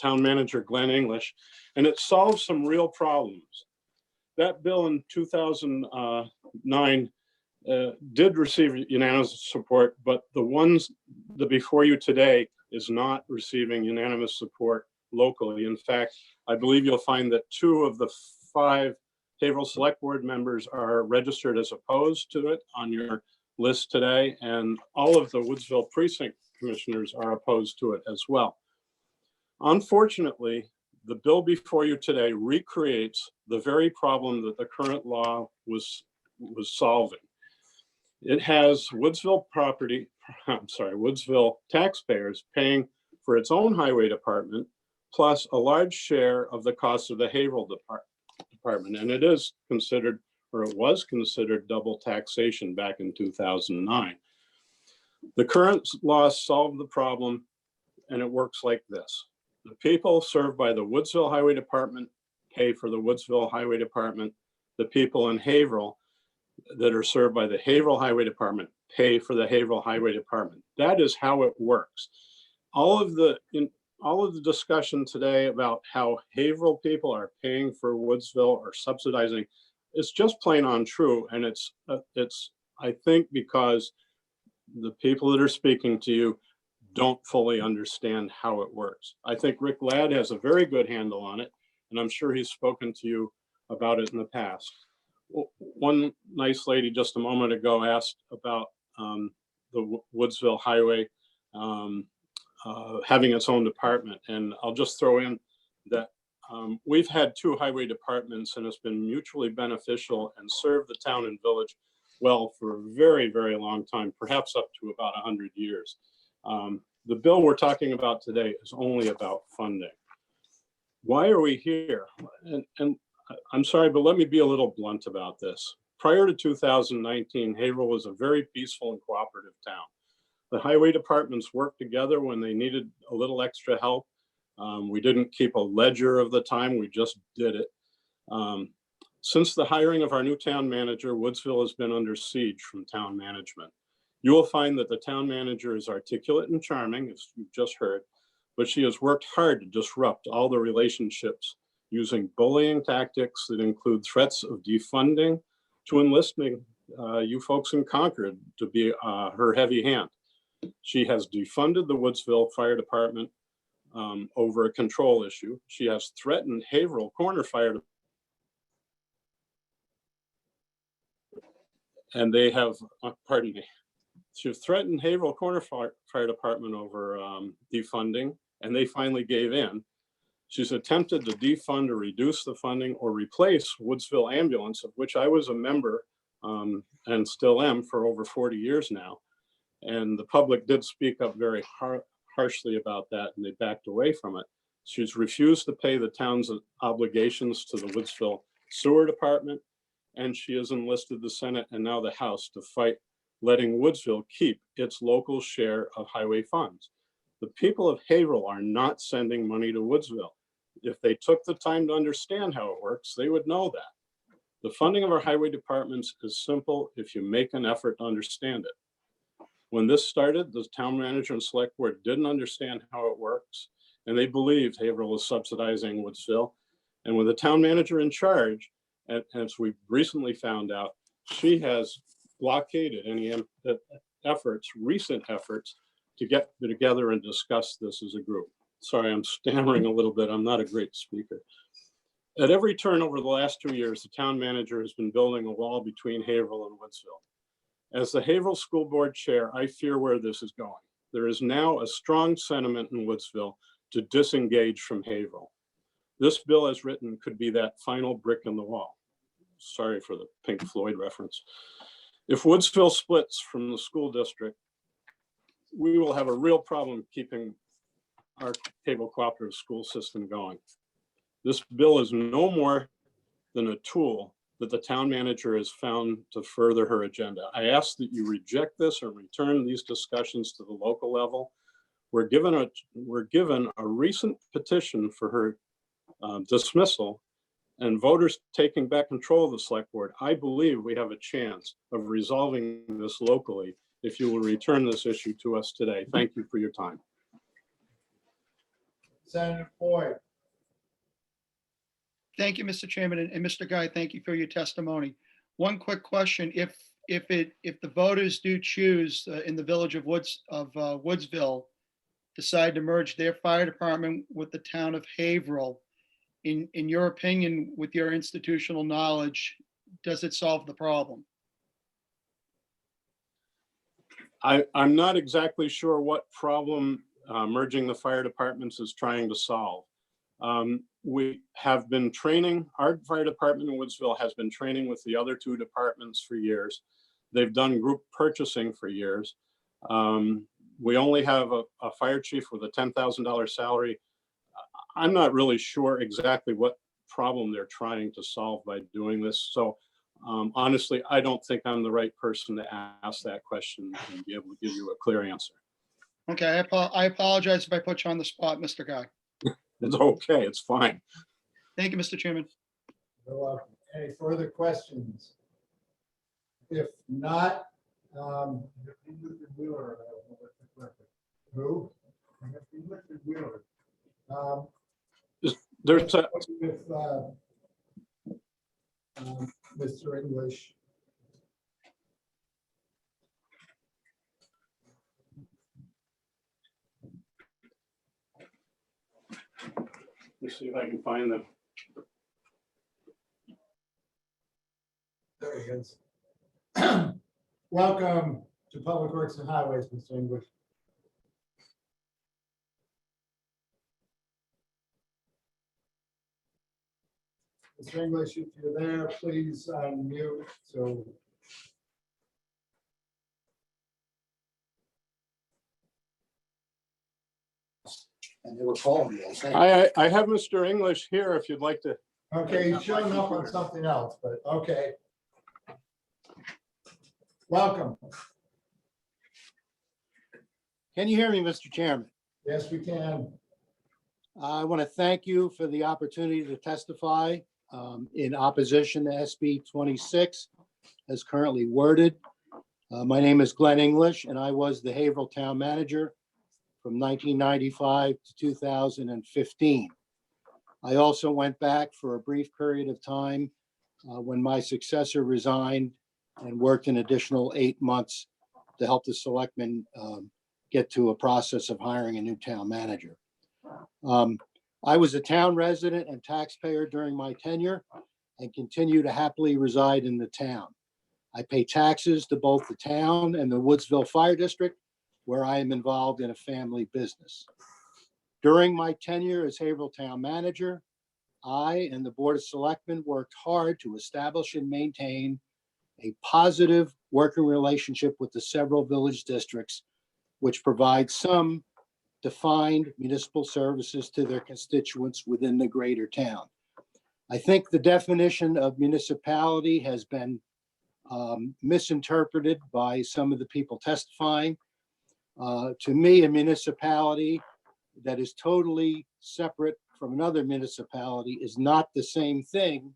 Town Manager Glenn English, and it solved some real problems. That bill in 2009 did receive unanimous support, but the ones that before you today is not receiving unanimous support locally. In fact, I believe you'll find that 2 of the 5 Haverhill Select Board members are registered as opposed to it on your list today, and all of the Woodsville Precinct Commissioners are opposed to it as well. Unfortunately, the bill before you today recreates the very problem that the current law was solving. It has Woodsville taxpayers paying for its own highway department, plus a large share of the cost of the Haverhill department. And it is considered, or it was considered, double taxation back in 2009. The current law solved the problem, and it works like this. The people served by the Woodsville Highway Department pay for the Woodsville Highway Department. The people in Haverhill that are served by the Haverhill Highway Department pay for the Haverhill Highway Department. That is how it works. All of the discussion today about how Haverhill people are paying for Woodsville or subsidizing is just plain untrue. And it's I think because the people that are speaking to you don't fully understand how it works. I think Rick Ladd has a very good handle on it, and I'm sure he's spoken to you about it in the past. One nice lady just a moment ago asked about the Woodsville Highway having its own department. And I'll just throw in that we've had 2 highway departments, and it's been mutually beneficial and served the town and village well for a very, very long time, perhaps up to about 100 years. The bill we're talking about today is only about funding. Why are we here? And I'm sorry, but let me be a little blunt about this. Prior to 2019, Haverhill was a very peaceful and cooperative town. The highway departments worked together when they needed a little extra help. We didn't keep a ledger of the time, we just did it. Since the hiring of our new town manager, Woodsville has been under siege from town management. You will find that the town manager is articulate and charming, as you've just heard, but she has worked hard to disrupt all the relationships using bullying tactics that include threats of defunding to enlisting you folks in Concord to be her heavy hand. She has defunded the Woodsville Fire Department over a control issue. She has threatened Haverhill Corner Fire Department, and they have, pardon me, she threatened Haverhill Corner Fire Department over defunding, and they finally gave in. She's attempted to defund or reduce the funding or replace Woodsville Ambulance, of which I was a member and still am for over 40 years now. And the public did speak up very harshly about that, and they backed away from it. She's refused to pay the town's obligations to the Woodsville Sewer Department, and she has enlisted the Senate and now the House to fight letting Woodsville keep its local share of highway funds. The people of Haverhill are not sending money to Woodsville. If they took the time to understand how it works, they would know that. The funding of our highway departments is simple if you make an effort to understand it. When this started, the town manager and select board didn't understand how it works, and they believed Haverhill was subsidizing Woodsville. And with the town manager in charge, and as we recently found out, she has blockaded any efforts, recent efforts, to get together and discuss this as a group. Sorry, I'm stammering a little bit. I'm not a great speaker. At every turn over the last 2 years, the town manager has been building a wall between Haverhill and Woodsville. As the Haverhill School Board Chair, I fear where this is going. There is now a strong sentiment in Woodsville to disengage from Haverhill. This bill as written could be that final brick in the wall. Sorry for the Pink Floyd reference. If Woodsville splits from the school district, we will have a real problem keeping our Haverhill cooperative school system going. This bill is no more than a tool that the town manager has found to further her agenda. I ask that you reject this or return these discussions to the local level. We're given a recent petition for her dismissal, and voters taking back control of the select board. I believe we have a chance of resolving this locally if you will return this issue to us today. Thank you for your time. Senator Floyd. Thank you, Mr. Chairman, and Mr. Guy, thank you for your testimony. One quick question: if the voters do choose in the village of Woodsville decide to merge their fire department with the town of Haverhill, in your opinion, with your institutional knowledge, does it solve the problem? I'm not exactly sure what problem merging the fire departments is trying to solve. We have been training, our fire department in Woodsville has been training with the other two departments for years. They've done group purchasing for years. We only have a fire chief with a $10,000 salary. I'm not really sure exactly what problem they're trying to solve by doing this. So honestly, I don't think I'm the right person to ask that question and be able to give you a clear answer. Okay, I apologize if I put you on the spot, Mr. Guy. It's okay, it's fine. Thank you, Mr. Chairman. You're welcome. Any further questions? If not, who? There's a, with Mr. English. let's see if I can find them. There he is. Welcome to Public Works and Highways, Mr. English. Mr. English, if you're there, please unmute. So. And they were calling me. I have Mr. English here if you'd like to. Okay, he's showing up on something else, but okay. Welcome. Can you hear me, Mr. Chairman? Yes, we can. I want to thank you for the opportunity to testify in opposition to SB 26 as currently worded. My name is Glenn English, and I was the Haverhill Town Manager from 1995 to 2015. I also went back for a brief period of time when my successor resigned and worked an additional 8 months to help the selectmen get to a process of hiring a new town manager. I was a town resident and taxpayer during my tenure and continue to happily reside in the town. I pay taxes to both the town and the Woodsville Fire District, where I am involved in a family business. During my tenure as Haverhill Town Manager, I and the Board of Selectmen worked hard to establish and maintain a positive working relationship with the several village districts, which provide some defined municipal services to their constituents within the greater town. I think the definition of municipality has been misinterpreted by some of the people testifying. To me, a municipality that is totally separate from another municipality is not the same thing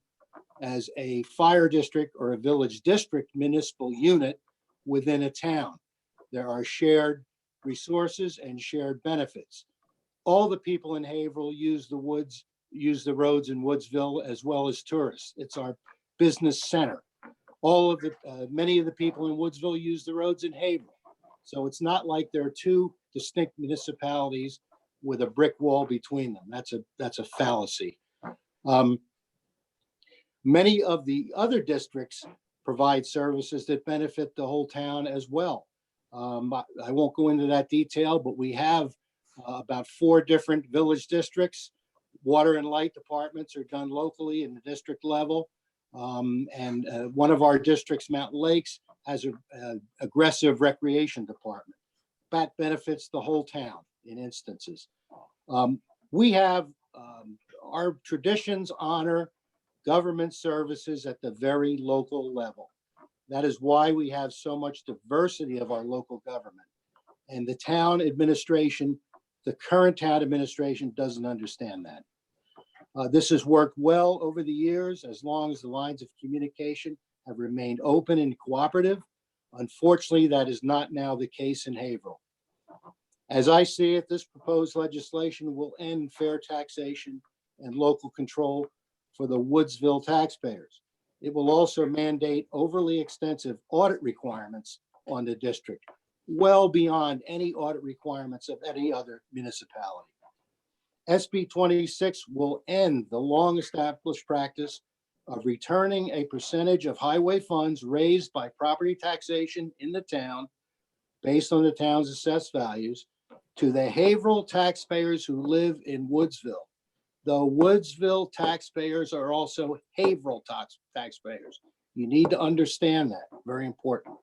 as a fire district or a village district municipal unit within a town. There are shared resources and shared benefits. All the people in Haverhill use the roads in Woodsville as well as tourists. It's our business center. Many of the people in Woodsville use the roads in Haverhill. So it's not like there are two distinct municipalities with a brick wall between them. That's a fallacy. Many of the other districts provide services that benefit the whole town as well. I won't go into that detail, but we have about 4 different village districts. Water and light departments are done locally in the district level. And one of our districts, Mountain Lakes, has an aggressive recreation department. That benefits the whole town in instances. We have our traditions honor government services at the very local level. That is why we have so much diversity of our local government. And the town administration, the current town administration doesn't understand that. This has worked well over the years as long as the lines of communication have remained open and cooperative. Unfortunately, that is not now the case in Haverhill. As I see it, this proposed legislation will end fair taxation and local control for the Woodsville taxpayers. It will also mandate overly extensive audit requirements on the district, well beyond any audit requirements of any other municipality. SB 26 will end the long-established practice of returning a percentage of highway funds raised by property taxation in the town based on the town's assessed values to the Haverhill taxpayers who live in Woodsville. The Woodsville taxpayers are also Haverhill taxpayers. You need to understand that, very important.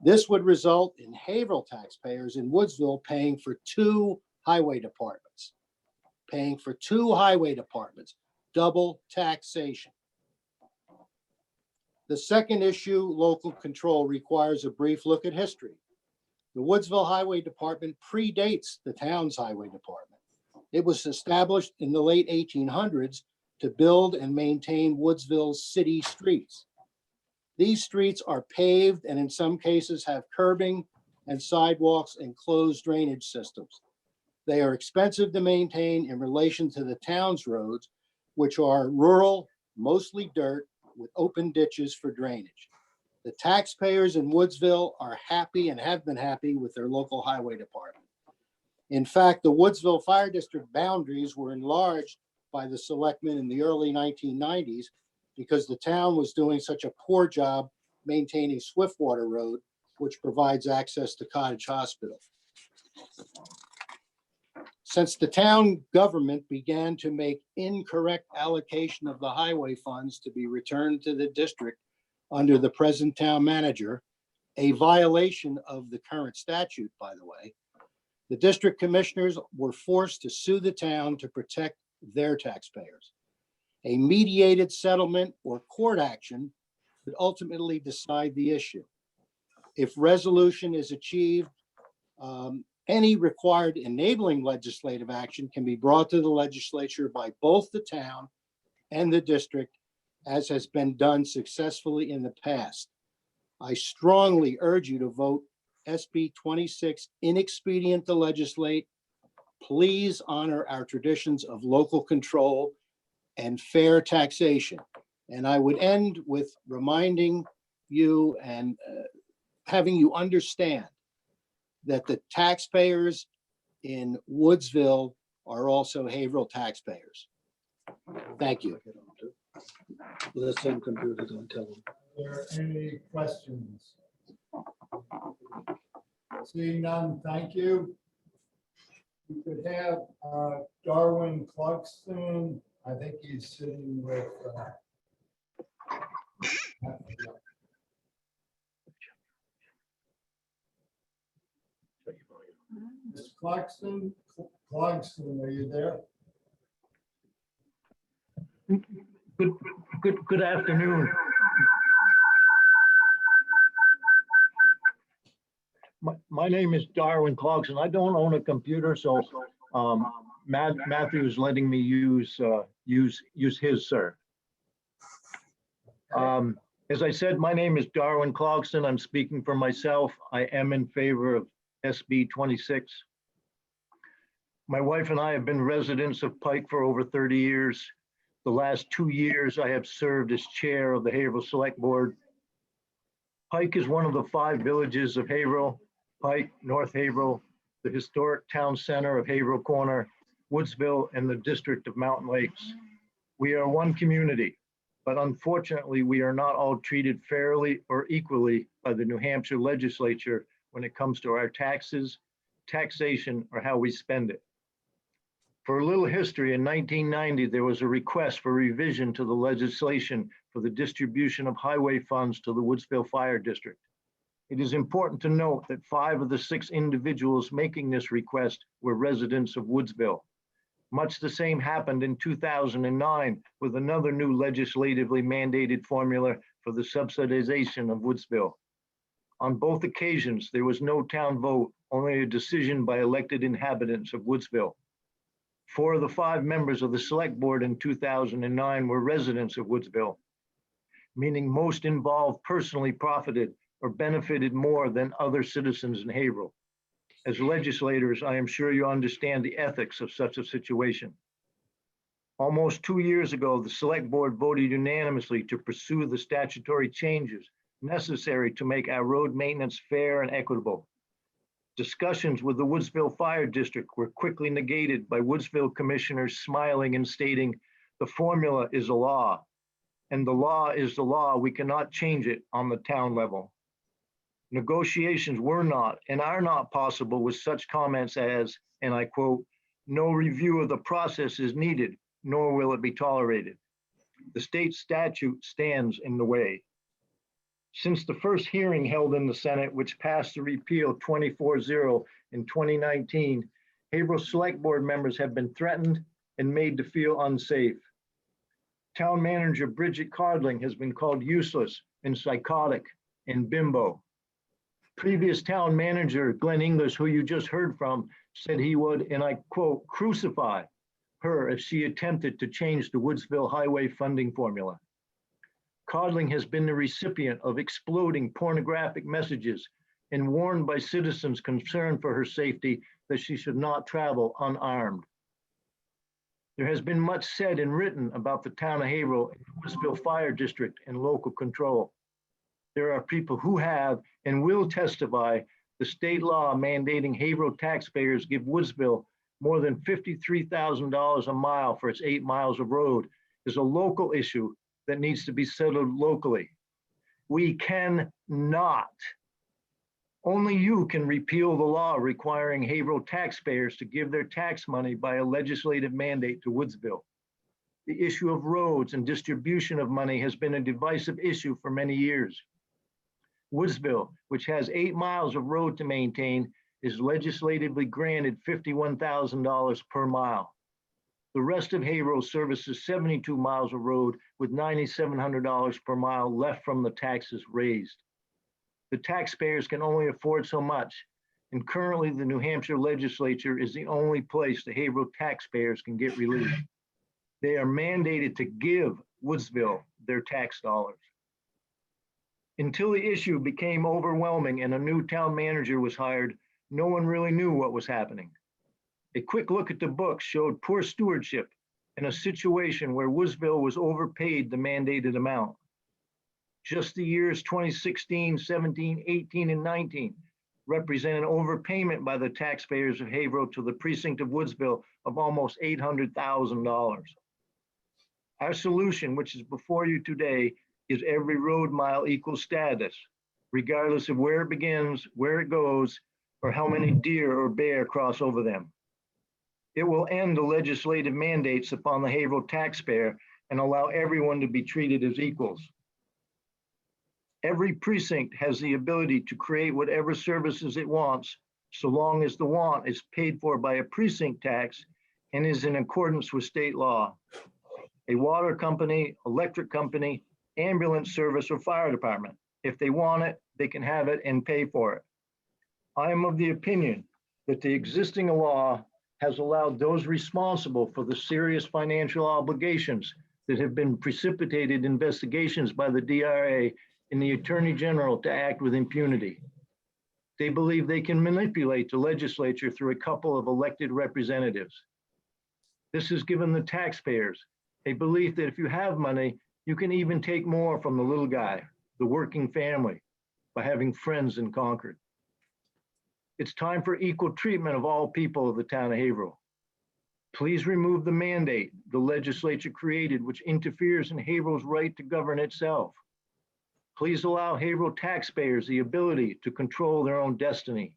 This would result in Haverhill taxpayers in Woodsville paying for 2 highway departments. Double taxation. The second issue, local control, requires a brief look at history. The Woodsville Highway Department predates the town's highway department. It was established in the late 1800s to build and maintain Woodsville's city streets. These streets are paved and in some cases have curbing and sidewalks and closed drainage systems. They are expensive to maintain in relation to the town's roads, which are rural, mostly dirt, with open ditches for drainage. The taxpayers in Woodsville are happy and have been happy with their local highway department. In fact, the Woodsville Fire District boundaries were enlarged by the selectmen in the early 1990s because the town was doing such a poor job maintaining Swiftwater Road, which provides access to Cottage Hospital. Since the town government began to make incorrect allocation of the highway funds to be returned to the district under the present town manager, a violation of the current statute, by the way, the district commissioners were forced to sue the town to protect their taxpayers. A mediated settlement or court action would ultimately decide the issue. If resolution is achieved, any required enabling legislative action can be brought to the legislature by both the town and the district, as has been done successfully in the past. I strongly urge you to vote SB 26 inexpedient to legislate. Please honor our traditions of local control and fair taxation. And I would end with reminding you and having you understand that the taxpayers in Woodsville are also Haverhill taxpayers. Thank you. Let some computer don't tell them. Are there any questions? Seeing none, thank you. We could have Darwin Clarkson. I think he's sitting with Ms. Clarkson. Clarkson, are you there? Good afternoon. My My name is Darwin Clarkson. I don't own a computer, so Matthew is letting me use his, sir. As I said, my name is Darwin Clarkson. I'm speaking for myself. I am in favor of SB 26. My wife and I have been residents of Pike for over 30 years. The last 2 years, I have served as chair of the Haverhill Select Board. Pike is one of the 5 villages of Haverhill: Pike, North Haverhill, the historic town center of Haverhill Corner, Woodsville, and the district of Mountain Lakes. We are one community, but unfortunately, we are not all treated fairly or equally by the New Hampshire legislature when it comes to our taxes, taxation, or how we spend it. For a little history, in 1990, there was a request for revision to the legislation for the distribution of highway funds to the Woodsville Fire District. It is important to note that 5 of the 6 individuals making this request were residents of Woodsville. Much the same happened in 2009 with another new legislatively mandated formula for the subsidization of Woodsville. On both occasions, there was no town vote, only a decision by elected inhabitants of Woodsville. 4 of the 5 members of the select board in 2009 were residents of Woodsville, meaning most involved personally profited or benefited more than other citizens in Haverhill. As legislators, I am sure you understand the ethics of such a situation. Almost 2 years ago, the select board voted unanimously to pursue the statutory changes necessary to make our road maintenance fair and equitable. Discussions with the Woodsville Fire District were quickly negated by Woodsville commissioners smiling and stating, "The formula is a law, and the law is the law. We cannot change it on the town level." Negotiations were not and are not possible with such comments as, and I quote, "No review of the process is needed, nor will it be tolerated. The state statute stands in the way." Since the first hearing held in the Senate, which passed the repeal 24-0 in 2019, Haverhill Select Board members have been threatened and made to feel unsafe. Town Manager Bridget Codling has been called useless and psychotic and bimbo. Previous Town Manager Glenn English, who you just heard from, said he would, and I quote, "crucify" her if she attempted to change the Woodsville Highway funding formula. Codling has been the recipient of exploding pornographic messages and warned by citizens concerned for her safety that she should not travel unarmed. There has been much said and written about the town of Haverhill, Woodsville Fire District, and local control. There are people who have and will testify the state law mandating Haverhill taxpayers give Woodsville more than $53,000 a mile for its 8 miles of road is a local issue that needs to be settled locally. We cannot. Only you can repeal the law requiring Haverhill taxpayers to give their tax money by a legislative mandate to Woodsville. The issue of roads and distribution of money has been a divisive issue for many years. Woodsville, which has 8 miles of road to maintain, is legislatively granted $51,000 per mile. The rest of Haverhill services 72 miles of road with $9,700 per mile left from the taxes raised. The taxpayers can only afford so much, and currently the New Hampshire legislature is the only place the Haverhill taxpayers can get relief. They are mandated to give Woodsville their tax dollars. Until the issue became overwhelming and a new town manager was hired, no one really knew what was happening. A quick look at the books showed poor stewardship in a situation where Woodsville was overpaid the mandated amount. Just the years 2016, 17, 18, and 19 represent an overpayment by the taxpayers of Haverhill to the precinct of Woodsville of almost $800,000. Our solution, which is before you today, is every road mile equals status, regardless of where it begins, where it goes, or how many deer or bear cross over them. It will end the legislative mandates upon the Haverhill taxpayer and allow everyone to be treated as equals. Every precinct has the ability to create whatever services it wants, so long as the want is paid for by a precinct tax and is in accordance with state law. A water company, electric company, ambulance service, or fire department. If they want it, they can have it and pay for it. I am of the opinion that the existing law has allowed those responsible for the serious financial obligations that have been precipitated investigations by the DRA and the Attorney General to act with impunity. They believe they can manipulate the legislature through a couple of elected representatives. This has given the taxpayers a belief that if you have money, you can even take more from the little guy, the working family, by having friends in Concord. It's time for equal treatment of all people of the town of Haverhill. Please remove the mandate the legislature created, which interferes in Haverhill's right to govern itself. Please allow Haverhill taxpayers the ability to control their own destiny.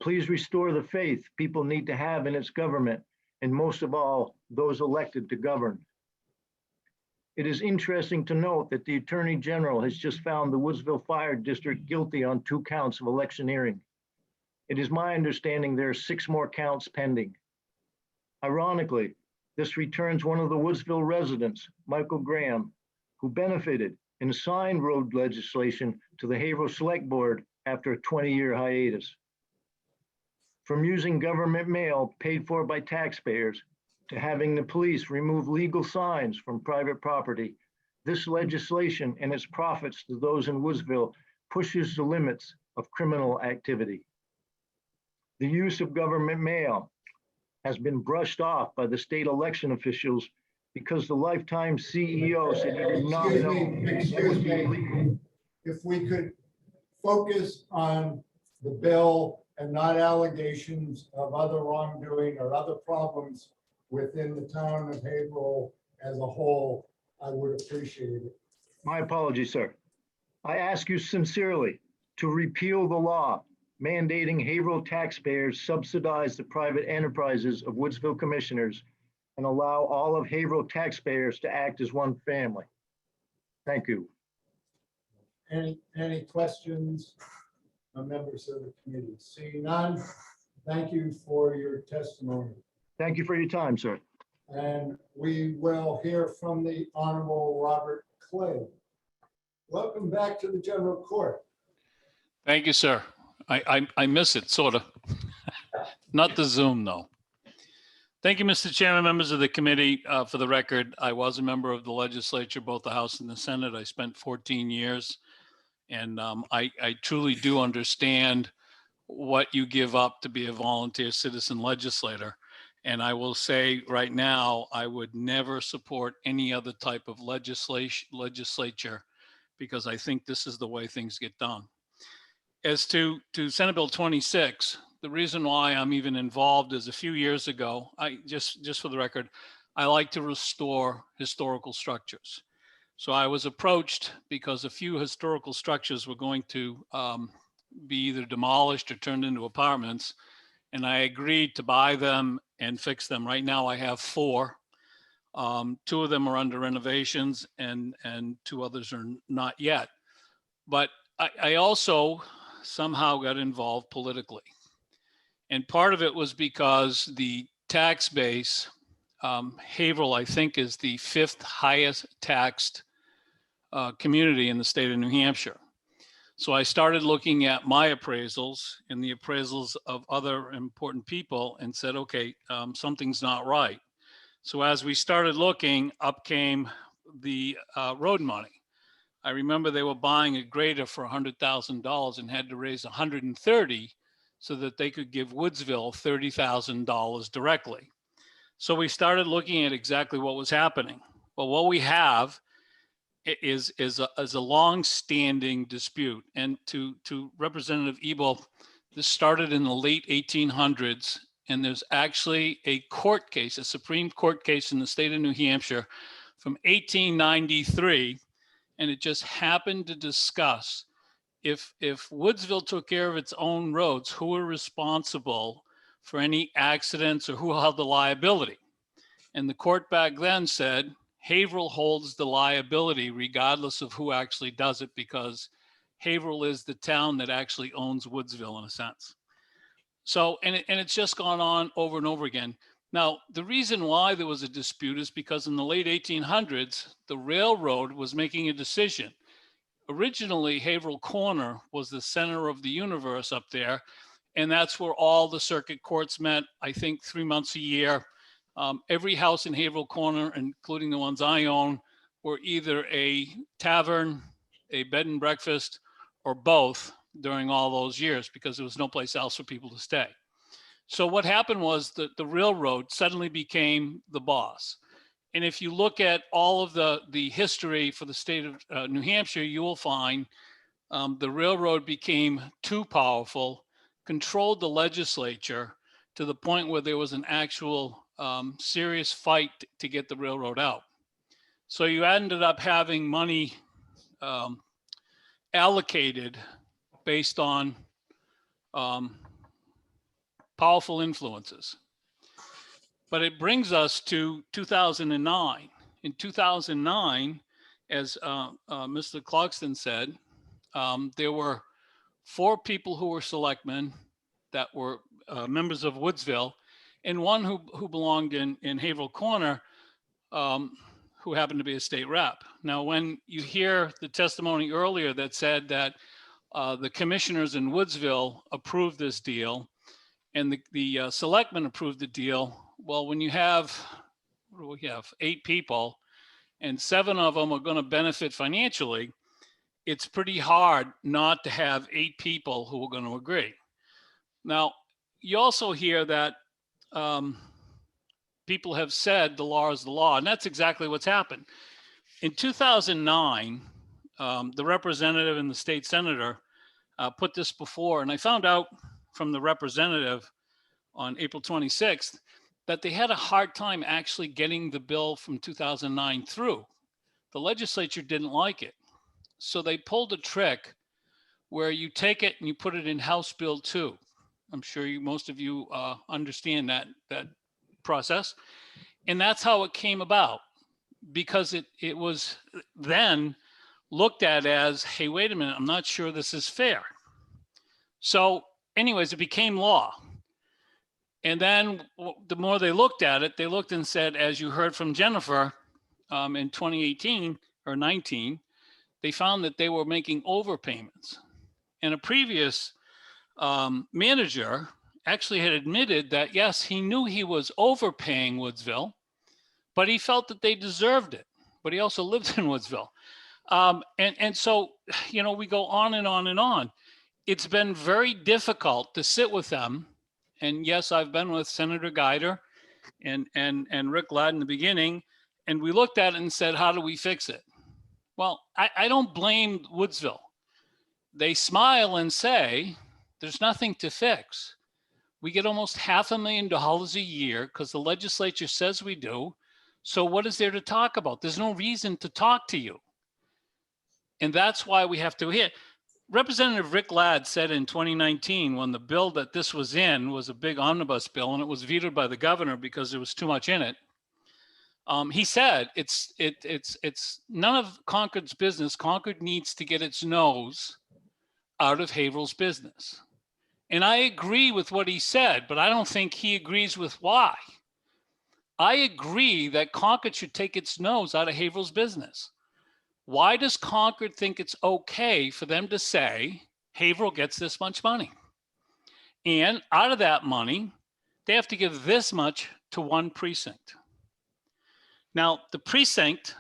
Please restore the faith people need to have in its government, and most of all, those elected to govern. It is interesting to note that the Attorney General has just found the Woodsville Fire District guilty on 2 counts of electioneering. It is my understanding there are 6 more counts pending. Ironically, this returns one of the Woodsville residents, Michael Graham, who benefited and signed road legislation to the Haverhill Select Board after a 20-year hiatus. From using government mail paid for by taxpayers to having the police remove legal signs from private property, this legislation and its profits to those in Woodsville pushes the limits of criminal activity. The use of government mail has been brushed off by the state election officials because the lifetime CEO said he did not know that would be illegal. If we could focus on the bill and not allegations of other wrongdoing or other problems within the town of Haverhill as a whole, I would appreciate it. My apologies, sir. I ask you sincerely to repeal the law mandating Haverhill taxpayers subsidize the private enterprises of Woodsville commissioners and allow all of Haverhill taxpayers to act as one family. Thank you. Any questions from members of the committee? Seeing none, thank you for your testimony. Thank you for your time, sir. And we will hear from the Honorable Robert Clay. Welcome back to the General Court. Thank you, sir. I miss it, sort of. Not the Zoom, though. Thank you, Mr. Chairman, members of the committee. For the record, I was a member of the legislature, both the House and the Senate. I spent 14 years, and I truly do understand what you give up to be a volunteer citizen legislator. And I will say right now, I would never support any other type of legislature because I think this is the way things get done. As to Senate Bill 26, the reason why I'm even involved is a few years ago, I just for the record, I like to restore historical structures. So I was approached because a few historical structures were going to be either demolished or turned into apartments. And I agreed to buy them and fix them. Right now I have 4. 2 of them are under renovations and 2 others are not yet. But I also somehow got involved politically. And part of it was because the tax base, Haverhill, I think, is the 5th highest taxed community in the state of New Hampshire. So I started looking at my appraisals and the appraisals of other important people and said, okay, something's not right. So as we started looking, up came the road money. I remember they were buying a grader for $100,000 and had to raise $130,000 so that they could give Woodsville $30,000 directly. So we started looking at exactly what was happening. Well, what we have is a long-standing dispute. And to Representative Ebel, this started in the late 1800s, and there's actually a court case, a Supreme Court case in the state of New Hampshire from 1893, and it just happened to discuss if Woodsville took care of its own roads, who were responsible for any accidents or who held the liability. And the court back then said, Haverhill holds the liability regardless of who actually does it, because Haverhill is the town that actually owns Woodsville in a sense. So, and it's just gone on over and over again. Now, the reason why there was a dispute is because in the late 1800s, the railroad was making a decision. originally Haverhill Corner was the center of the universe up there. And that's where all the circuit courts met, I think 3 months a year. Every house in Haverhill Corner, including the ones I own, were either a tavern, a bed and breakfast, or both during all those years because there was no place else for people to stay. So what happened was that the railroad suddenly became the boss. And if you look at all of the history for the state of New Hampshire, you will find the railroad became too powerful, controlled the legislature to the point where there was an actual serious fight to get the railroad out. So you ended up having money allocated based on powerful influences. But it brings us to 2009. In 2009, as Mr. Clarkston said, there were 4 people who were selectmen that were members of Woodsville, and one who belonged in Haverhill Corner, who happened to be a state rep. Now, when you hear the testimony earlier that said that the commissioners in Woodsville approved this deal and the selectmen approved the deal, well, when you have, what do we have, 8 people and 7 of them are going to benefit financially, it's pretty hard not to have 8 people who are going to agree. Now, you also hear that people have said the law is the law, and that's exactly what's happened. In 2009, the representative and the state senator put this before, and I found out from the representative on April 26th that they had a hard time actually getting the bill from 2009 through. The legislature didn't like it. So they pulled a trick where you take it and you put it in House Bill 2. I'm sure most of you understand that process. And that's how it came about, because it was then looked at as, hey, wait a minute, I'm not sure this is fair. So anyways, it became law. And then the more they looked at it, they looked and said, as you heard from Jennifer in 2018 or 19, they found that they were making overpayments. And a previous manager actually had admitted that, yes, he knew he was overpaying Woodsville, but he felt that they deserved it. But he also lived in Woodsville. And so, you know, we go on and on and on. It's been very difficult to sit with them. And yes, I've been with Senator Guider and Rick Ladd in the beginning, and we looked at it and said, how do we fix it? Well, I don't blame Woodsville. They smile and say, there's nothing to fix. We get almost $500,000 a year because the legislature says we do. So what is there to talk about? There's no reason to talk to you. And that's why we have to hear. Representative Rick Ladd said in 2019, when the bill that this was in was a big omnibus bill and it was vetoed by the governor because there was too much in it. He said it's none of Concord's business. Concord needs to get its nose out of Haverhill's business. And I agree with what he said, but I don't think he agrees with why. I agree that Concord should take its nose out of Haverhill's business. Why does Concord think it's okay for them to say Haverhill gets this much money? And out of that money, they have to give this much to one precinct. Now, the precinct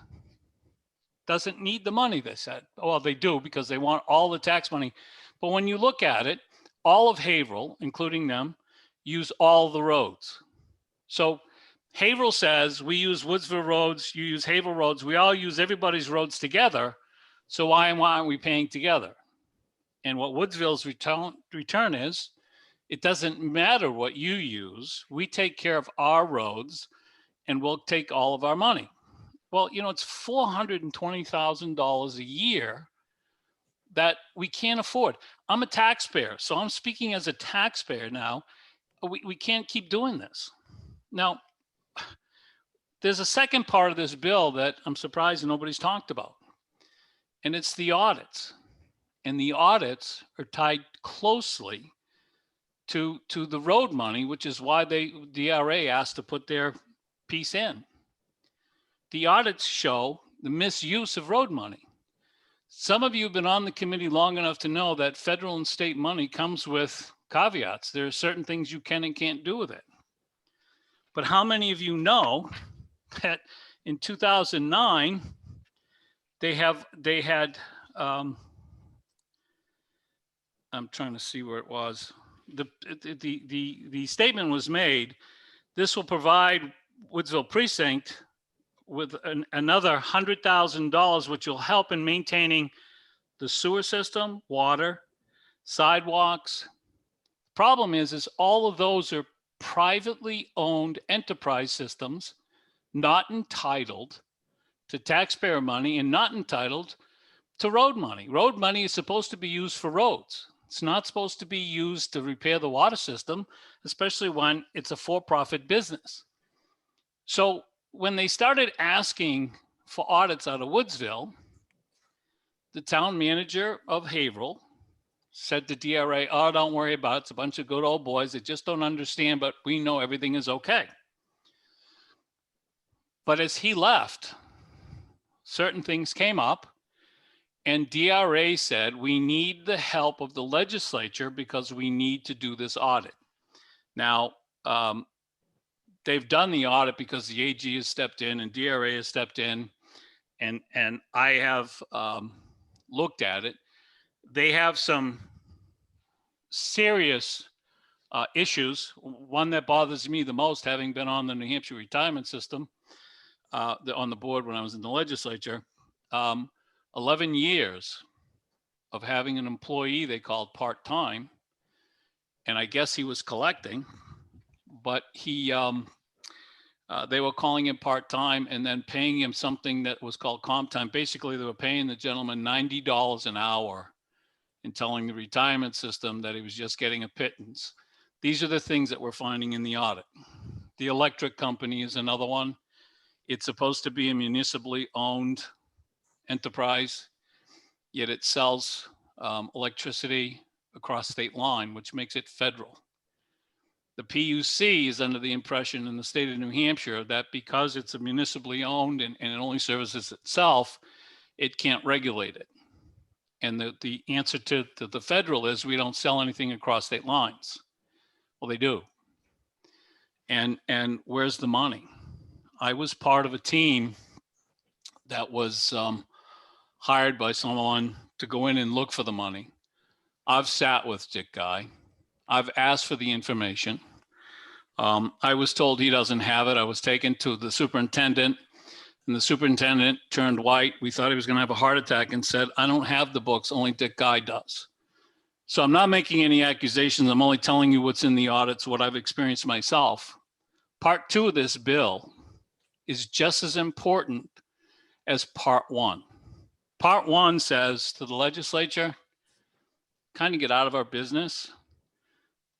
doesn't need the money, they said. Well, they do because they want all the tax money. But when you look at it, all of Haverhill, including them, use all the roads. So Haverhill says, we use Woodsville roads, you use Haverhill roads, we all use everybody's roads together. So why aren't we paying together? And what Woodsville's return is, it doesn't matter what you use, we take care of our roads and we'll take all of our money. Well, you know, it's $420,000 a year that we can't afford. I'm a taxpayer, so I'm speaking as a taxpayer now. We can't keep doing this. Now, there's a second part of this bill that I'm surprised nobody's talked about, and it's the audits. And the audits are tied closely to the road money, which is why DRA asked to put their piece in. The audits show the misuse of road money. Some of you have been on the committee long enough to know that federal and state money comes with caveats. There are certain things you can and can't do with it. But how many of you know that in 2009, they had, I'm trying to see where it was. The statement was made, this will provide Woodsville Precinct with another $100,000, which will help in maintaining the sewer system, water, sidewalks. Problem is all of those are privately owned enterprise systems, not entitled to taxpayer money and not entitled to road money. Road money is supposed to be used for roads. It's not supposed to be used to repair the water system, especially when it's a for-profit business. So when they started asking for audits out of Woodsville, the town manager of Haverhill said to DRA, oh, don't worry about it. It's a bunch of good old boys that just don't understand, but we know everything is okay. But as he left, certain things came up and DRA said, we need the help of the legislature because we need to do this audit. Now, they've done the audit because the AG has stepped in and DRA has stepped in, and I have looked at it. They have some serious issues. One that bothers me the most, having been on the New Hampshire retirement system, on the board when I was in the legislature, 11 years of having an employee they called part-time, and I guess he was collecting, but he, they were calling him part-time and then paying him something that was called comp time. Basically, they were paying the gentleman $90 an hour and telling the retirement system that he was just getting a pittance. These are the things that we're finding in the audit. The electric company is another one. It's supposed to be a municipally owned enterprise, yet it sells electricity across state line, which makes it federal. The PUC is under the impression in the state of New Hampshire that because it's a municipally owned and it only services itself, it can't regulate it. And the answer to the federal is we don't sell anything across state lines. Well, they do. And where's the money? I was part of a team that was hired by someone to go in and look for the money. I've sat with Dick Guy. I've asked for the information. I was told he doesn't have it. I was taken to the superintendent, and the superintendent turned white. We thought he was going to have a heart attack and said, I don't have the books, only Dick Guy does. So I'm not making any accusations. I'm only telling you what's in the audits, what I've experienced myself. Part 2 of this bill is just as important as part 1. Part 1 says to the legislature, kind of get out of our business.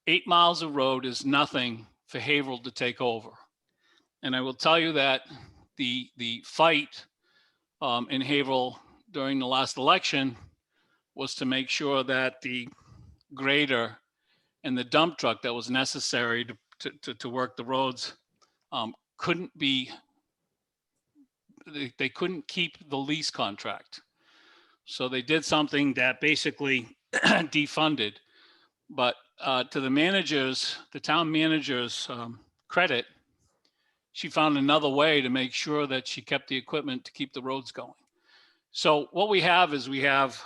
8 miles of road is nothing for Haverhill to take over. And I will tell you that the fight in Haverhill during the last election was to make sure that the grader and the dump truck that was necessary to work the roads couldn't be, they couldn't keep the lease contract. So they did something that basically defunded. But to the managers, the town managers' credit, she found another way to make sure that she kept the equipment to keep the roads going. So what we have is we have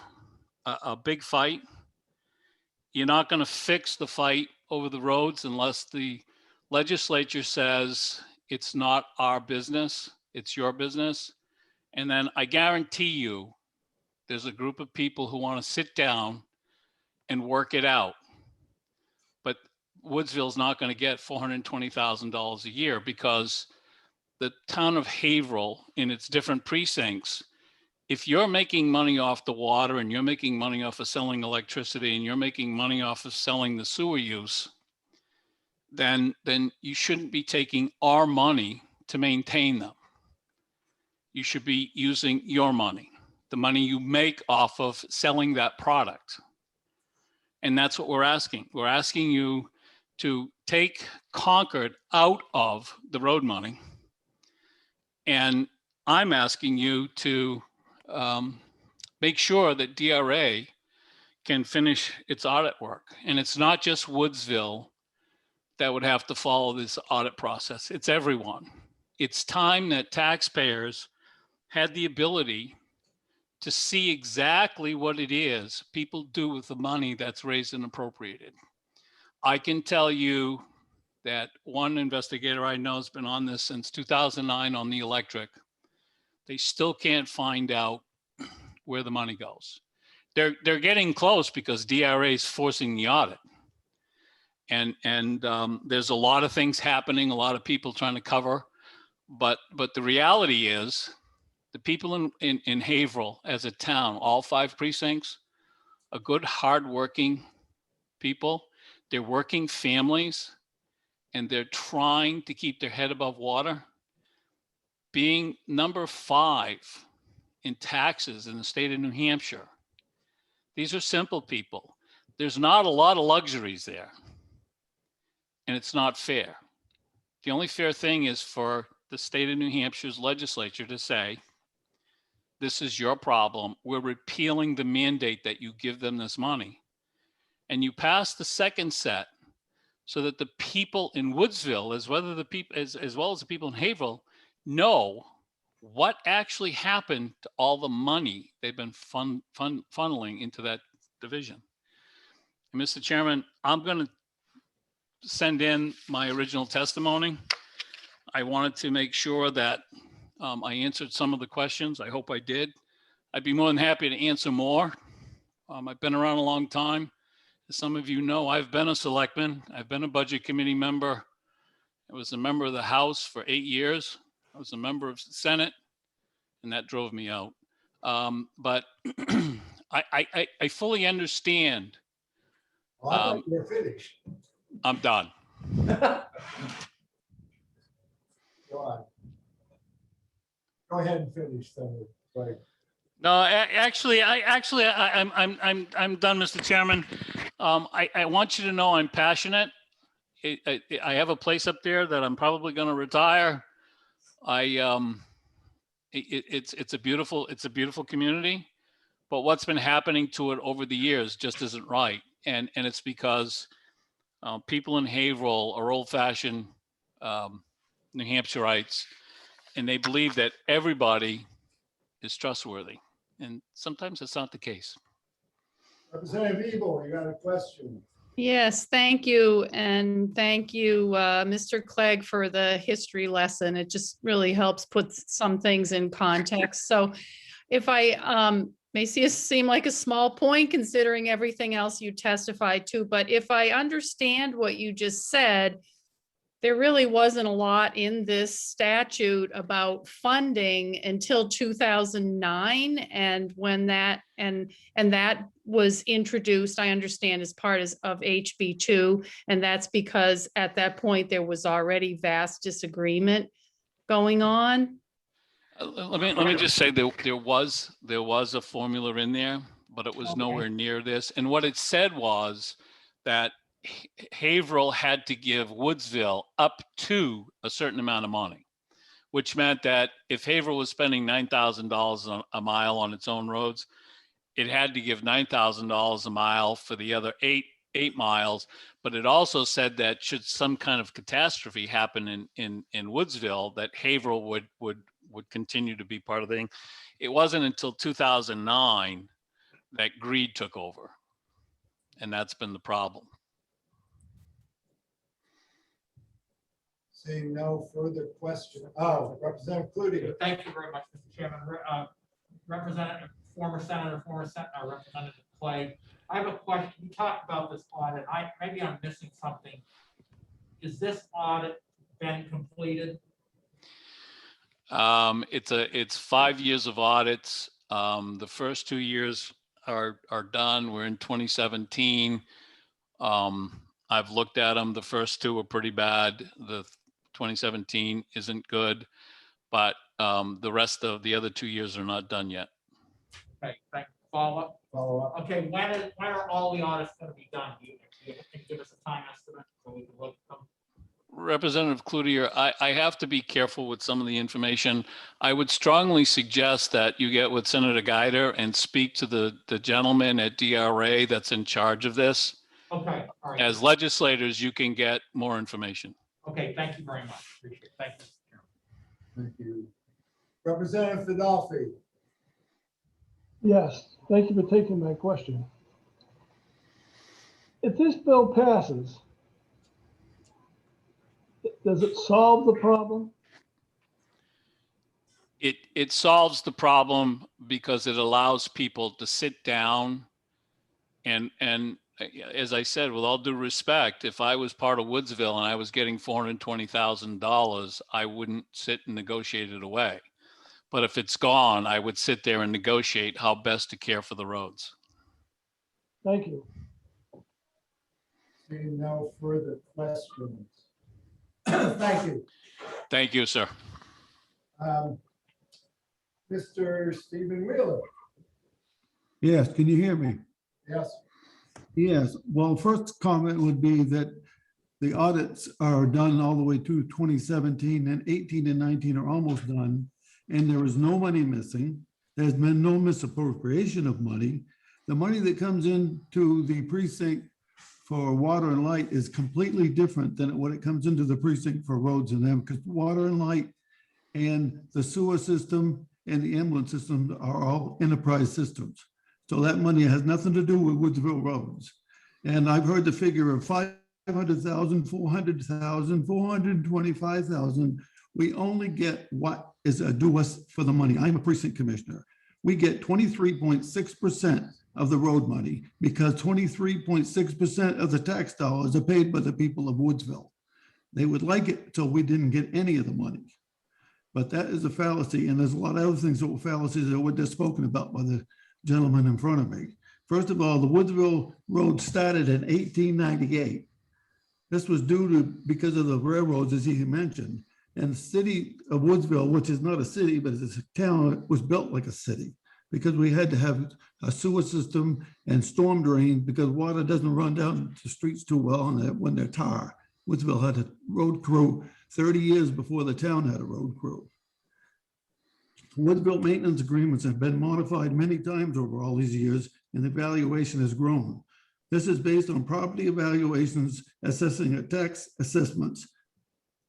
a big fight. You're not going to fix the fight over the roads unless the legislature says it's not our business, it's your business. And then I guarantee you, there's a group of people who want to sit down and work it out. But Woodsville's not going to get $420,000 a year because the town of Haverhill in its different precincts, if you're making money off the water and you're making money off of selling electricity and you're making money off of selling the sewer use, then you shouldn't be taking our money to maintain them. You should be using your money, the money you make off of selling that product. And that's what we're asking. We're asking you to take Concord out of the road money. And I'm asking you to make sure that DRA can finish its audit work. And it's not just Woodsville that would have to follow this audit process. It's everyone. It's time that taxpayers had the ability to see exactly what it is people do with the money that's raised and appropriated. I can tell you that one investigator I know has been on this since 2009 on the electric. They still can't find out where the money goes. They're getting close because DRA is forcing the audit. And there's a lot of things happening, a lot of people trying to cover. But the reality is the people in Haverhill as a town, all 5 precincts, are good, hardworking people. They're working families, and they're trying to keep their head above water. Being number 5 in taxes in the state of New Hampshire, these are simple people. There's not a lot of luxuries there, and it's not fair. The only fair thing is for the state of New Hampshire's legislature to say, this is your problem. We're repealing the mandate that you give them this money. And you pass the second set so that the people in Woodsville, as well as the people in Haverhill, know what actually happened to all the money they've been funneling into that division. And Mr. Chairman, I'm going to send in my original testimony. I wanted to make sure that I answered some of the questions. I hope I did. I'd be more than happy to answer more. I've been around a long time. As some of you know, I've been a selectman. I've been a budget committee member. I was a member of the House for 8 years. I was a member of the Senate, and that drove me out. But I fully understand. Oh, I thought you were finished. I'm done. Go on. Go ahead and finish, Senator Clegg. No, actually, I'm done, Mr. Chairman. I want you to know I'm passionate. I have a place up there that I'm probably going to retire. It's a beautiful community, but what's been happening to it over the years just isn't right, and it's because people in Haverhill are old-fashioned New Hampshireites, and they believe that everybody is trustworthy, and sometimes it's not the case. Representative Ebel, you got a question? Yes, thank you. And thank you, Mr. Clegg, for the history lesson. It just really helps put some things in context. So if I may seem like a small point considering everything else you testified to, but if I understand what you just said, there really wasn't a lot in this statute about funding until 2009. And when that was introduced, I understand, as part of HB2. And that's because at that point, there was already vast disagreement going on. Let me just say there was a formula in there, but it was nowhere near this. And what it said was that Haverhill had to give Woodsville up to a certain amount of money, which meant that if Haverhill was spending $9,000 a mile on its own roads, it had to give $9,000 a mile for the other eight miles. But it also said that should some kind of catastrophe happen in Woodsville, that Haverhill would continue to be part of the thing. It wasn't until 2009 that greed took over, and that's been the problem. Seeing no further question. Oh, Representative Cloutier. Thank you very much, Mr. Chairman. Former Senator Representative Clegg. I have a question. You talked about this audit. Maybe I'm missing something. Is this audit been completed? It's 5 years of audits. The first 2 years are done. We're in 2017. I've looked at them. The first 2 were pretty bad. The 2017 isn't good, but the rest of the other 2 years are not done yet. Okay, thank you. Follow up. Okay, when are all the audits going to be done? Can you give us a time estimate so we can look at them? Representative Cloutier, I have to be careful with some of the information. I would strongly suggest that you get with Senator Guider and speak to the gentleman at DRA that's in charge of this. Okay, all right. As legislators, you can get more information. Okay, thank you very much. Appreciate it. Thank you, Mr. Chairman. Thank you. Representative Fidolfi. Yes, thank you for taking my question. If this bill passes, does it solve the problem? It solves the problem because it allows people to sit down and as I said, with all due respect, if I was part of Woodsville and I was getting $420,000, I wouldn't sit and negotiate it away. But if it's gone, I would sit there and negotiate how best to care for the roads. Thank you. Seeing no further questions. Thank you. Thank you, sir. Mr. Stephen Wheeler. Yes, can you hear me? Yes. Yes, well, first comment would be that the audits are done all the way to 2017 and 18 and 19 are almost done. And there is no money missing. There's been no misappropriation of money. The money that comes into the precinct for water and light is completely different than what it comes into the precinct for roads and them, because water and light and the sewer system and the ambulance system are all enterprise systems. So that money has nothing to do with Woodsville roads. And I've heard the figure of 500,000, 400,000, 425,000. We only get what is due us for the money. I'm a precinct commissioner. We get 23.6% of the road money because 23.6% of the tax dollars are paid by the people of Woodsville. They would like it till we didn't get any of the money. But that is a fallacy. And there's a lot of other things that were fallacies that were just spoken about by the gentleman in front of me. First of all, the Woodsville Road started in 1898. This was due to because of the railroads, as he mentioned. And the city of Woodsville, which is not a city, but it's a town, was built like a city because we had to have a sewer system and storm drain because water doesn't run down the streets too well when they're tar. Woodsville had a road crew 30 years before the town had a road crew. Woodsville maintenance agreements have been modified many times over all these years, and the valuation has grown. This is based on property evaluations assessing tax assessments.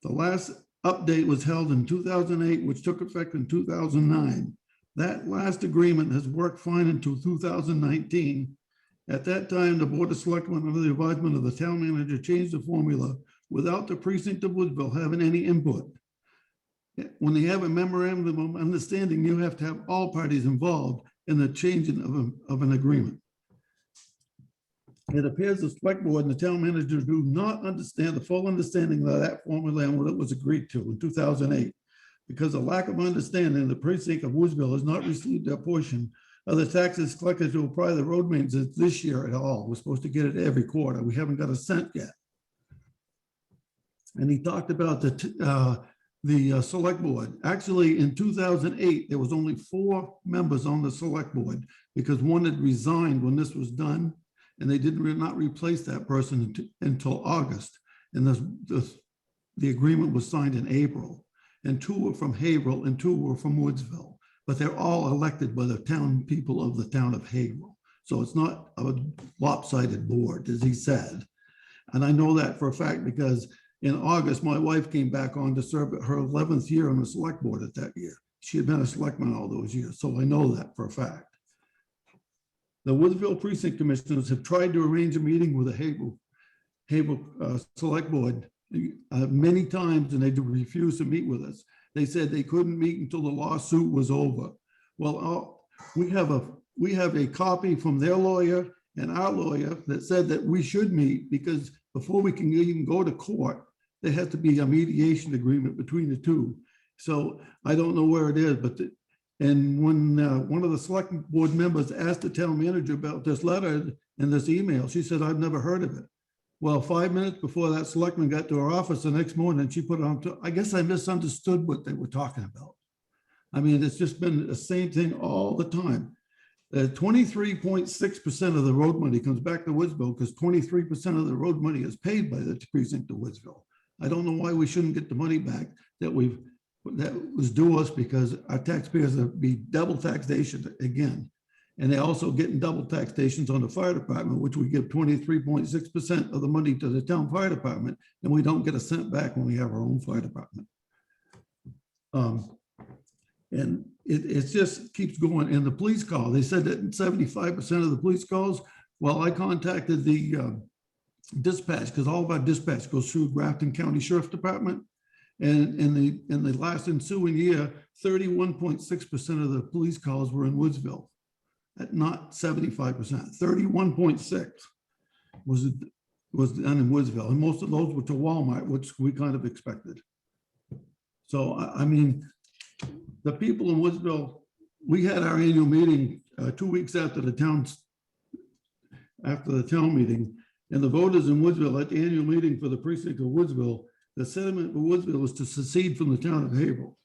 The last update was held in 2008, which took effect in 2009. That last agreement has worked fine until 2019. At that time, the Board of Selectmen, under the advisement of the town manager, changed the formula without the precinct of Woodsville having any input. When they have a memorandum of understanding, you have to have all parties involved in the changing of an agreement. It appears the select board and the town manager do not understand the full understanding of that formula and what it was agreed to in 2008. Because of lack of understanding, the precinct of Woodsville has not received their portion of the taxes collected to apply the road maintenance this year at all. We're supposed to get it every quarter. We haven't got a cent yet. And he talked about the select board. Actually, in 2008, there was only 4 members on the select board because one had resigned when this was done, and they did not replace that person until August. And the agreement was signed in April. And 2 were from Haverhill and 2 were from Woodsville. But they're all elected by the town people of the town of Haverhill. So it's not a lopsided board, as he said. And I know that for a fact because in August, my wife came back on to serve her 11th year on the select board at that year. She had been a selectman all those years, so I know that for a fact. The Woodsville Precinct Commissioners have tried to arrange a meeting with the Haverhill Select Board many times, and they refused to meet with us. They said they couldn't meet until the lawsuit was over. Well, we have a copy from their lawyer and our lawyer that said that we should meet because before we can even go to court, there has to be a mediation agreement between the two. So I don't know where it is, but and when one of the select board members asked the town manager about this letter and this email, she said, I've never heard of it. Well, 5 minutes before that selectman got to her office the next morning, she put it on, I guess I misunderstood what they were talking about. I mean, it's just been the same thing all the time. 23.6% of the road money comes back to Woodsville because 23% of the road money is paid by the precinct of Woodsville. I don't know why we shouldn't get the money back that was due us, because our taxpayers would be double taxation again. And they're also getting double taxations on the fire department, which we give 23.6% of the money to the town fire department, and we don't get a cent back when we have our own fire department. And it just keeps going. And the police call, they said that 75% of the police calls, well, I contacted the dispatch, because all of our dispatch goes through Grafton County Sheriff's Department. And in the last ensuing year, 31.6% of the police calls were in Woodsville. At not 75%, 31.6 was done in Woodsville. And most of those were to Walmart, which we kind of expected. So, I mean, the people in Woodsville, we had our annual meeting 2 weeks after the town meeting, and the voters in Woodsville at the annual meeting for the precinct of Woodsville, the sentiment for Woodsville was to secede from the town of Haverhill.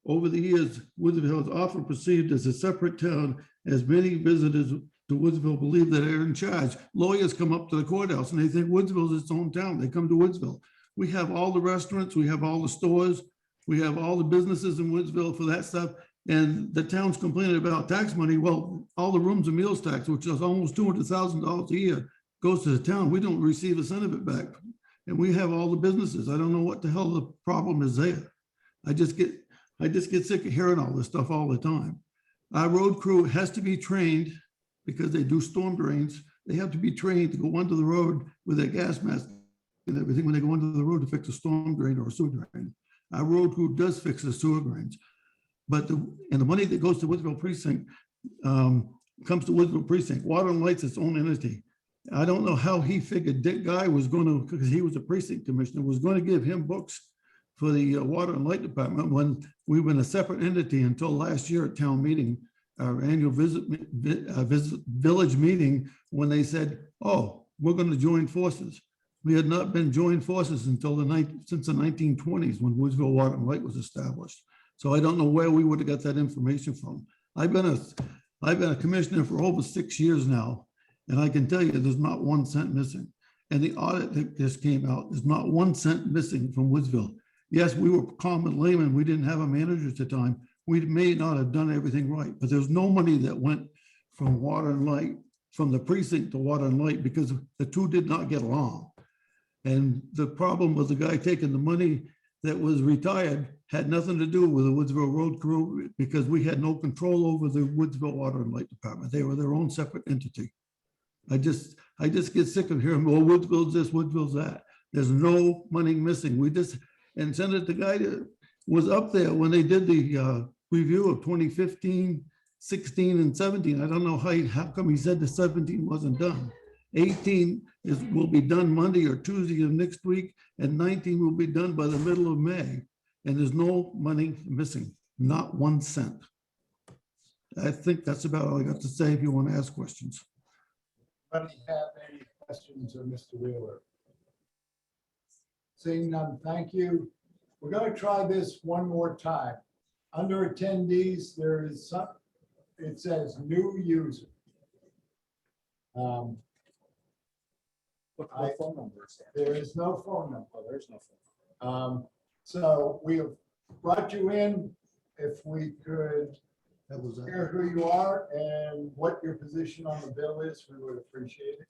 Over the years, Woodsville is often perceived as a separate town, as many visitors to Woodsville believe that they're in charge. Lawyers come up to the courthouse and they think Woodsville is its own town. They come to Woodsville. We have all the restaurants, we have all the stores, we have all the businesses in Woodsville for that stuff. And the town's complaining about tax money. Well, all the rooms and meals tax, which is almost $200,000 a year, goes to the town. We don't receive a cent of it back. And we have all the businesses. I don't know what the hell the problem is there. I just get sick of hearing all this stuff all the time. Our road crew has to be trained, because they do storm drains. They have to be trained to go onto the road with their gas mask and everything when they go onto the road to fix a storm drain or a sewer drain. Our road crew does fix the sewer drains. But the money that goes to Woodsville Precinct comes to Woodsville Precinct. Water and Light's its own entity. I don't know how he figured Dick Guy was going to, because he was a precinct commissioner, was going to give him books for the water and light department when we were in a separate entity until last year at town meeting, our annual village meeting, when they said, oh, we're going to join forces. We had not been joined forces until since the 1920s, when Woodsville Water and Light was established. So I don't know where we would have got that information from. I've been a commissioner for over 6 years now, and I can tell you there's not 1 cent missing. And the audit that just came out, there's not 1 cent missing from Woodsville. Yes, we were common laymen. We didn't have a manager at the time. We may not have done everything right, but there's no money that went from water and light, from the precinct to water and light, because the two did not get along. And the problem was the guy taking the money that was retired had nothing to do with the Woodsville Road Crew, because we had no control over the Woodsville Water and Light Department. They were their own separate entity. I just get sick of hearing, well, Woodsville's this, Woodsville's that. There's no money missing. And Senator, the guy that was up there when they did the review of 2015, 16, and 17. I don't know how come he said the 17 wasn't done. 18 will be done Monday or Tuesday of next week, and 19 will be done by the middle of May. And there's no money missing, not 1 cent. I think that's about all I got to say if you want to ask questions. Anybody have any questions of Mr. Wheeler? Seeing none, thank you. We're going to try this one more time. Under attendees, there is some, it says new user. What phone number is that? There is no phone number. Oh, there's no phone. So we have brought you in. If we could hear who you are and what your position on the bill is, we would appreciate it.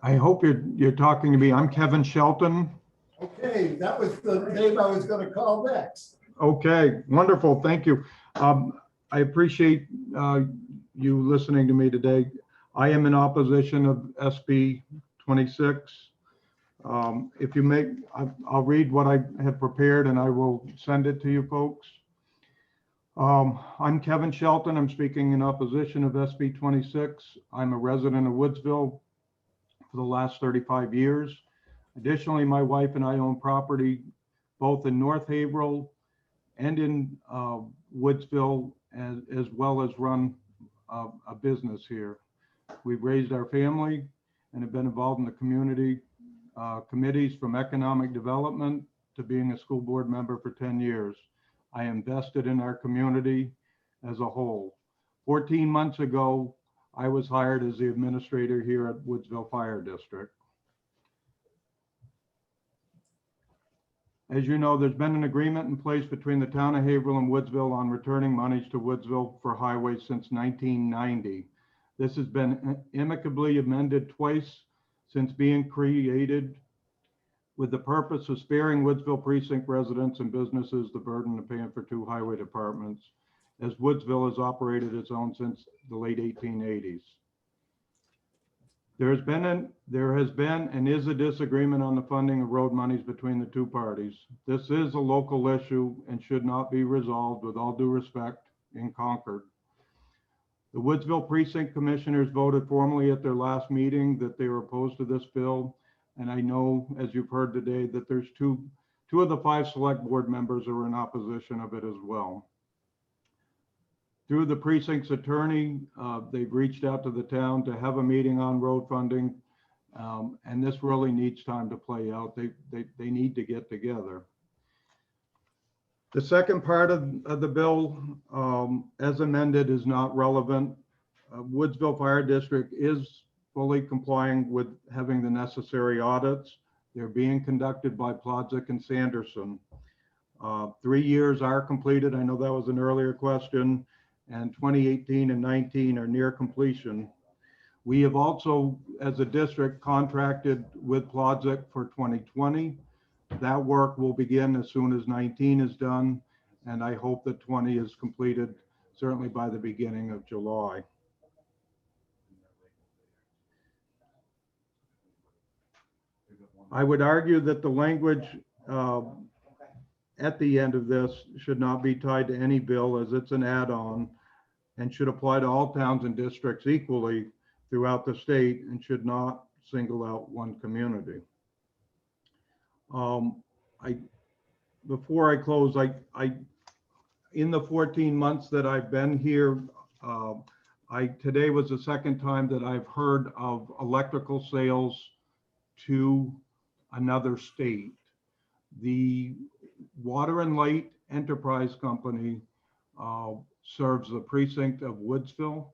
I hope you're talking to me. I'm Kevin Shelton. Okay, that was the name I was going to call next. Okay, wonderful. Thank you. I appreciate you listening to me today. I am in opposition of SB 26. If you make, I'll read what I have prepared and I will send it to you folks. I'm Kevin Shelton. I'm speaking in opposition of SB 26. I'm a resident of Woodsville for the last 35 years. Additionally, my wife and I own property both in North Haverhill and in Woodsville, as well as run a business here. We've raised our family and have been involved in the community committees, from economic development to being a school board member for 10 years. I am vested in our community as a whole. 14 months ago, I was hired as the administrator here at Woodsville Fire District. As you know, there's been an agreement in place between the town of Haverhill and Woodsville on returning monies to Woodsville for highways since 1990. This has been amicably amended twice since being created with the purpose of sparing Woodsville precinct residents and businesses the burden of paying for two highway departments, as Woodsville has operated its own since the late 1880s. There has been and is a disagreement on the funding of road monies between the two parties. This is a local issue and should not be resolved, with all due respect, in Concord. The Woodsville Precinct Commissioners voted formally at their last meeting that they were opposed to this bill. And I know, as you've heard today, that there's two of the 5 select board members are in opposition of it as well. Through the precinct's attorney, they've reached out to the town to have a meeting on road funding. And this really needs time to play out. They need to get together. The second part of the bill, as amended, is not relevant. Woodsville Fire District is fully complying with having the necessary audits. They're being conducted by Plodzik and Sanderson. 3 years are completed. I know that was an earlier question. And 2018 and 19 are near completion. We have also, as a district, contracted with Plodzik for 2020. That work will begin as soon as 19 is done, and I hope that 20 is completed certainly by the beginning of July. I would argue that the language at the end of this should not be tied to any bill, as it's an add-on, and should apply to all towns and districts equally throughout the state, and should not single out one community. Before I close, in the 14 months that I've been here, today was the second time that I've heard of electrical sales to another state. The Water and Light Enterprise Company serves the precinct of Woodsville.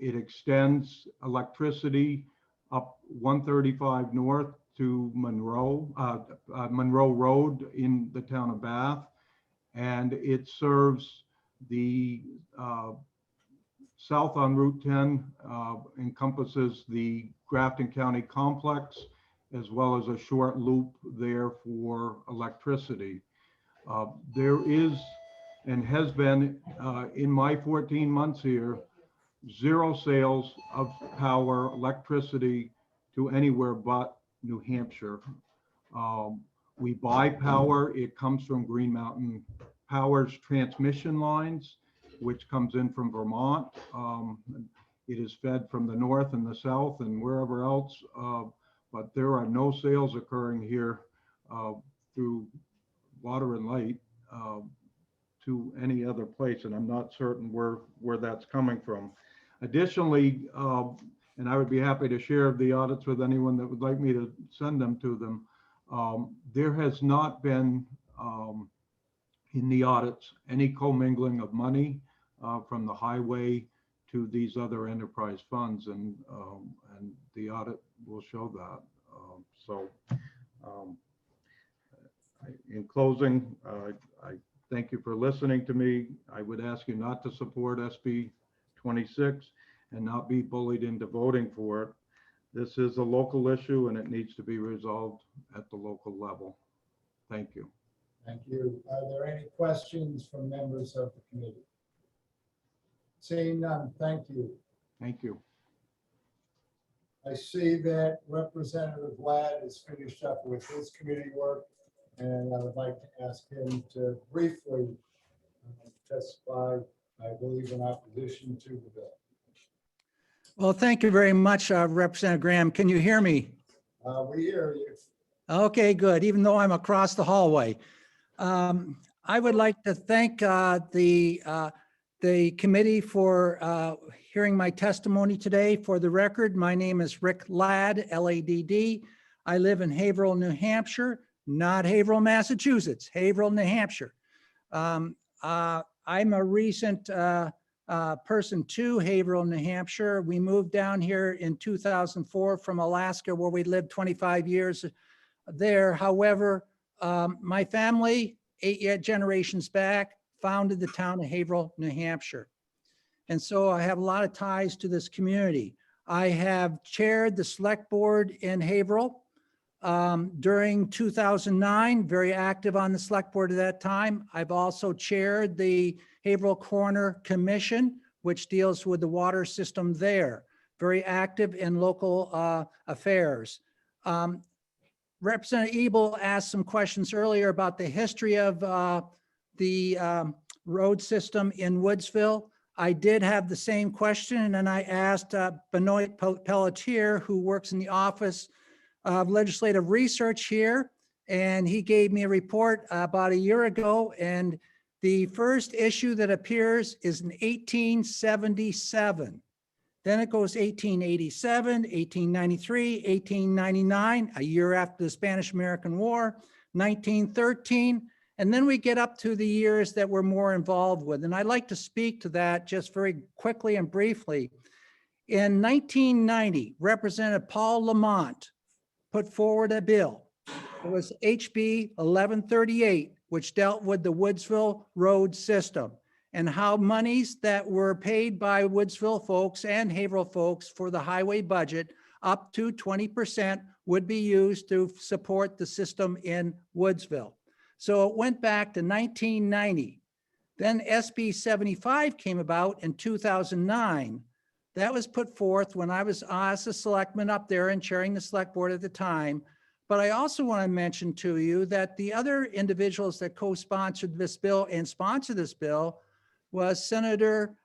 It extends electricity up 135 North to Monroe Road in the town of Bath. And it serves the south on Route 10, encompasses the Grafton County complex, as well as a short loop there for electricity. There is and has been, in my 14 months here, 0 sales of power, electricity to anywhere but New Hampshire. We buy power. It comes from Green Mountain Power's transmission lines, which comes in from Vermont. It is fed from the north and the south and wherever else, but there are no sales occurring here through Water and Light to any other place, and I'm not certain where that's coming from. Additionally, and I would be happy to share the audits with anyone that would like me to send them to them, there has not been in the audits any commingling of money from the highway to these other enterprise funds, and the audit will show that. In closing, I thank you for listening to me. I would ask you not to support SB 26 and not be bullied into voting for it. This is a local issue and it needs to be resolved at the local level. Thank you. Thank you. Are there any questions from members of the committee? Seeing none, thank you. Thank you. I see that Representative Ladd has finished up with his committee work, and I would like to ask him to briefly testify, I believe, in opposition to the bill. Well, thank you very much, Representative Graham. Can you hear me? We hear you. Okay, good, even though I'm across the hallway. I would like to thank the committee for hearing my testimony today. For the record, my name is Rick Ladd, L-A-D-D. I live in Haverhill, New Hampshire, not Haverhill, Massachusetts, Haverhill, New Hampshire. I'm a recent person to Haverhill, New Hampshire. We moved down here in 2004 from Alaska, where we lived 25 years there. However, My family, 8 generations back, founded the town of Haverhill, New Hampshire. And so I have a lot of ties to this community. I have chaired the select board in Haverhill during 2009, very active on the select board at that time. I've also chaired the Haverhill Corner Commission, which deals with the water system there, very active in local affairs. Representative Ebel asked some questions earlier about the history of the road system in Woodsville. I did have the same question, and I asked Benoit Pelletier, who works in the Office of Legislative Research here, and he gave me a report about a year ago, and the first issue that appears is in 1877. Then it goes 1887, 1893, 1899, a year after the Spanish-American War, 1913, and then we get up to the years that we're more involved with. And I'd like to speak to that just very quickly and briefly. In 1990, Representative Paul Lamont put forward a bill. It was HB 1138, which dealt with the Woodsville road system and how monies that were paid by Woodsville folks and Haverhill folks for the highway budget, up to 20%, would be used to support the system in Woodsville. So it went back to 1990. Then SB 75 came about in 2009. That was put forth when I was as a selectman up there and chairing the select board at the time. But I also want to mention to you that the other individuals that co-sponsored this bill and sponsored this bill was Senator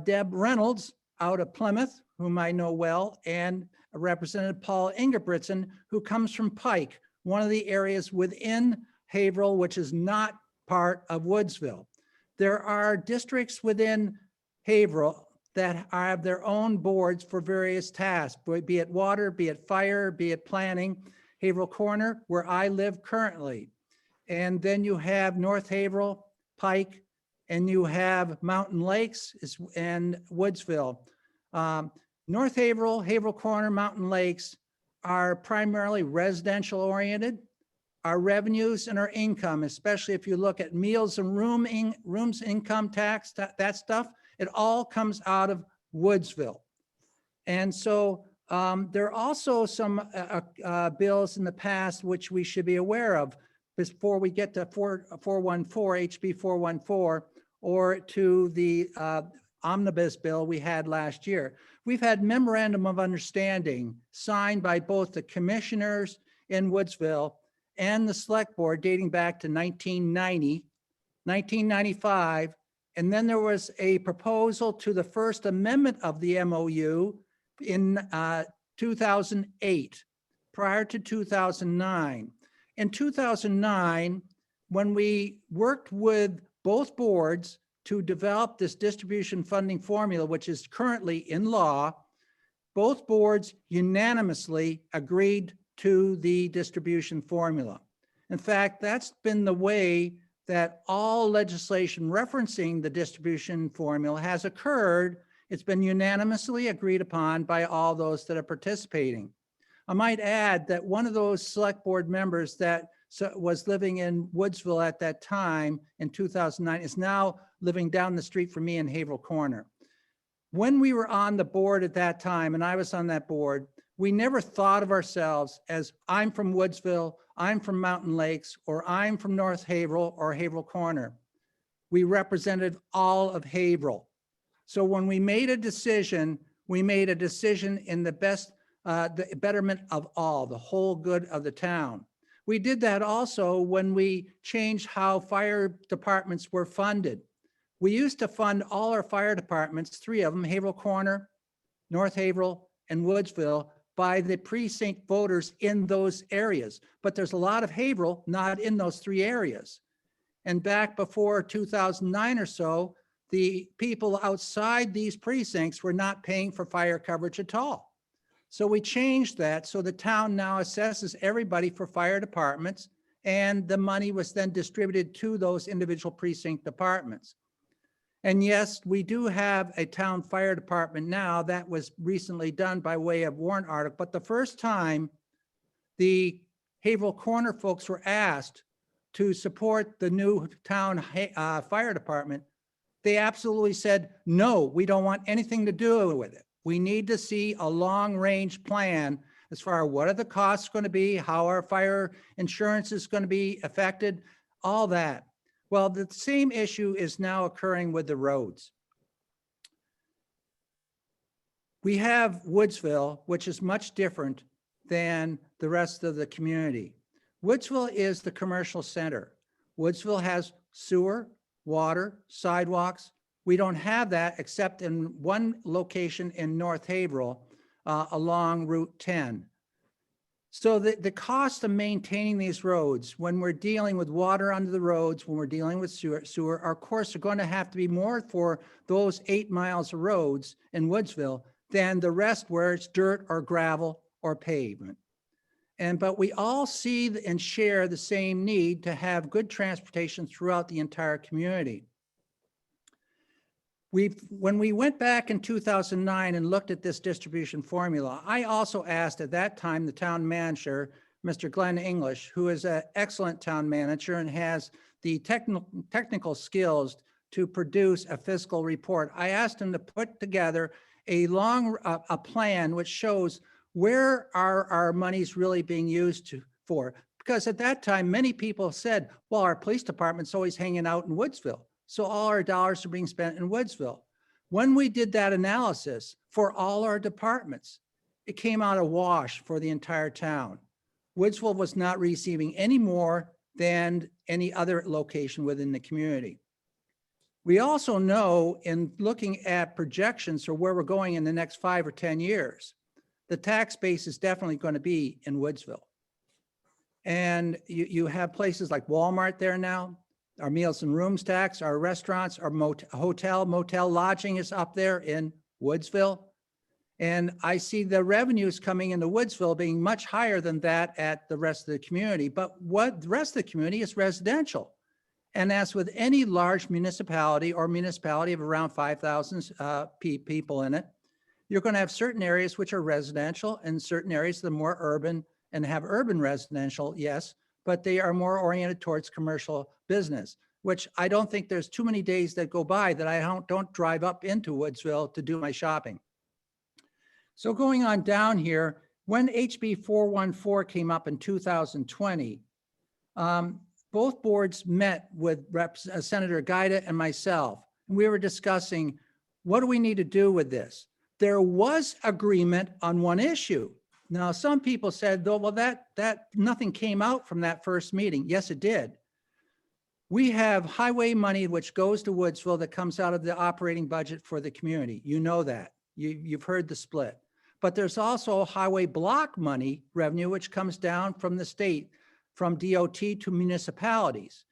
Deb Reynolds out of Plymouth, whom I know well, and Representative Paul Ingebrigtsen, who comes from Pike, one of the areas within Haverhill, which is not part of Woodsville. There are districts within Haverhill that have their own boards for various tasks, be it water, be it fire, be it planning. Haverhill Corner, where I live currently. And then you have North Haverhill, Pike, and you have Mountain Lakes and Woodsville. North Haverhill, Haverhill Corner, Mountain Lakes are primarily residential oriented. Our revenues and our income, especially if you look at meals and rooms income tax, that stuff, it all comes out of Woodsville. And so there are also some bills in the past which we should be aware of before we get to 414, HB 414, or to the omnibus bill we had last year. We've had memorandum of understanding signed by both the commissioners in Woodsville and the select board dating back to 1990, 1995, and then there was a proposal to the first amendment of the MOU in 2008, prior to 2009. In 2009, when we worked with both boards to develop this distribution funding formula, which is currently in law, both boards unanimously agreed to the distribution formula. In fact, that's been the way that all legislation referencing the distribution formula has occurred. It's been unanimously agreed upon by all those that are participating. I might add that one of those select board members that was living in Woodsville at that time in 2009 is now living down the street from me in Haverhill Corner. When we were on the board at that time, and I was on that board, we never thought of ourselves as I'm from Woodsville, I'm from Mountain Lakes, or I'm from North Haverhill or Haverhill Corner. We represented all of Haverhill. So when we made a decision in the best, the betterment of all, the whole good of the town. We did that also when we changed how fire departments were funded. We used to fund all our fire departments, 3 of them, Haverhill Corner, North Haverhill, and Woodsville, by the precinct voters in those areas. But there's a lot of Haverhill not in those 3 areas. And back before 2009 or so, the people outside these precincts were not paying for fire coverage at all. So we changed that. So the town now assesses everybody for fire departments, and the money was then distributed to those individual precinct departments. And yes, we do have a town fire department now that was recently done by way of warrant article. But the first time the Haverhill Corner folks were asked, to support the new town fire department, they absolutely said, no, we don't want anything to do with it. We need to see a long-range plan as far as what are the costs going to be, how our fire insurance is going to be affected, all that. Well, the same issue is now occurring with the roads. We have Woodsville, which is much different than the rest of the community. Woodsville is the commercial center. Woodsville has sewer, water, sidewalks. We don't have that except in one location in North Haverhill along Route 10. So the cost of maintaining these roads, when we're dealing with water under the roads, when we're dealing with sewer, of course, are going to have to be more for those 8 miles of roads in Woodsville than the rest where it's dirt or gravel or pavement. But we all see and share the same need to have good transportation throughout the entire community. When we went back in 2009 and looked at this distribution formula, I also asked at that time the town manager, Mr. Glenn English, who is an excellent town manager and has the technical skills to produce a fiscal report. I asked him to put together a plan which shows where are our monies really being used for? Because at that time, many people said, well, our police department's always hanging out in Woodsville, so all our dollars are being spent in Woodsville. When we did that analysis for all our departments, it came out a wash for the entire town. Woodsville was not receiving any more than any other location within the community. We also know in looking at projections for where we're going in the next 5 or 10 years, the tax base is definitely going to be in Woodsville. And you have places like Walmart there now, our meals and rooms tax, our restaurants, our hotel, motel lodging is up there in Woodsville. And I see the revenues coming into Woodsville being much higher than that at the rest of the community. But what the rest of the community is residential. And as with any large municipality or municipality of around 5,000 people in it, you're going to have certain areas which are residential and certain areas that are more urban and have urban residential, yes, but they are more oriented towards commercial business, which I don't think there's too many days that go by that I don't drive up into Woodsville to do my shopping. So going on down here, when HB 414 came up in 2020, both boards met with Senator Gaida and myself, and we were discussing what do we need to do with this? There was agreement on one issue. Now, some people said, though, well, that nothing came out from that first meeting. Yes, it did. We have highway money which goes to Woodsville that comes out of the operating budget for the community. You know that. You've heard the split. But there's also highway block money revenue which comes down from the state, from DOT to municipalities.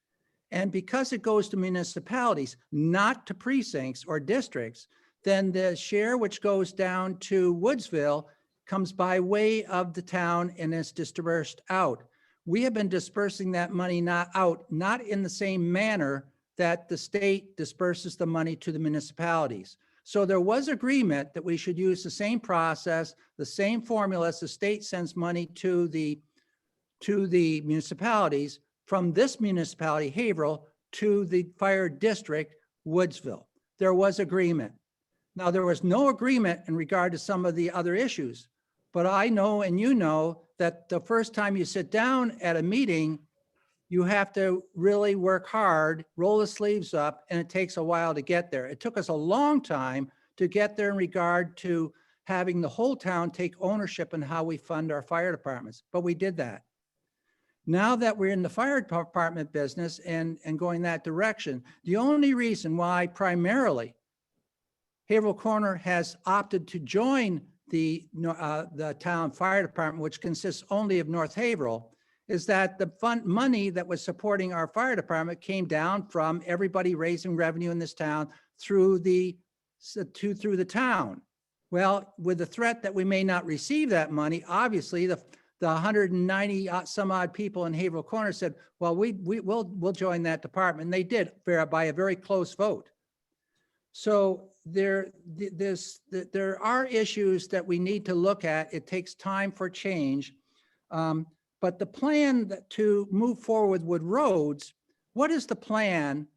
And because it goes to municipalities, not to precincts or districts, then the share which goes down to Woodsville comes by way of the town and is dispersed out. We have been dispersing that money not in the same manner that the state disperses the money to the municipalities. So there was agreement that we should use the same process, the same formula as the state sends money to the municipalities from this municipality, Haverhill, to the fire district, Woodsville. There was agreement. Now, there was no agreement in regard to some of the other issues, but I know and you know that the first time you sit down at a meeting, you have to really work hard, roll the sleeves up, and it takes a while to get there. It took us a long time to get there in regard to having the whole town take ownership in how we fund our fire departments, but we did that. Now that we're in the fire department business and going that direction, the only reason why primarily Haverhill Corner has opted to join the town fire department, which consists only of North Haverhill, is that the money that was supporting our fire department came down from everybody raising revenue in this town through the town. Well, with the threat that we may not receive that money, obviously the 190 some odd people in Haverhill Corner said, well, we'll join that department. And they did by a very close vote. So there are issues that we need to look at. It takes time for change. But the plan to move forward with roads, what is the plan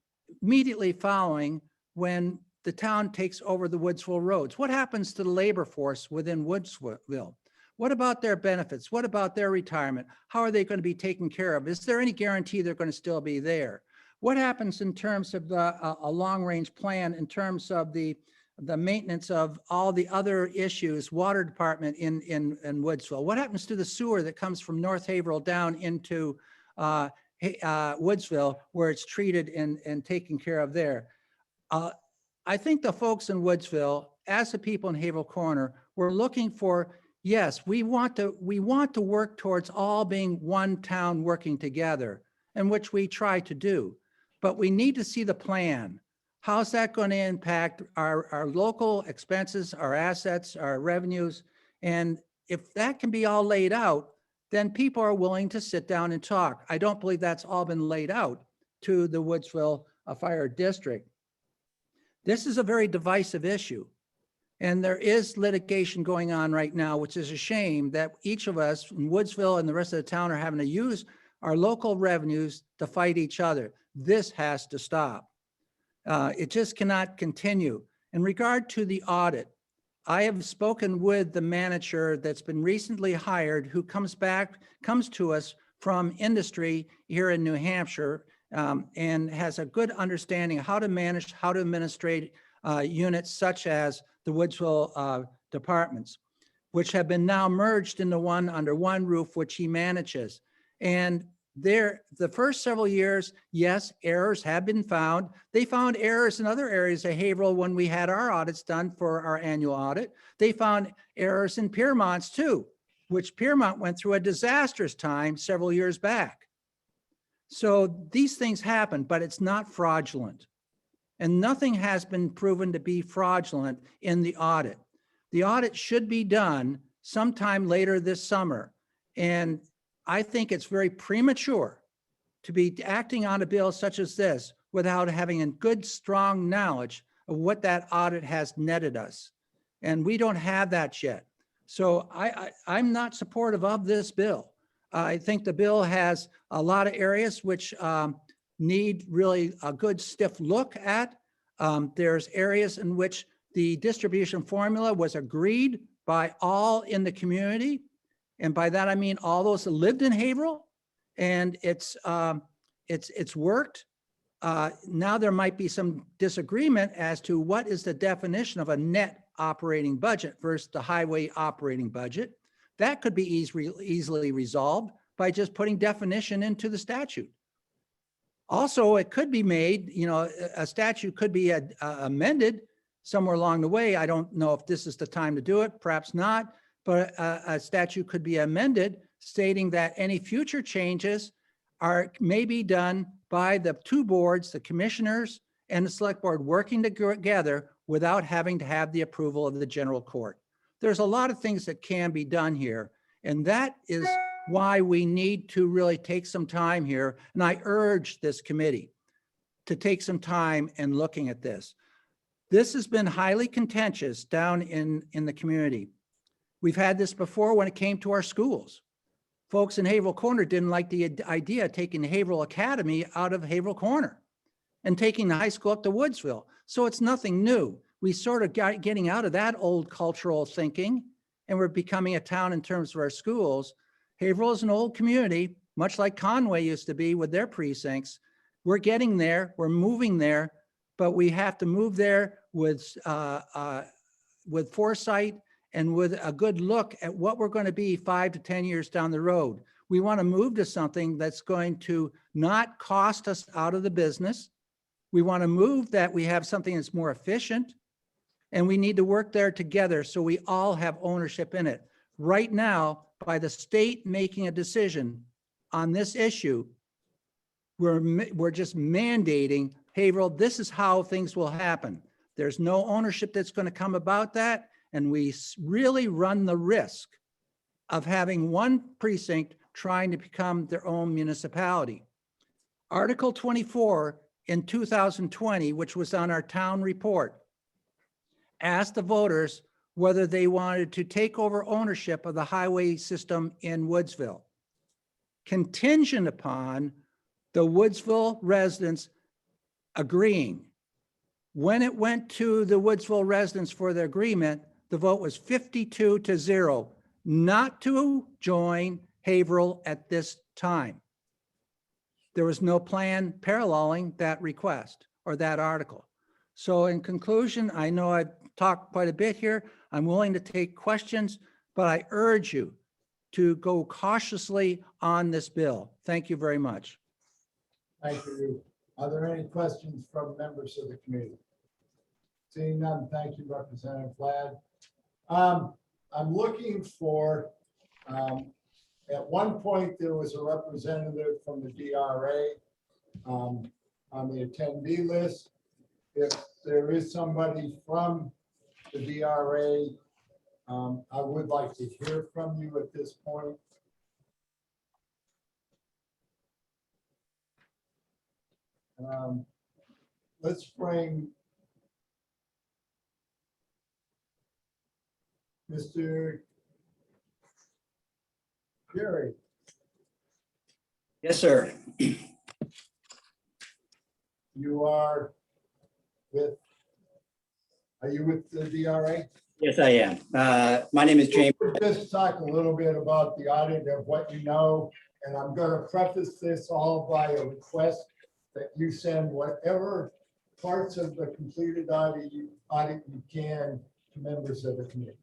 immediately following when the town takes over the Woodsville roads? What happens to the labor force within Woodsville? What about their benefits? What about their retirement? How are they going to be taken care of? Is there any guarantee they're going to still be there? What happens in terms of a long-range plan in terms of the maintenance of all the other issues, water department in Woodsville? What happens to the sewer that comes from North Haverhill down into Woodsville, where it's treated and taken care of there? I think the folks in Woodsville, as the people in Haverhill Corner, we're looking for, yes, we want to work towards all being one town working together, and which we try to do. But we need to see the plan. How's that going to impact our local expenses, our assets, our revenues? And if that can be all laid out, then people are willing to sit down and talk. I don't believe that's all been laid out to the Woodsville Fire District. This is a very divisive issue. And there is litigation going on right now, which is a shame that each of us in Woodsville and the rest of the town are having to use our local revenues to fight each other. This has to stop. It just cannot continue. In regard to the audit, I have spoken with the manager that's been recently hired, who comes to us from industry here in New Hampshire, and has a good understanding of how to manage, how to administrate units such as the Woodsville departments, which have been now merged into one under one roof, which he manages. And the first several years, yes, errors have been found. They found errors in other areas of Haverhill when we had our audits done for our annual audit. They found errors in Piermont's too, which Piermont went through a disastrous time several years back. So these things happen, but it's not fraudulent. And nothing has been proven to be fraudulent in the audit. The audit should be done sometime later this summer. And I think it's very premature to be acting on a bill such as this without having a good, strong knowledge of what that audit has netted us. And we don't have that yet. So I'm not supportive of this bill. I think the bill has a lot of areas which need really a good stiff look at. There's areas in which the distribution formula was agreed by all in the community. And by that, I mean all those that lived in Haverhill, and it's worked. Now there might be some disagreement as to what is the definition of a net operating budget versus the highway operating budget. That could be easily resolved by just putting definition into the statute. Also, it could be made, a statute could be amended somewhere along the way. I don't know if this is the time to do it, perhaps not. But a statute could be amended stating that any future changes may be done by the two boards, the commissioners and the select board, working together without having to have the approval of the general court. There's a lot of things that can be done here. And that is why we need to really take some time here. And I urge this committee to take some time in looking at this. This has been highly contentious down in the community. We've had this before when it came to our schools. Folks in Haverhill Corner didn't like the idea of taking the Haverhill Academy out of Haverhill Corner and taking the high school up to Woodsville. So it's nothing new. We sort of got getting out of that old cultural thinking, and we're becoming a town in terms of our schools. Haverhill is an old community, much like Conway used to be with their precincts. We're getting there, we're moving there, but we have to move there with foresight and with a good look at what we're going to be 5 to 10 years down the road. We want to move to something that's going to not cost us out of the business. We want to move that we have something that's more efficient, and we need to work there together so we all have ownership in it. Right now, by the state making a decision on this issue, we're just mandating, Haverhill, this is how things will happen. There's no ownership that's going to come about that. And we really run the risk of having one precinct trying to become their own municipality. Article 24 in 2020, which was on our town report, asked the voters whether they wanted to take over ownership of the highway system in Woodsville. contingent upon the Woodsville residents agreeing. When it went to the Woodsville residents for the agreement, the vote was 52-0, not to join Haverhill at this time. There was no plan paralleling that request or that article. So in conclusion, I know I've talked quite a bit here. I'm willing to take questions, but I urge you to go cautiously on this bill. Thank you very much. Thank you. Are there any questions from members of the committee? Seeing none, thank you, Representative Ladd. I'm looking for, at one point, there was a representative from the DRA on the attendee list. If there is somebody from the DRA, I would like to hear from you at this point. Let's bring Mr. Gary. Yes, sir. You are you with the DRA? Yes, I am. My name is James. Just talk a little bit about the audit of what you know, and I'm going to preface this all by a request that you send whatever parts of the completed audit you can to members of the committee.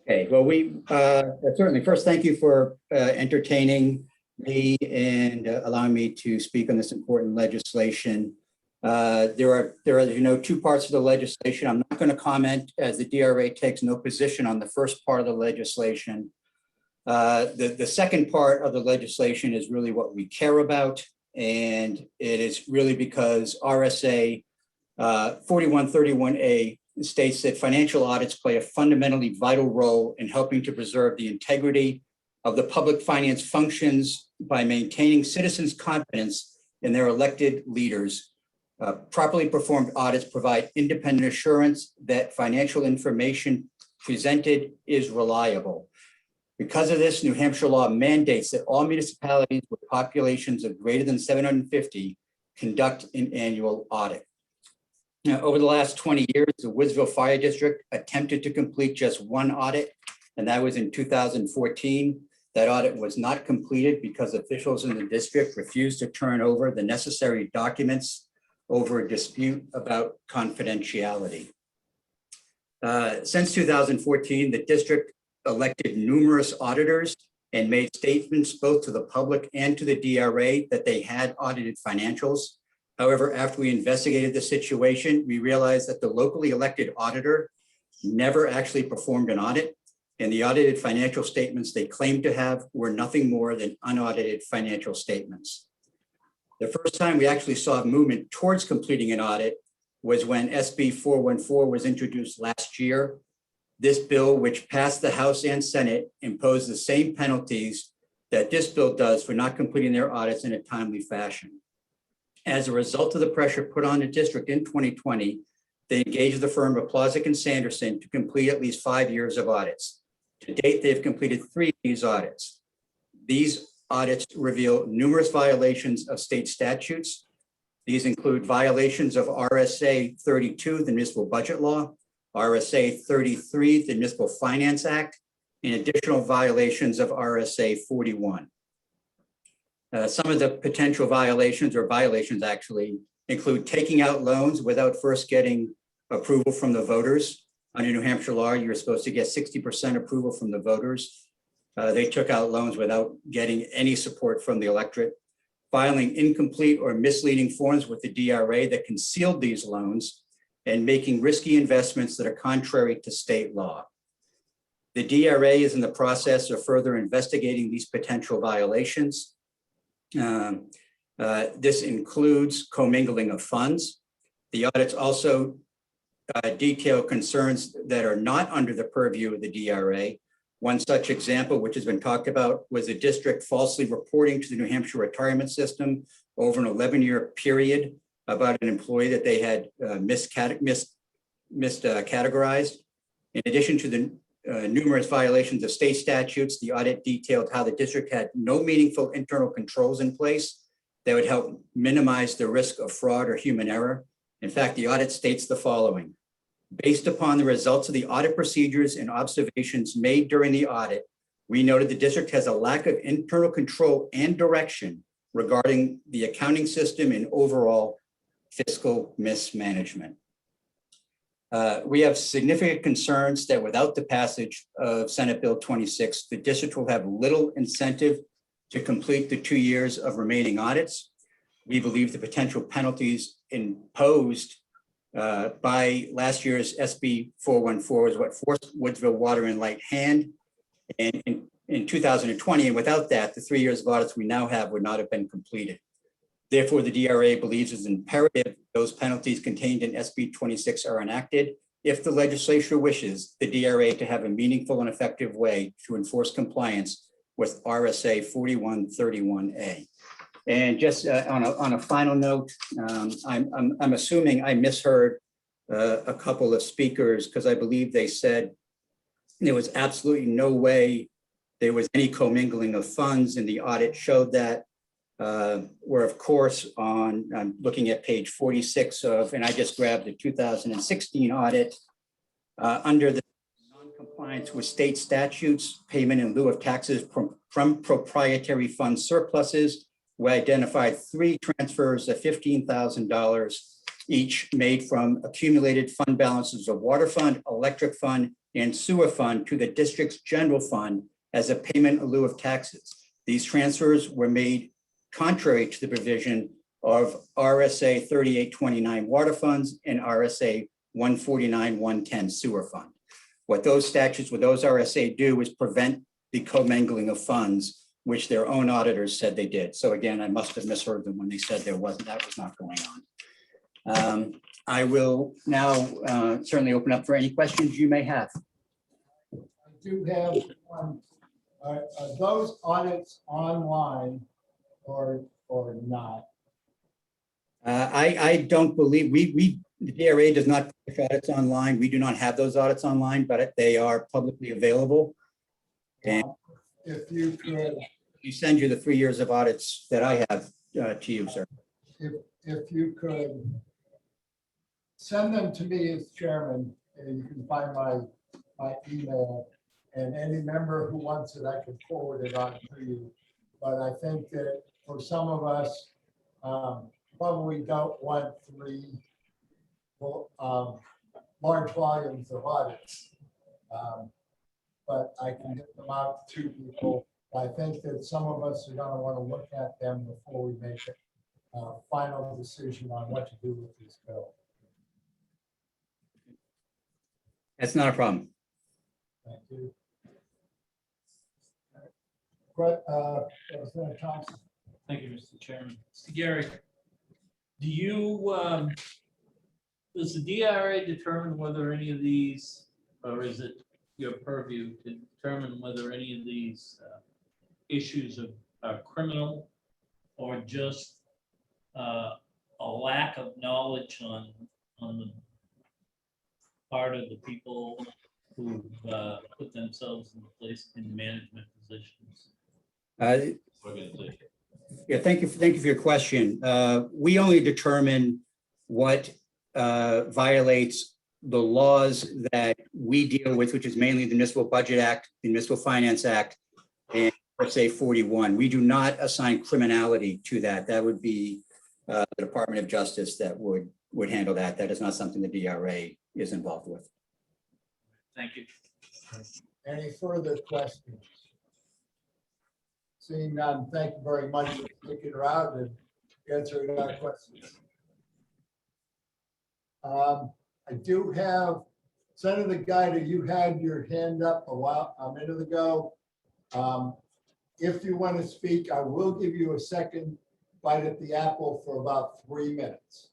Okay, well, we certainly first thank you for entertaining me and allowing me to speak on this important legislation. There are, as you know, two parts of the legislation. I'm not going to comment as the DRA takes no position on the first part of the legislation. The second part of the legislation is really what we care about. And it is really because RSA 4131A states that financial audits play a fundamentally vital role in helping to preserve the integrity of the public finance functions by maintaining citizens' confidence in their elected leaders. Properly performed audits provide independent assurance that financial information presented is reliable. Because of this, New Hampshire law mandates that all municipalities with populations of greater than 750 conduct an annual audit. Now, over the last 20 years, the Woodsville Fire District attempted to complete just one audit, and that was in 2014. That audit was not completed because officials in the district refused to turn over the necessary documents over a dispute about confidentiality. Since 2014, the district elected numerous auditors and made statements both to the public and to the DRA that they had audited financials. However, after we investigated the situation, we realized that the locally elected auditor never actually performed an audit, and the audited financial statements they claimed to have were nothing more than unaudited financial statements. The first time we actually saw movement towards completing an audit was when SB 414 was introduced last year. This bill, which passed the House and Senate, imposed the same penalties that this bill does for not completing their audits in a timely fashion. As a result of the pressure put on the district in 2020, they engaged the firm of Plawsic and Sanderson to complete at least 5 years of audits. To date, they've completed 3 of these audits. These audits reveal numerous violations of state statutes. These include violations of RSA 32, the municipal budget law, RSA 33, the Municipal Finance Act, and additional violations of RSA 41. Some of the potential violations or violations actually include taking out loans without first getting approval from the voters. Under New Hampshire law, you're supposed to get 60% approval from the voters. They took out loans without getting any support from the electorate. Filing incomplete or misleading forms with the DRA that concealed these loans, and making risky investments that are contrary to state law. The DRA is in the process of further investigating these potential violations. This includes commingling of funds. The audits also detail concerns that are not under the purview of the DRA. One such example, which has been talked about, was the district falsely reporting to the New Hampshire retirement system over an 11-year period about an employee that they had miscategorized. In addition to the numerous violations of state statutes. The audit detailed how the district had no meaningful internal controls in place that would help minimize the risk of fraud or human error. In fact, the audit states the following. Based upon the results of the audit procedures and observations made during the audit, we noted the district has a lack of internal control and direction regarding the accounting system and overall fiscal mismanagement. We have significant concerns that without the passage of Senate Bill 26, the district will have little incentive to complete the 2 years of remaining audits. We believe the potential penalties imposed by last year's SB 414 is what forced Woodsville Water and Light hand. And in 2020, and without that, the 3 years of audits we now have would not have been completed. Therefore, the DRA believes it's imperative those penalties contained in SB 26 are enacted if the legislature wishes the DRA to have a meaningful and effective way to enforce compliance with RSA 4131A. And just on a final note, I'm assuming I misheard a couple of speakers because I believe they said there was absolutely no way there was any commingling of funds, and the audit showed that. We're of course I'm looking at page 46 of, and I just grabbed the 2016 audit under the non-compliance with state statutes, payment in lieu of taxes from proprietary fund surpluses. We identified 3 transfers of $15,000 each made from accumulated fund balances of water fund, electric fund, and sewer fund to the district's general fund as a payment in lieu of taxes. These transfers were made contrary to the provision of RSA 3829 water funds and RSA 149-110 sewer fund. What those statutes, what those RSA do is prevent the commingling of funds, which their own auditors said they did. So again, I must have misheard them when they said that was not going on. I will now certainly open up for any questions you may have. I do have one. Are those audits online or not? I don't believe the DRA does not push audits online. We do not have those audits online, but they are publicly available. And if you could, we send you the 3 years of audits that I have to you, sir. If you could send them to me as chairman, and you can find my email, and any member who wants it, I can forward it on to you. But I think that for some of us, probably don't want 3 large volumes of audits. But I can get them out to people. I think that some of us are going to want to look at them before we make a final decision on what to do with this bill. That's not a problem. Thank you. President Thompson. Thank you, Mr. Chairman. Mr. Gary, do you, does the DRA determine whether any of these, or is it your purview to determine whether any of these issues are criminal or just a lack of knowledge on the part of the people who put themselves in place in management positions? Yeah, thank you for your question. We only determine what violates the laws that we deal with, which is mainly the Municipal Budget Act, the Municipal Finance Act, and RSA 41. We do not assign criminality to that. That would be the Department of Justice that would handle that. That is not something the DRA is involved with. Thank you. Any further questions? Seeing none, thank you very much for sticking around and answering our questions. I do have, Senator Guida, you had your hand up a minute ago. If you want to speak, I will give you a second bite at the apple for about 3 minutes.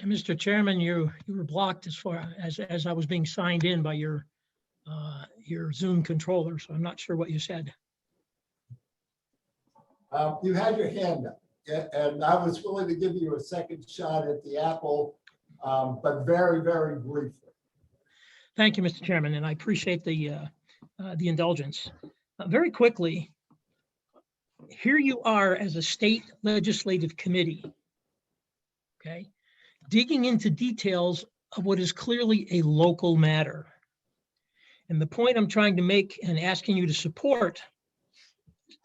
Mr. Chairman, you were blocked as far as I was being signed in by your Zoom controller, so I'm not sure what you said. You had your hand up. Yeah, and I was willing to give you a second shot at the apple, but very, very briefly. Thank you, Mr. Chairman, and I appreciate the indulgence. Very quickly, here you are as a state legislative committee, okay, digging into details of what is clearly a local matter. And the point I'm trying to make and asking you to support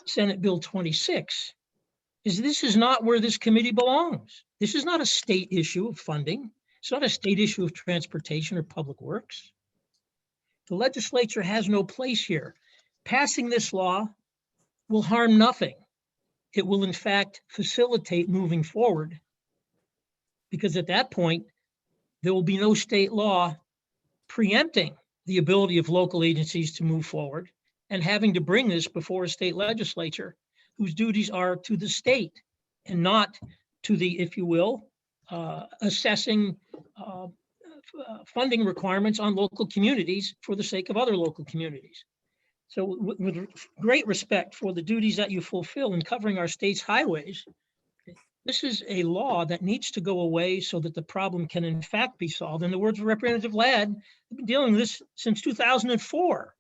Senate Bill 26 is this is not where this committee belongs. This is not a state issue of funding. It's not a state issue of transportation or public works. The legislature has no place here. Passing this law will harm nothing. It will in fact facilitate moving forward, because at that point, there will be no state law preempting the ability of local agencies to move forward and having to bring this before a state legislature whose duties are to the state and not to the, if you will, assessing funding requirements on local communities for the sake of other local communities. So with great respect for the duties that you fulfill in covering our state's highways, this is a law that needs to go away so that the problem can in fact be solved. In the words of Representative Ladd, I've been dealing with this since 2004.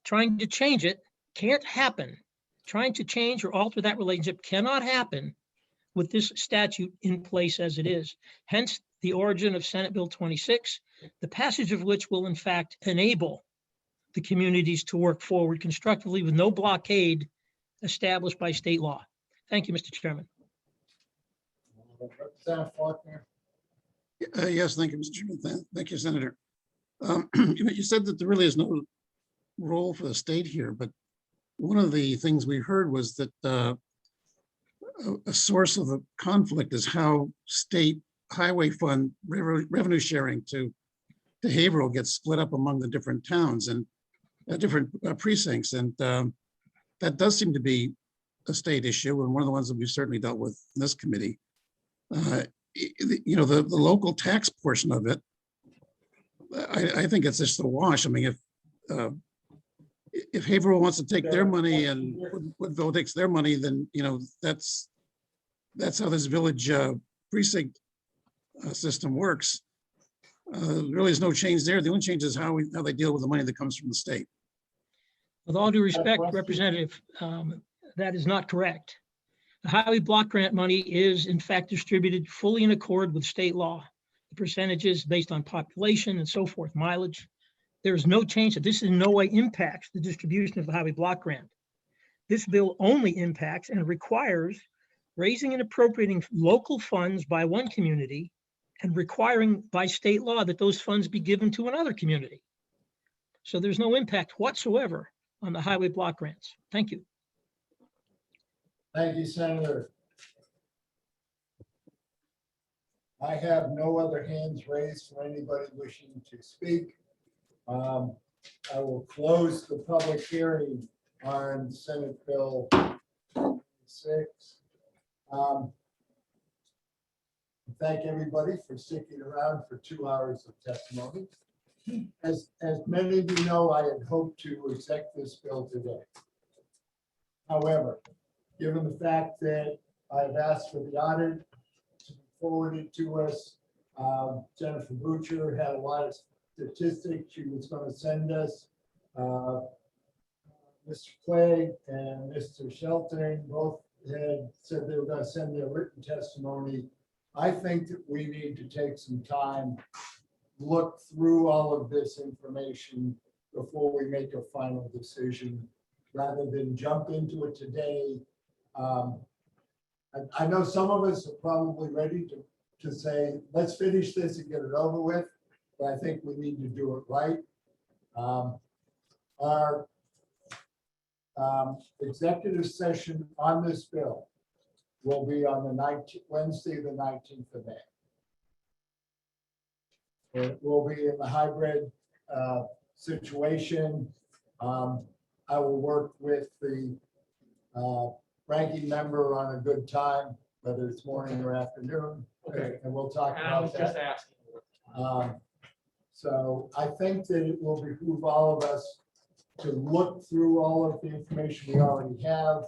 Trying to change it can't happen. Trying to change or alter that relationship cannot happen with this statute in place as it is. Hence the origin of Senate Bill 26, the passage of which will in fact enable the communities to work forward constructively with no blockade established by state law. Thank you, Mr. Chairman. Representative Faulkner. Yes, thank you, Mr. Chairman. Thank you, Senator. You said that there really is no role for the state here, but one of the things we heard was that a source of the conflict is how state highway fund revenue sharing to Haverhill gets split up among the different towns and different precincts. And that does seem to be a state issue, and one of the ones that we've certainly dealt with in this committee. The local tax portion of it, I think it's just a wash. I mean, if Haverhill wants to take their money and Woodville takes their money, then that's how this village precinct system works. Really is no change there. The only change is how they deal with the money that comes from the state. With all due respect, Representative, that is not correct. The highway block grant money is in fact distributed fully in accord with state law. The percentages based on population and so forth, mileage. There is no change. This in no way impacts the distribution of the highway block grant. This bill only impacts and requires raising and appropriating local funds by one community and requiring by state law that those funds be given to another community. So there's no impact whatsoever on the highway block grants. Thank you. Thank you, Senator. I have no other hands raised for anybody wishing to speak. I will close the public hearing on Senate Bill 6. Thank everybody for sticking around for 2 hours of testimony. As many of you know, I had hoped to accept this bill today. However, given the fact that I've asked for the audit to be forwarded to us, Jennifer Butcher had a lot of statistics she was going to send us. Mr. Clay and Mr. Shelton both had said they were going to send their written testimony. I think that we need to take some time, look through all of this information before we make a final decision, rather than jump into it today. I know some of us are probably ready to say, let's finish this and get it over with, but I think we need to do it right. Our executive session on this bill will be on the Wednesday, the 19th of May. It will be in the hybrid situation. I will work with the ranking member on a good time, whether it's morning or afternoon. Okay. And we'll talk I was about just that. asking. So I think that it will behoove all of us to look through all of the information we already have,